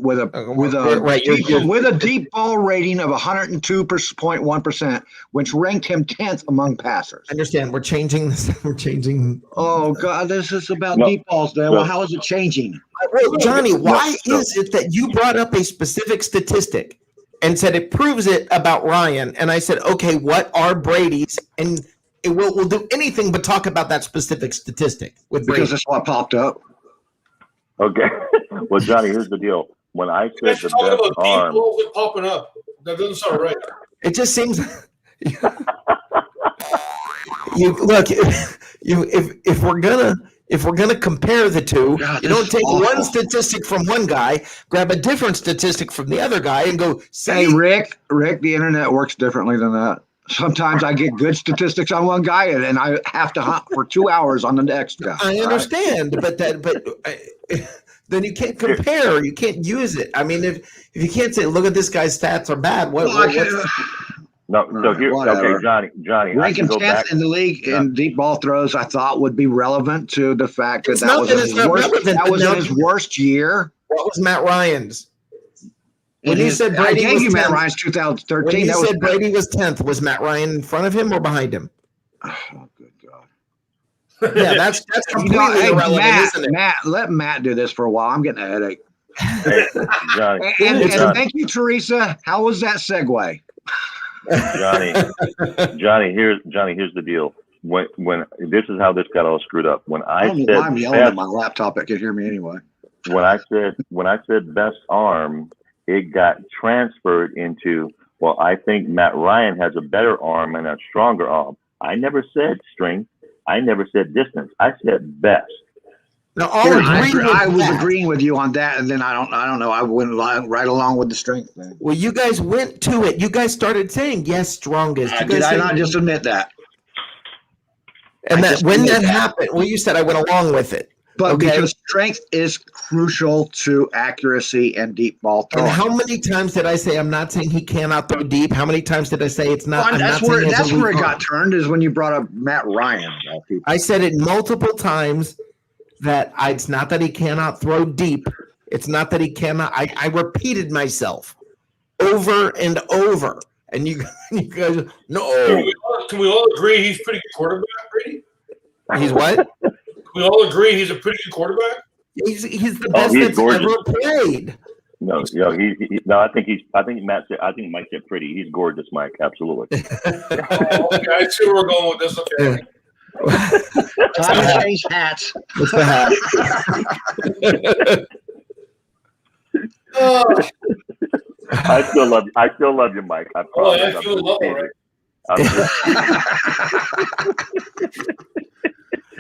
with a deep ball rating of 102.1%, which ranked him 10th among passers. I understand. We're changing this. We're changing. Oh God, this is about deep balls. Then, well, how is it changing? Well, Johnny, why is it that you brought up a specific statistic and said it proves it about Ryan? And I said, okay, what are Brady's? And we'll do anything but talk about that specific statistic with Brady. Because that's what popped up. Okay. Well, Johnny, here's the deal. When I said the best arm, popping up. That doesn't sound right. It just seems. You look. If we're gonna compare the two, God, you don't take awful. one statistic from one guy, grab a different statistic from the other guy, and go. Hey, Rick, the internet works differently than that. Sometimes I get good statistics on one guy, and I have to hunt for 2 hours on the next guy. I understand, but then you can't compare. You can't use it. I mean, if you can't say, look at this guy's stats are bad. No, so here, okay, Johnny. Ranking 10th in the league in deep ball throws, I thought would be relevant to the fact that that was his worst year. What was Matt Ryan's? When you said I Brady gave was you 10th, Matt Ryan's 2013. when you said Brady was 10th, was Matt Ryan in front of him or behind him? Oh, good God. Yeah, that's completely irrelevant, isn't it? Let Matt do this for a while. I'm getting a headache. Hey, Johnny, And thank you, Teresa. How was that segue? Johnny, here's the deal. When this is how this got all screwed up. When I don't know why I'm yelling at my laptop. It can hear me anyway. When I said best arm, it got transferred into, well, I think Matt Ryan has a better arm and a stronger arm. I never said strength. I never said distance. I said best. Now, I was agreeing with you on that, and then I don't know. I went right along with the strength thing. Well, you guys went to it. You guys started saying yes, strongest. Did I not just admit that? And when that happened, well, you said I went along with it. But because strength is crucial to accuracy and deep ball throwing. And how many times did I say I'm not saying he cannot throw deep? How many times did I say it's not? That's where it got turned, is when you brought up Matt Ryan. I said it multiple times that it's not that he cannot throw deep. It's not that he cannot. I repeated myself over and over. And you guys, no. Can we all agree he's pretty good quarterback, Brady? He's what? We all agree he's a pretty good quarterback. He's the best that's ever played. No, I think Matt said. I think Mike said pretty. He's gorgeous, Mike. Absolutely. Okay, I see where we're going with this. Okay. Time to change hats. What's the hat? I still love you, Mike. I promise. I feel love, right?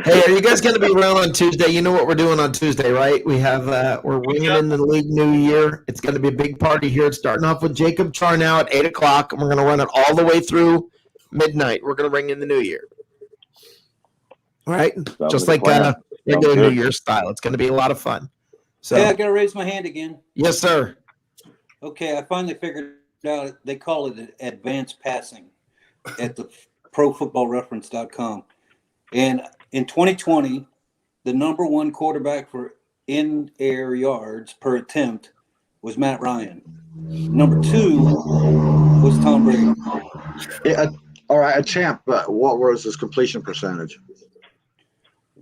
Hey, are you guys going to be around on Tuesday? You know what we're doing on Tuesday, right? We have we're ringing in the league new year. It's going to be a big party here. It's starting off with Jacob Charnow at 8:00, and we're going to run it all the way through midnight. We're going to ring in the new year. All right, just like regular New Year style. It's going to be a lot of fun. So, I got to raise my hand again. Yes, sir. Okay, I finally figured out they call it advanced passing at the profootballreference.com. And in 2020, the number one quarterback for in-air yards per attempt was Matt Ryan. Number two was Tom Brady. Yeah, all right, a champ, but what was his completion percentage?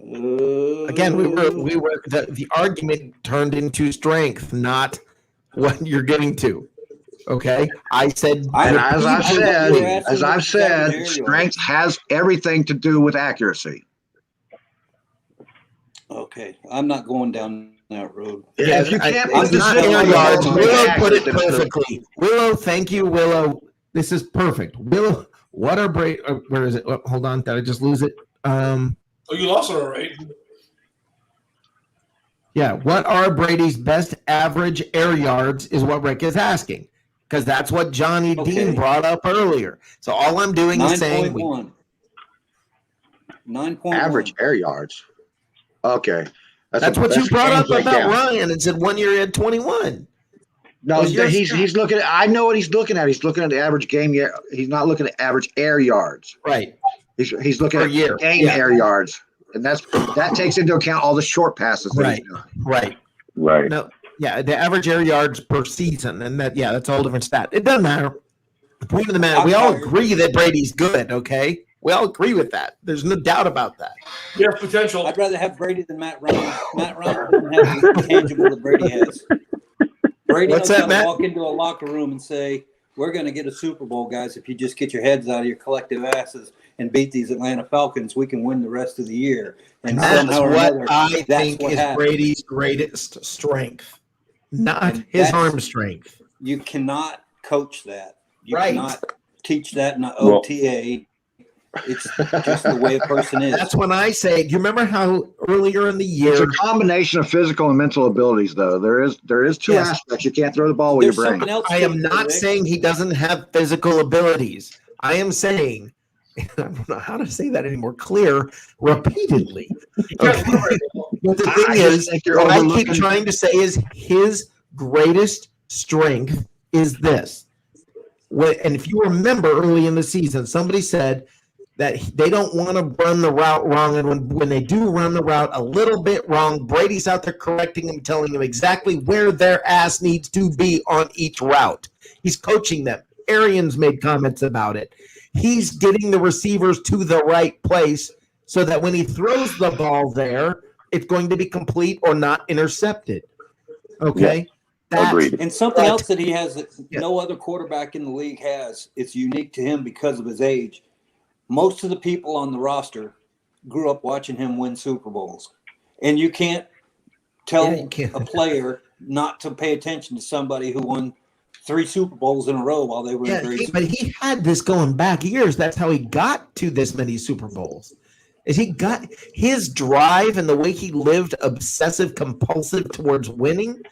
Again, we were the argument turned into strength, not what you're getting to. Okay, I said, as I've said, strength has everything to do with accuracy. Okay, I'm not going down that road. Yeah, if you can't put this air yards, Willow put it perfectly. Willow, thank you, Willow. This is perfect. Willow, what are Brady? Where is it? Oh, hold on, did I just lose it? Oh, you lost it already. Yeah, what are Brady's best average air yards is what Rick is asking, because that's what Johnny Dean brought up earlier. So all I'm doing is saying 9.1 average air yards. Okay, that's what you brought up about Ryan and said 1 year he had 21. No, Was yours- he's looking at. I know what he's looking at. He's looking at the average game year. He's not looking at average air yards. Right. He's looking Per at year. game Yeah. air yards, and that takes into account all the short passes. That Right. he's doing. Right. Right. No. Yeah. The average air yards per season, and that's a whole different stat. It doesn't matter. The point of the matter, we all agree that Brady's good. Okay. We all agree with that. There's no doubt about that. Yeah, potential. I'd rather have Brady than Matt Ryan. Matt Ryan doesn't have the tangible that Brady has. Brady What's knows that, how to Matt? walk into a locker room and say, "We're going to get a Super Bowl, guys. If you just get your heads out of your collective asses and beat these Atlanta Falcons, we can win the rest of the year." And That's somehow or what another, I that's think what is happened. Brady's greatest strength, not And his that's- arm strength. You cannot coach that. You Right. cannot teach that in an Well- OTA. It's just the way a person is. That's when I say, do you remember how earlier in the It's year? a combination of physical and mental abilities, though. There is two Yes. aspects. You can't throw the ball with There's your brain. something else. I to am it, not Rick. saying he doesn't have physical abilities. I am saying, I don't know how to say that any more clear, repeatedly. Okay. But the I thing just is, think you're what I keep overlooking- trying to say is his greatest strength is this. And if you remember early in the season, somebody said that they don't want to run the route wrong. And when they do run the route a little bit wrong, Brady's out there correcting them, telling them exactly where their ass needs to be on each route. He's coaching them. Arians made comments about it. He's getting the receivers to the right place so that when he throws the ball there, it's going to be complete or not intercepted. Okay? That's- Agreed. And something But- else that he has that Yeah. no other quarterback in the league has, it's unique to him because of his age. Most of the people on the roster grew up watching him win Super Bowls. And you can't tell Yeah, you can't. a player not to pay attention to somebody who won 3 Super Bowls in a row while they were Yeah, in grade but he had this going back years. That's how he got to this many Super Bowls. Is he got his drive and the way he lived obsessive compulsive towards winning,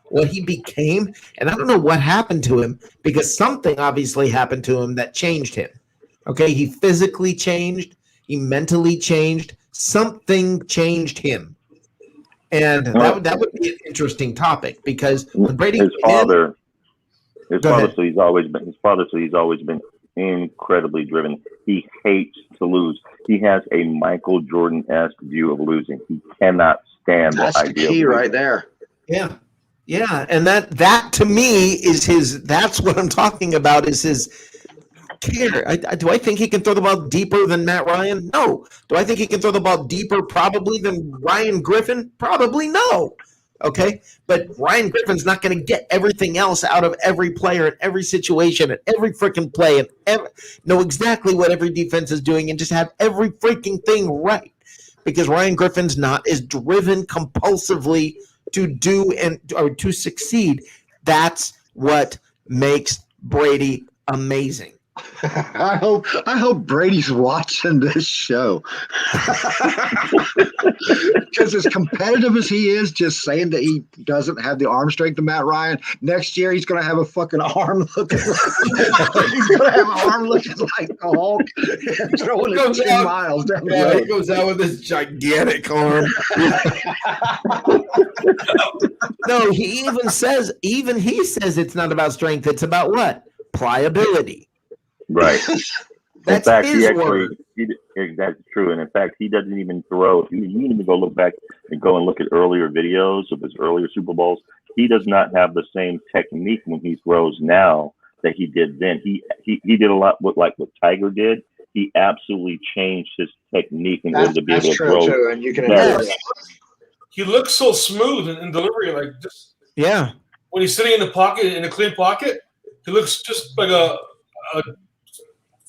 what he became. And I don't know what happened to him because something obviously happened to him that changed him. Okay, he physically changed, he mentally changed, something changed him. And that would be an interesting topic because when Brady his father, Go so ahead. he's always been incredibly driven. He hates to lose. He has a Michael Jordan-esque view of losing. He cannot stand That's the the idea key of losing. right there. Yeah, and that to me is his. That's what I'm talking about. Is his care? Do I think he can throw the ball deeper than Matt Ryan? No. Do I think he can throw the ball deeper probably than Ryan Griffin? Probably no. Okay, but Ryan Griffin's not going to get everything else out of every player in every situation and every freaking play and know exactly what every defense is doing and just have every freaking thing right because Ryan Griffin's not as driven compulsively to do or to succeed. That's what makes Brady amazing. I hope Brady's watching this show. Because as competitive as he is, just saying that he doesn't have the arm strength of Matt Ryan, next year he's going to have a fucking arm looking like he's going to have an arm looking like the Hulk and throwing it 10 miles down the road. He goes out with this gigantic arm. No, he says it's not about strength. It's about what? Pliability. Right. That's in fact, his word. That's true. And in fact, he doesn't even throw. You need to go look back and go and look at earlier videos of his earlier Super Bowls. He does not have the same technique when he throws now that he did then. He did a lot like what Tiger did. He absolutely changed his technique in order to be able to throw. That's true, too, and you can better. He looks so smooth in delivery, like just Yeah. when he's sitting in the pocket, in a clean pocket, he looks just like a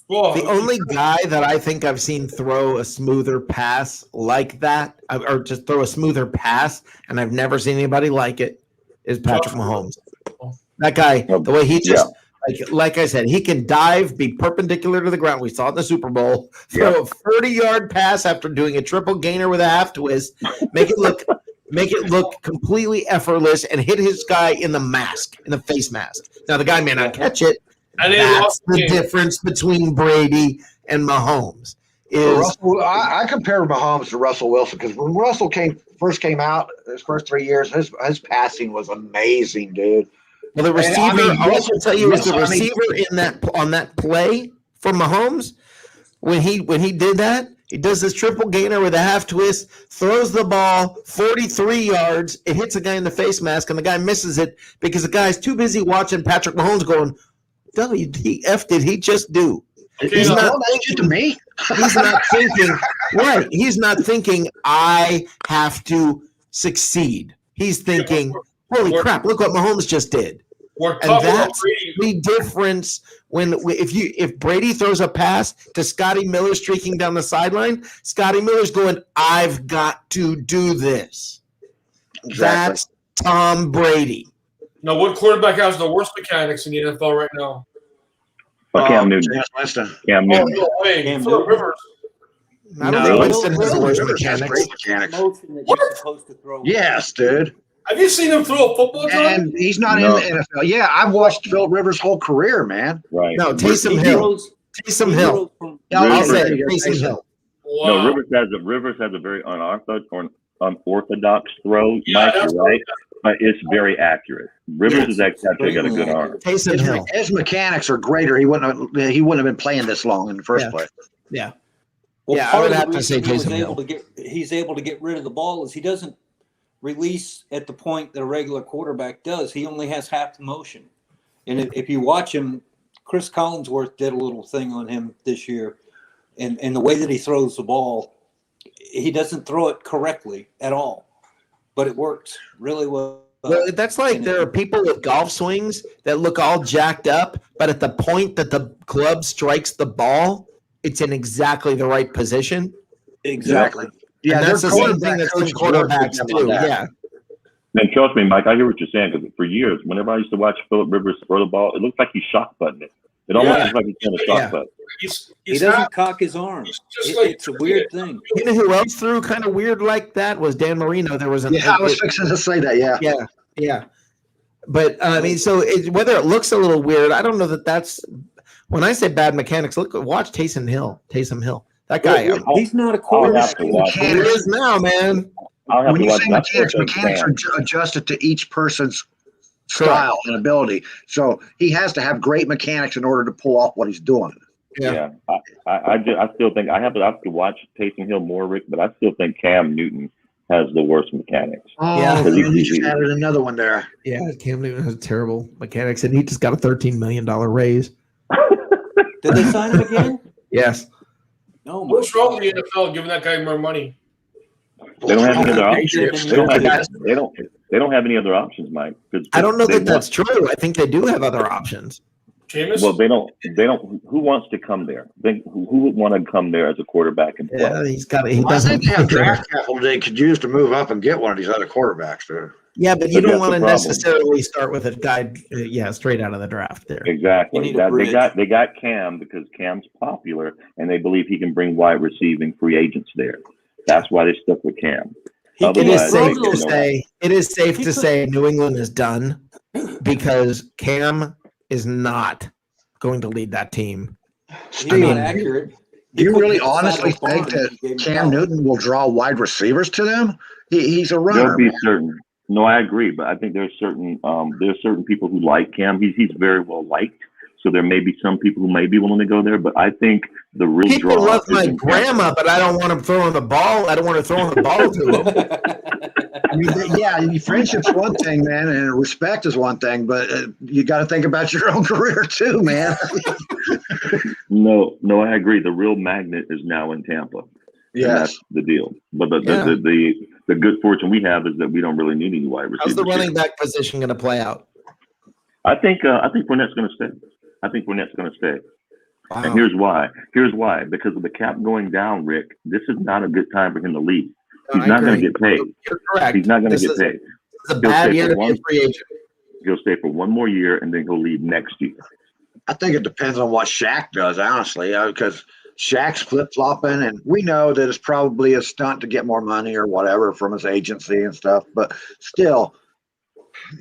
well, The only guy that I think I've seen throw a smoother pass like that, or just throw a smoother pass, and I've never seen anybody like it, is Patrick Mahomes. That guy, the way he just, like I said, he can dive, be perpendicular to the ground. We saw it in the Super Bowl. Throw a 30-yard pass after doing a triple gainer with a half twist, make it look completely effortless, and hit his guy in the face mask. Now the guy may not catch it. And they That's lost the the game. difference between Brady and Mahomes. I compare Mahomes to Russell Wilson because when Russell first came out, his first 3 years, his passing was amazing, dude. Well, the receiver. I mean, I'll also tell you, was the yes, I mean- receiver in that on that play for Mahomes when he did that. He does this triple gainer with a half twist, throws the ball 43 yards. It hits a guy in the face mask, and the guy misses it because the guy's too busy watching Patrick Mahomes going, WTF did he just do? Okay, He's now- not to me. He's not thinking, right. He's not thinking, I have to succeed. He's thinking, holy crap, look what Mahomes just did. We're And talking about that's Brady. the difference if Brady throws a pass to Scotty Miller streaking down the sideline, Scotty Miller's going, I've got to do this. Exactly. That's Tom Brady. Now, what quarterback has the worst mechanics in the NFL right now? Cam Newton. Jameis Winston. Cam Oh, Newton. no way. Cam Philip Newton. Rivers. I don't No. think Winston has the worst Rivers has mechanics. great mechanics. Motion that you're supposed to throw. Yes, dude. Have you seen him throw a football, John? And he's not No. in the NFL. Yeah, I've watched Phil Rivers' whole career, man. Right. No, Taysom He Hill. throws- Taysom he Hill. throws from- Yeah, I'll Rivers- say Taysom Taysom. Hill. Wow. No, Rivers has a very unorthodox throw. Yeah, Mike, that's you're right, but it's very accurate. Rivers Yes, is actually got a good extremely arm. accurate. Taysom Hill. His mechanics are greater. He wouldn't have been playing this long in the first Yeah. place. Yeah. Well, Yeah, I part would of the have to say reason he was Taysom able to he's able to get rid of the ball is he doesn't release at the point that a regular quarterback does. He only has half the motion. And if you watch him, Chris Collinsworth did a little thing on him this year. And the way that he throws the ball, he doesn't throw it correctly at all. But it works really well. Well, that's like there are people with golf swings that look all jacked up, but at the point that the club strikes the ball, it's in exactly the right position. Exactly. Yeah, And that's the their same thing that some quarterbacks coaches work with do. them on that. Yeah. And trust me, Mike, I hear what you're saying because for years, whenever I used to watch Philip Rivers throw the ball, it looks like he's shock butting it. It almost Yeah. looks like he's doing a shock Yeah. button. He doesn't cock his arm. just like- It's a weird thing. You know who else threw kind of weird like that was Dan Marino. There was an Yeah, I was fixing to say that. Yeah. yeah. But I mean, so whether it looks a little weird, I don't know that that's when I say bad mechanics. Watch Taysom Hill. That guy. He's not a I'll quarterback. have to watch He it. is now, man. I'll have When to you watch say it. That's mechanics, what mechanics I'm saying. are adjusted to each person's style and ability. So he has to have great mechanics in order to pull off what he's doing. Yeah, I still think I have to watch Taysom Hill more, Rick, but I still think Cam Newton has the worst mechanics. Oh, Yeah. and you just added another one there. Yeah, Cam Newton has terrible mechanics, and he just got a $13 million raise. Did they sign him again? Yes. No. What's wrong with the NFL giving that guy more money? They don't have any other options. Patriots. They don't have any other options, Mike. 'cause I don't know they that that's true. I think they do have other options. Jameis? Well, they don't. Who wants to come there? Who would want to come there as a quarterback and play? Yeah, he I doesn't. think they have draft capital they could use to move up and get one of these other quarterbacks, dude. Yeah, but you But don't that's want to the problem. necessarily start with a guy, straight out of the draft there. You Exactly. need a bridge. They got Cam because Cam's popular, and they believe he can bring wide receiving free agents there. That's why they stuck with Cam. He It can is Otherwise, throw they- safe to those- say. It is safe He to could- say New England is done because Cam is not going to lead that team. He's I not mean, accurate. Do you He really couldn't honestly saddle think Barnes that and gave him Cam power. Newton will draw wide receivers to them? He's a There'll runner. be Man. certain. No, I agree, but I think there's certain people who like Cam. He's very well liked, so there may be some people who may be willing to go there. But I think the real People draw. love is my in Cam. grandma, but I don't want him throwing the ball. I don't want to throw the ball to him. I mean, yeah, friendship's one thing, man, and respect is one thing, but you got to think about your own career too, man. No, I agree. The real magnet is now in Tampa. And Yes. that's the deal. But Yeah. the good fortune we have is that we don't really need any wide receivers. How's the running here. back position going to play out? I think Fournette's going to stay. I think Fournette's going to stay. Wow. And here's why. Because of the cap going down, Rick, this is not a good time for him to leave. He's I not going to agree. get paid. You're correct. He's not going to This get is- paid. It's a He'll bad stay year for to be a one- free agent. He'll stay for one more year, and then he'll leave next year. I think it depends on what Shaq does, honestly, because Shaq's flip flopping, and we know that it's probably a stunt to get more money or whatever from his agency and stuff. But still,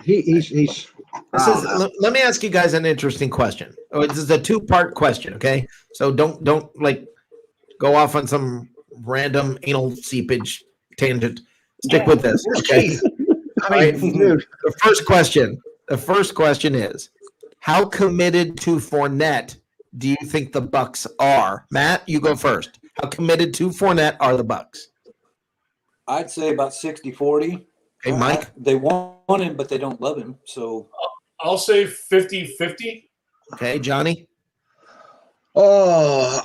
he's. This is, let me ask you guys an interesting question. Oh, this is a two-part question, okay? So don't like go off on some random anal seepage tangent. Stick with this, okay? I All right. mean, dude, The first question: The first question is, how committed to Fournette do you think the Bucks are? Matt, you go first. How committed to Fournette are the Bucks? I'd say about 60-40. Hey, Mike? They want him, but they don't love him. So I'll say 50-50. Okay, Johnny? Oh,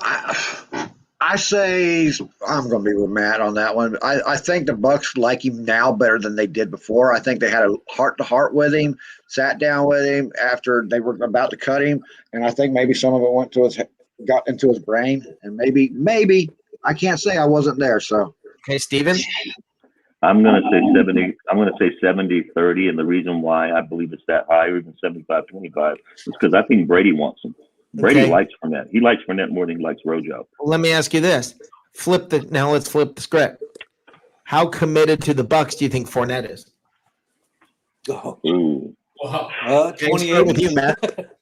I say I'm going to be with Matt on that one. I think the Bucks like him now better than they did before. I think they had a heart-to-heart with him, sat down with him after they were about to cut him, and I think maybe some of it got into his brain, and maybe I can't say I wasn't there. So okay, Steven? I'm going to say 70. I'm going to say 70-30, and the reason why I believe it's that high, or even 75-25, is because I think Brady wants him. Brady likes Fournette. He likes Fournette more than he likes Rojo. Well, let me ask you this: now let's flip the script. How committed to the Bucks do you think Fournette is? Ooh. Wow. 28 with you, Matt.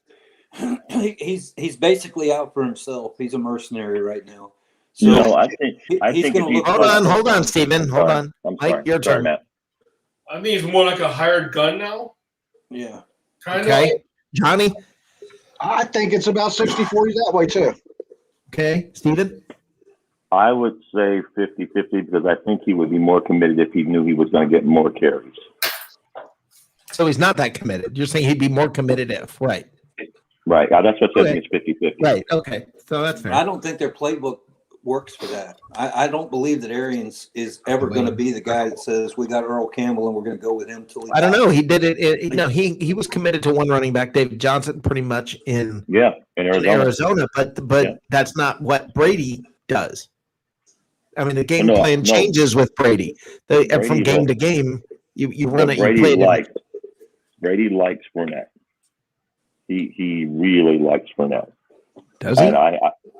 He's basically out for himself. He's a mercenary right now. So No, I think he's if going to he's look. Hold on, Steven. Hold on. I'm Mike, sorry. your Sorry, turn. Matt. I think he's more like a hired gun now. Yeah. Kind of. Okay, Johnny? I think it's about 60-40 that way too. Okay, Steven? I would say 50-50 because I think he would be more committed if he knew he was going to get more carries. So he's not that committed. You're saying he'd be more committed if, right? Right. That's what I said. Okay. It's 50-50. Right, okay. So that's fair. I don't think their playbook works for that. I don't believe that Arians is ever going to be the guy that says we got Earl Campbell and we're going to go with him till he I don't dies. know. He did it. No, he was committed to one running back, David Johnson, pretty much in Arizona. But that's not what Brady does. I mean, the game plan changes with Brady. From game to game, you run it. Brady likes Fournette. He really likes Fournette. Does he?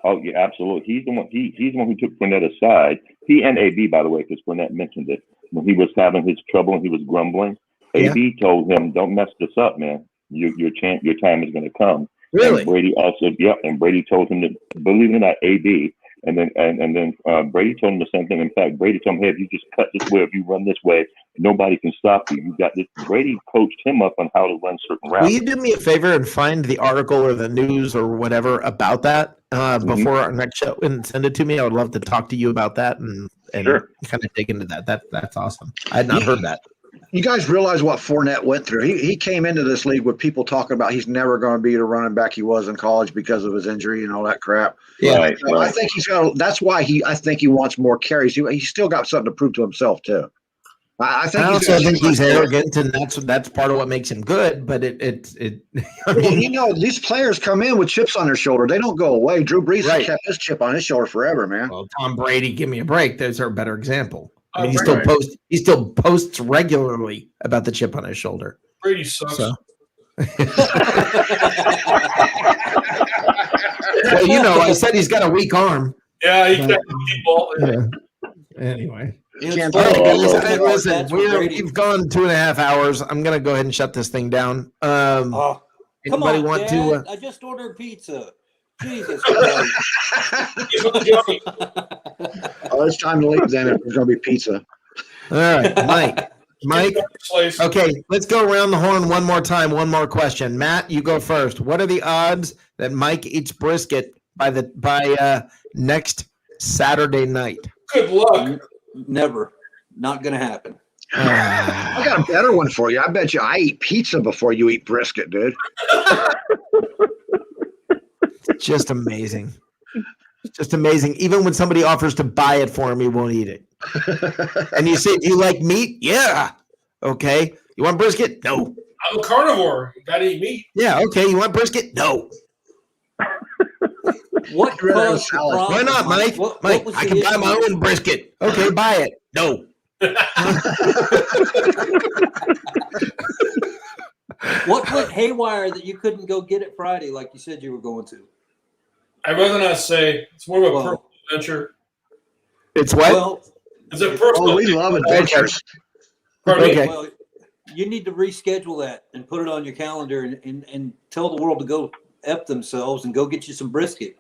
Oh yeah, absolutely. He's the one. He's the one who took Fournette aside. He and AB, by the way, because Fournette mentioned it when he was having his trouble and he was grumbling. Yeah. AB told him, "Don't mess this up, man. Your time is going to come." Really? And Brady also, and Brady told him that, believe it or not, AB. And then Brady told him the same thing. In fact, Brady told him, "Hey, if you just cut this way, if you run this way, nobody can stop you. You got this." Brady coached him up on how to run certain routes. Will you do me a favor and find the article or the news or whatever about that before our next show and send it to me? I would love to talk to you about that and Sure. kind of dig into that. That's awesome. I had not heard that. You guys realize what Fournette went through. He came into this league with people talking about he's never going to be the running back he was in college because of his injury and all that crap. Yeah, right. I think he's got. That's why I think he wants more carries. He's still got something to prove to himself too. I also think he's arrogant, and that's part of what makes him good. But I mean, these players come in with chips on their shoulder. They don't go away. Drew Brees has kept his chip on his shoulder forever, man. Well, Tom Brady, give me a break. There's a better example. I mean, Brady. he still posts regularly about the chip on his shoulder. Brady sucks. So. Well, I said he's got a weak arm. Yeah, he can't deep ball. Yeah. Anyway. Can't All right, guys, Listen, we've gone 2.5 hours. I'm going to go ahead and shut this thing down. Come Anybody on, want Dad. to? I just ordered pizza. Jesus Christ. It's time to leave then if there's going to be pizza. All right, Mike. Okay, let's go around the horn one more time. One more question. Matt, you go first. What are the odds that Mike eats brisket by next Saturday night? Good luck. Never. Not going to happen. I got a better one for you. I bet you I eat pizza before you eat brisket, dude. Just amazing. Just amazing. Even when somebody offers to buy it for him, he won't eat it. And you say, "Do you like meat?" Yeah. Okay. You want brisket? No. I'm a carnivore. You gotta eat meat. Yeah. Okay. You want brisket? No. What caused the problem? Why not, Mike? Mike, was I the can buy my issue? own brisket. Okay, buy it. No. What went haywire that you couldn't go get it Friday like you said you were going to? I'd rather not say. It's more of a personal adventure. It's what? Well, It's a personal. Oh, we love adventures. Pardon me? Okay. well, you need to reschedule that and put it on your calendar and tell the world to go F themselves and go get you some brisket.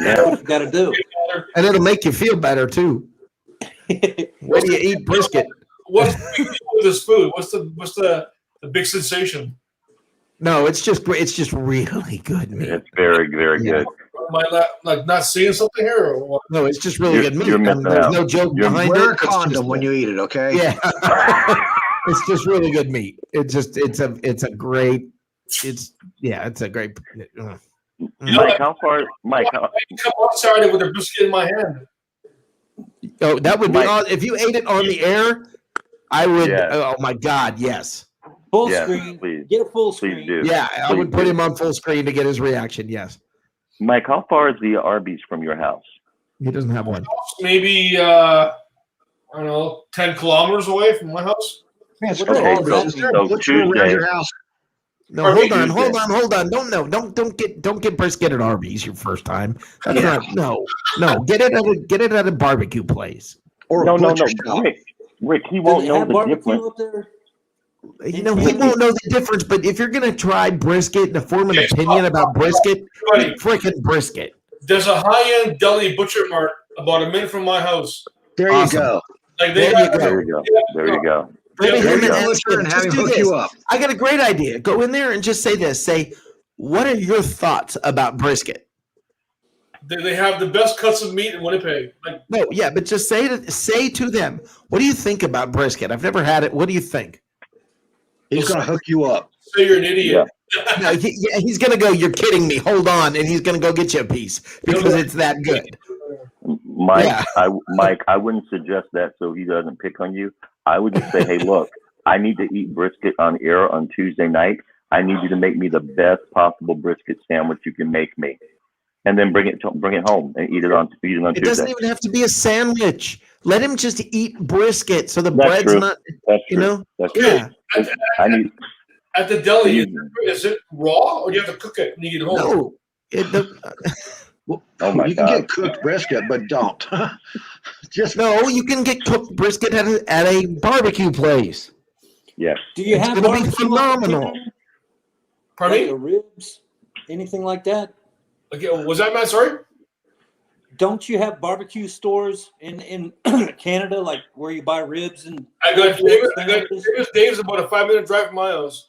That's what you got to do. And it'll make you feel better too. Where do you eat brisket? What's the big deal with this food? What's the big sensation? No, it's just really good meat. It's very, very good. Am I not seeing something here? Or what? No, it's just really good meat. You're I mean, missing there's out. no joke behind Wear it. a condom when you eat it, okay? Yeah. It's just really good meat. It's a great. It's a great. Mike, how far? Mike, I come outside with a biscuit in my hand. Oh, that would be Mike. all. If you ate it on the air, I would. Yeah. Oh my God, yes. Full Yes, screen. please. Get a full Please screen. do. Yeah, I Please would put do. him on full screen to get his reaction. Yes, Mike, how far is the Arby's from your house? he doesn't have one. Maybe I don't know, 10 kilometers away from my house. Man, it's What the called hell Arby's. does Is that there a mean? butcher around Tuesday. your house? No, hold on, Tuesday. hold on. Don't get brisket at Arby's your first time. That's Yeah. not. No. Get it at a barbecue place. Or No, a butcher shop? Rick, he Do won't they know have the barbecue difference. up there? You know, he won't know the difference. But if you're gonna try brisket to form an opinion about brisket, Buddy, eat freaking brisket. there's a high-end deli butcher mart about a minute from my house. There Awesome. you go. Like they There got you There you go. There you go. Go to Yeah, him Go to and the ask butcher him, and have just him do hook this. you up. I got a great idea. Go in there and just say this. Say, what are your thoughts about brisket? they have the best cuts of meat in Winnipeg. Like No, yeah, but just say to them, what do you think about brisket? I've never had it. What do you think? He's going to hook you up. say you're an idiot. No, he's gonna go, you're kidding me. Hold on, and he's gonna go get you a piece because it's that good. Mike, Yeah. I wouldn't suggest that so he doesn't pick on you. I would just say, hey, look, I need to eat brisket on air on Tuesday night. I need you to make me the best possible brisket sandwich you can make me, and then bring it home and eat it on It Tuesday. doesn't even have to be a sandwich. Let him just eat brisket so the That's bread's true. not, That's you true. know? That's true. Yeah. I need. At the deli, is it raw or do you have to cook it when you get home? No. Oh my You can God. get cooked brisket, but don't. Just No, you can get cooked brisket at a barbecue place. Yes. Do you It's have gonna be barbecue phenomenal. up there? Pardon Like me? the ribs, anything like that? Okay, was that Matt? Sorry? Don't you have barbecue stores in Canada, like where you buy ribs and? I got Famous Dave's about a 5-minute drive from my house.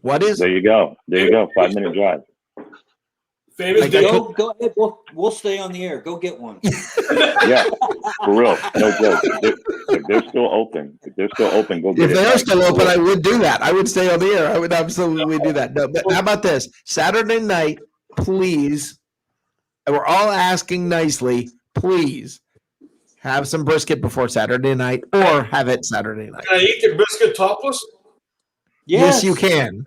What is? There you go. 5-minute drive. Famous Like, Dave's. Go ahead. We'll stay on the air. Go get one. Yeah, for real. No joke. If they're still open, go get If it. they are Mike. still open, I would do that. I would stay on the air. I would absolutely do that. No, but how about this? Saturday night, please. And we're all asking nicely, please have some brisket before Saturday night or have it Saturday night. Can I eat the brisket topless? Yes, you can.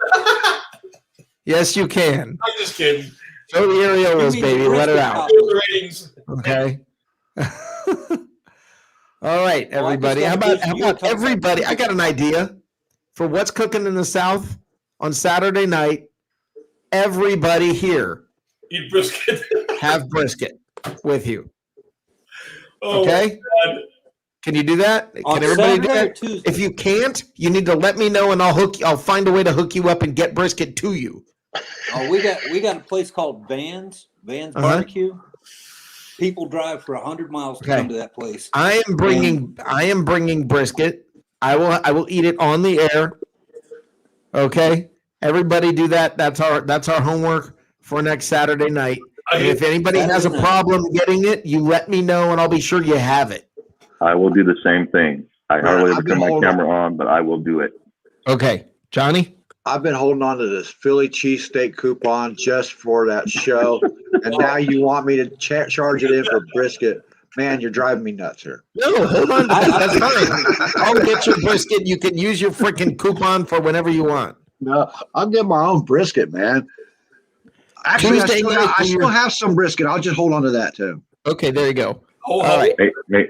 Yes, you can. I'm just kidding. Show the areolas, baby. Let it out. The ratings. Okay. All right, Well, I just everybody. How got a about vision. You were talking everybody? I got an idea for what's cooking in the South on Saturday night. Everybody here Eat brisket. have brisket with you. Oh, Okay? my God. Can you do that? On Can everybody do Saturday or that? Tuesday? If you can't, you need to let me know and I'll find a way to hook you up and get brisket to you. Oh, we got a place called Vans Uh-huh. Barbecue. People drive for 100 miles to Okay. come to that place. I am bringing brisket. I will eat it on the air. Okay? Everybody do that. That's our homework for next Saturday night. And if anybody has a Saturday night. problem getting it, you let me know and I'll be sure you have it. I will do the same thing. I hardly ever I've been turn my holding- camera on, but I will do it. Okay. Johnny? I've been holding on to this Philly cheesesteak coupon just for that show, and now you want me to charge it in for brisket. Man, you're driving me nuts here. No, hold on to that. That's fine. I'll get your brisket. You can use your freaking coupon for whenever you want. No, I'll get my own brisket, man. Actually, Tuesday night, I still have some brisket. I'll just hold on to that too. Okay, there you go. Oh, All right.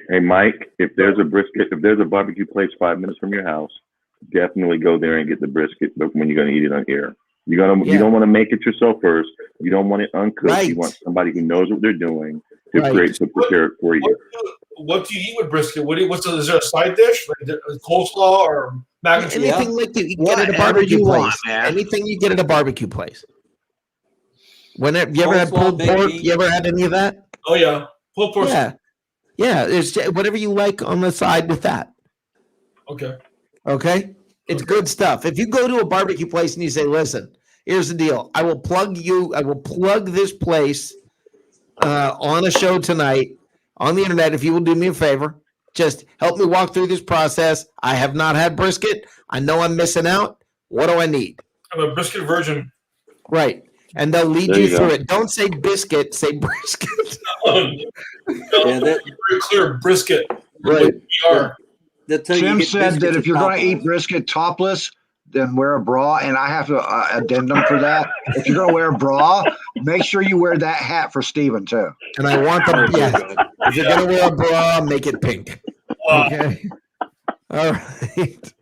Hey, Mike, if there's a barbecue place 5 minutes from your house, definitely go there and get the brisket. But when you're going to eat it on air, you don't want to make it yourself first. You don't want it uncooked. Right. You want somebody who knows what they're doing to Right. prepare it for you. What do you eat with brisket? Is there a side dish? Like coleslaw or mac and cheese? Anything like you get at a Whatever barbecue you place. want, man. Anything you get at a barbecue place. Whenever you ever had Coleslaw, pulled pork? baby. You ever had any of that? Oh, yeah. Pulled pork. Yeah. Yeah, it's whatever you like on the side with that. Okay. Okay? It's good stuff. If you go to a barbecue place and you say, listen, Here's the deal. I will plug this place on a show tonight on the internet. If you will do me a favor, just help me walk through this process. I have not had brisket. I know I'm missing out. What do I need? I'm a brisket virgin. Right. And they'll lead you through it. Don't say biscuit, say brisket. Very clear, brisket. Right. Tim said that if you're going to eat brisket topless, then wear a bra. And I have to addendum for that. If you're going to wear a bra, make sure you wear that hat for Steven, too. And I want them, yes. If you're going to wear a bra, make it pink. Okay. All right.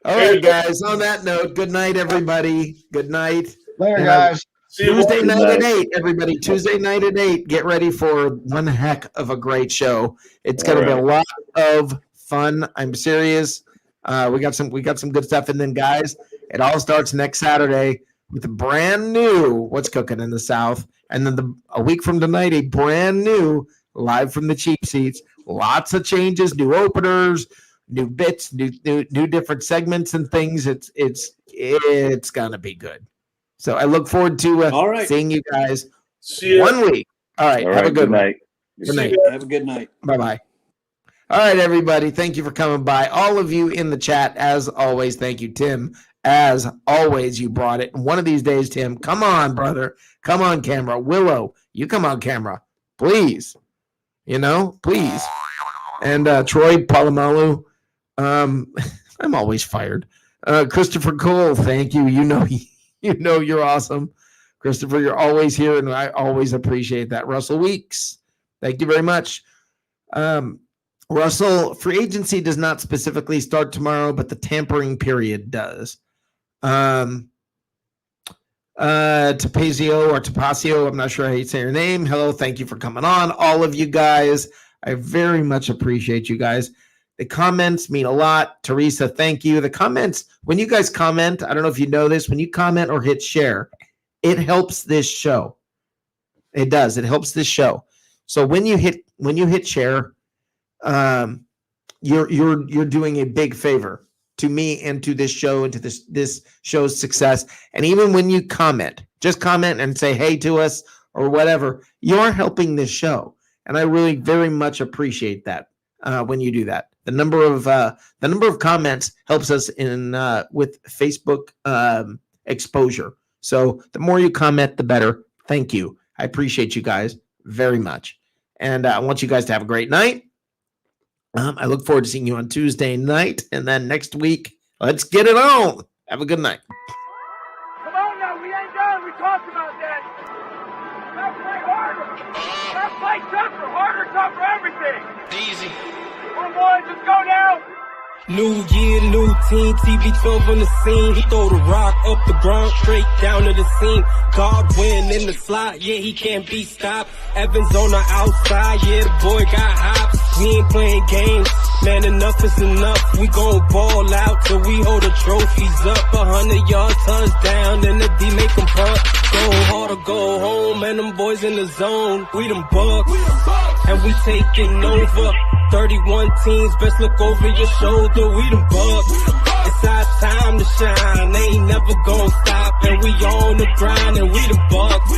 All right, guys. On that note, good night, everybody. Good night. Later, guys. Tuesday night at 8, everybody. Tuesday night at 8. Get ready for one heck of a great show. It's going to be a lot of fun. I'm serious. We got some good stuff. And then, guys, it all starts next Saturday with a brand new What's Cooking in the South. And then a week from tonight, a brand new Live from the Cheap Seats. Lots of changes, new openers, new bits, new different segments and things. It's gonna be good. So I look forward to seeing you guys. See you 1 week. All right. Have a good night. Good night. Have a good night. Bye-bye. All right, everybody. Thank you for coming by. All of you in the chat, as always. Thank you, Tim. As always, you brought it. One of these days, Tim, come on, brother. Come on, camera. Willow, you come on camera. Please. Please. And Troy Polamalu, I'm always fired. Christopher Cole, thank you. You know you're awesome. Christopher, you're always here, and I always appreciate that. Russell Weeks, thank you very much. Russell, free agency does not specifically start tomorrow, but the tampering period does. Tapazio or Tapasio, I'm not sure how you say your name. Hello, thank you for coming on. All of you guys, I very much appreciate you guys. The comments mean a lot. Teresa, thank you. The comments, when you guys comment, I don't know if you know this, when you comment or hit share, it helps this show. It does. It helps this show. So when you hit share, you're doing a big favor to me and to this show and to this show's success. And even when you comment, just comment and say hey to us or whatever, you're helping this show. And I really very much appreciate that when you do that. The number of comments helps us in with Facebook exposure. So the more you comment, the better. Thank you. I appreciate you guys very much. And I want you guys to have a great night. I look forward to seeing you on Tuesday night. And then next week, let's get it on. Have a good night. Come on now, we ain't done. We talked about that. Let's play harder. Let's play tougher, harder, tougher, everything. Easy. Come on, boys, let's go now. New year, new team, TB12 on the scene. He throw the rock up the ground, straight down to the seam. Godwin in the slot, yeah, he can't be stopped. Evans on the outside, yeah, the boy got hops. We ain't playing games, man, enough is enough. We gon' ball out till we hold the trophies up. 100-yard touchdown, and the D make them punt. Go hard or go home, and them boys in the zone. We them Bucks, and we taking over. 31 teams, best look over your shoulder. We them Bucks. It's our time to shine. They ain't never gonna stop, and we on the grind, and we them Bucks.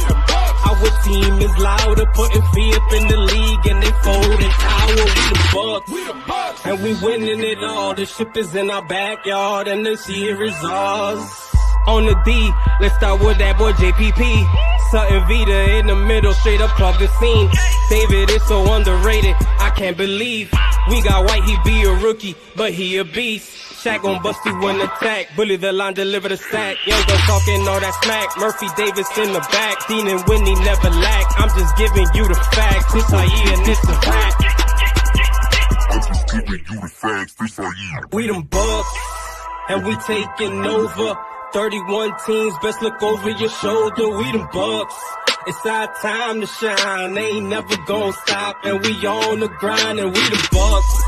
Our team is louder, putting feet up in the league, and they folding tower. We the Bucks, and we winning it all. The ship is in our backyard, and this year is ours. On the D, let's start with that boy JPP. Sutton Vita in the middle, straight up plug the scene. David is so underrated, I can't believe. We got White, he be a rookie, but he a beast. Shaq gon' bust you in attack, bully the line, deliver the sack. Young girl talking all that smack, Murphy Davis in the back. Dean and Whitney never lack, I'm just giving you the facts. This our year and this a fact. I'm just giving you the facts, this our year. We them Bucks, and we taking over. 31 teams, best look over your shoulder. We them Bucks. It's our time to shine. They ain't never gonna stop, and we on the grind, and we the Bucks.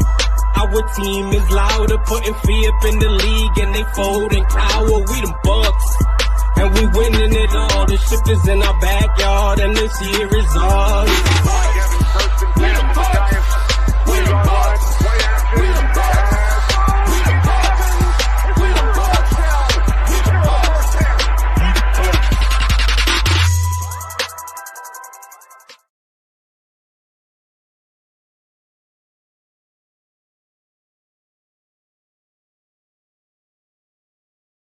Our team is louder, putting feet up in the league, and they folding cower. We them Bucks, and we winning it all. The ship is in our backyard, and this year is ours.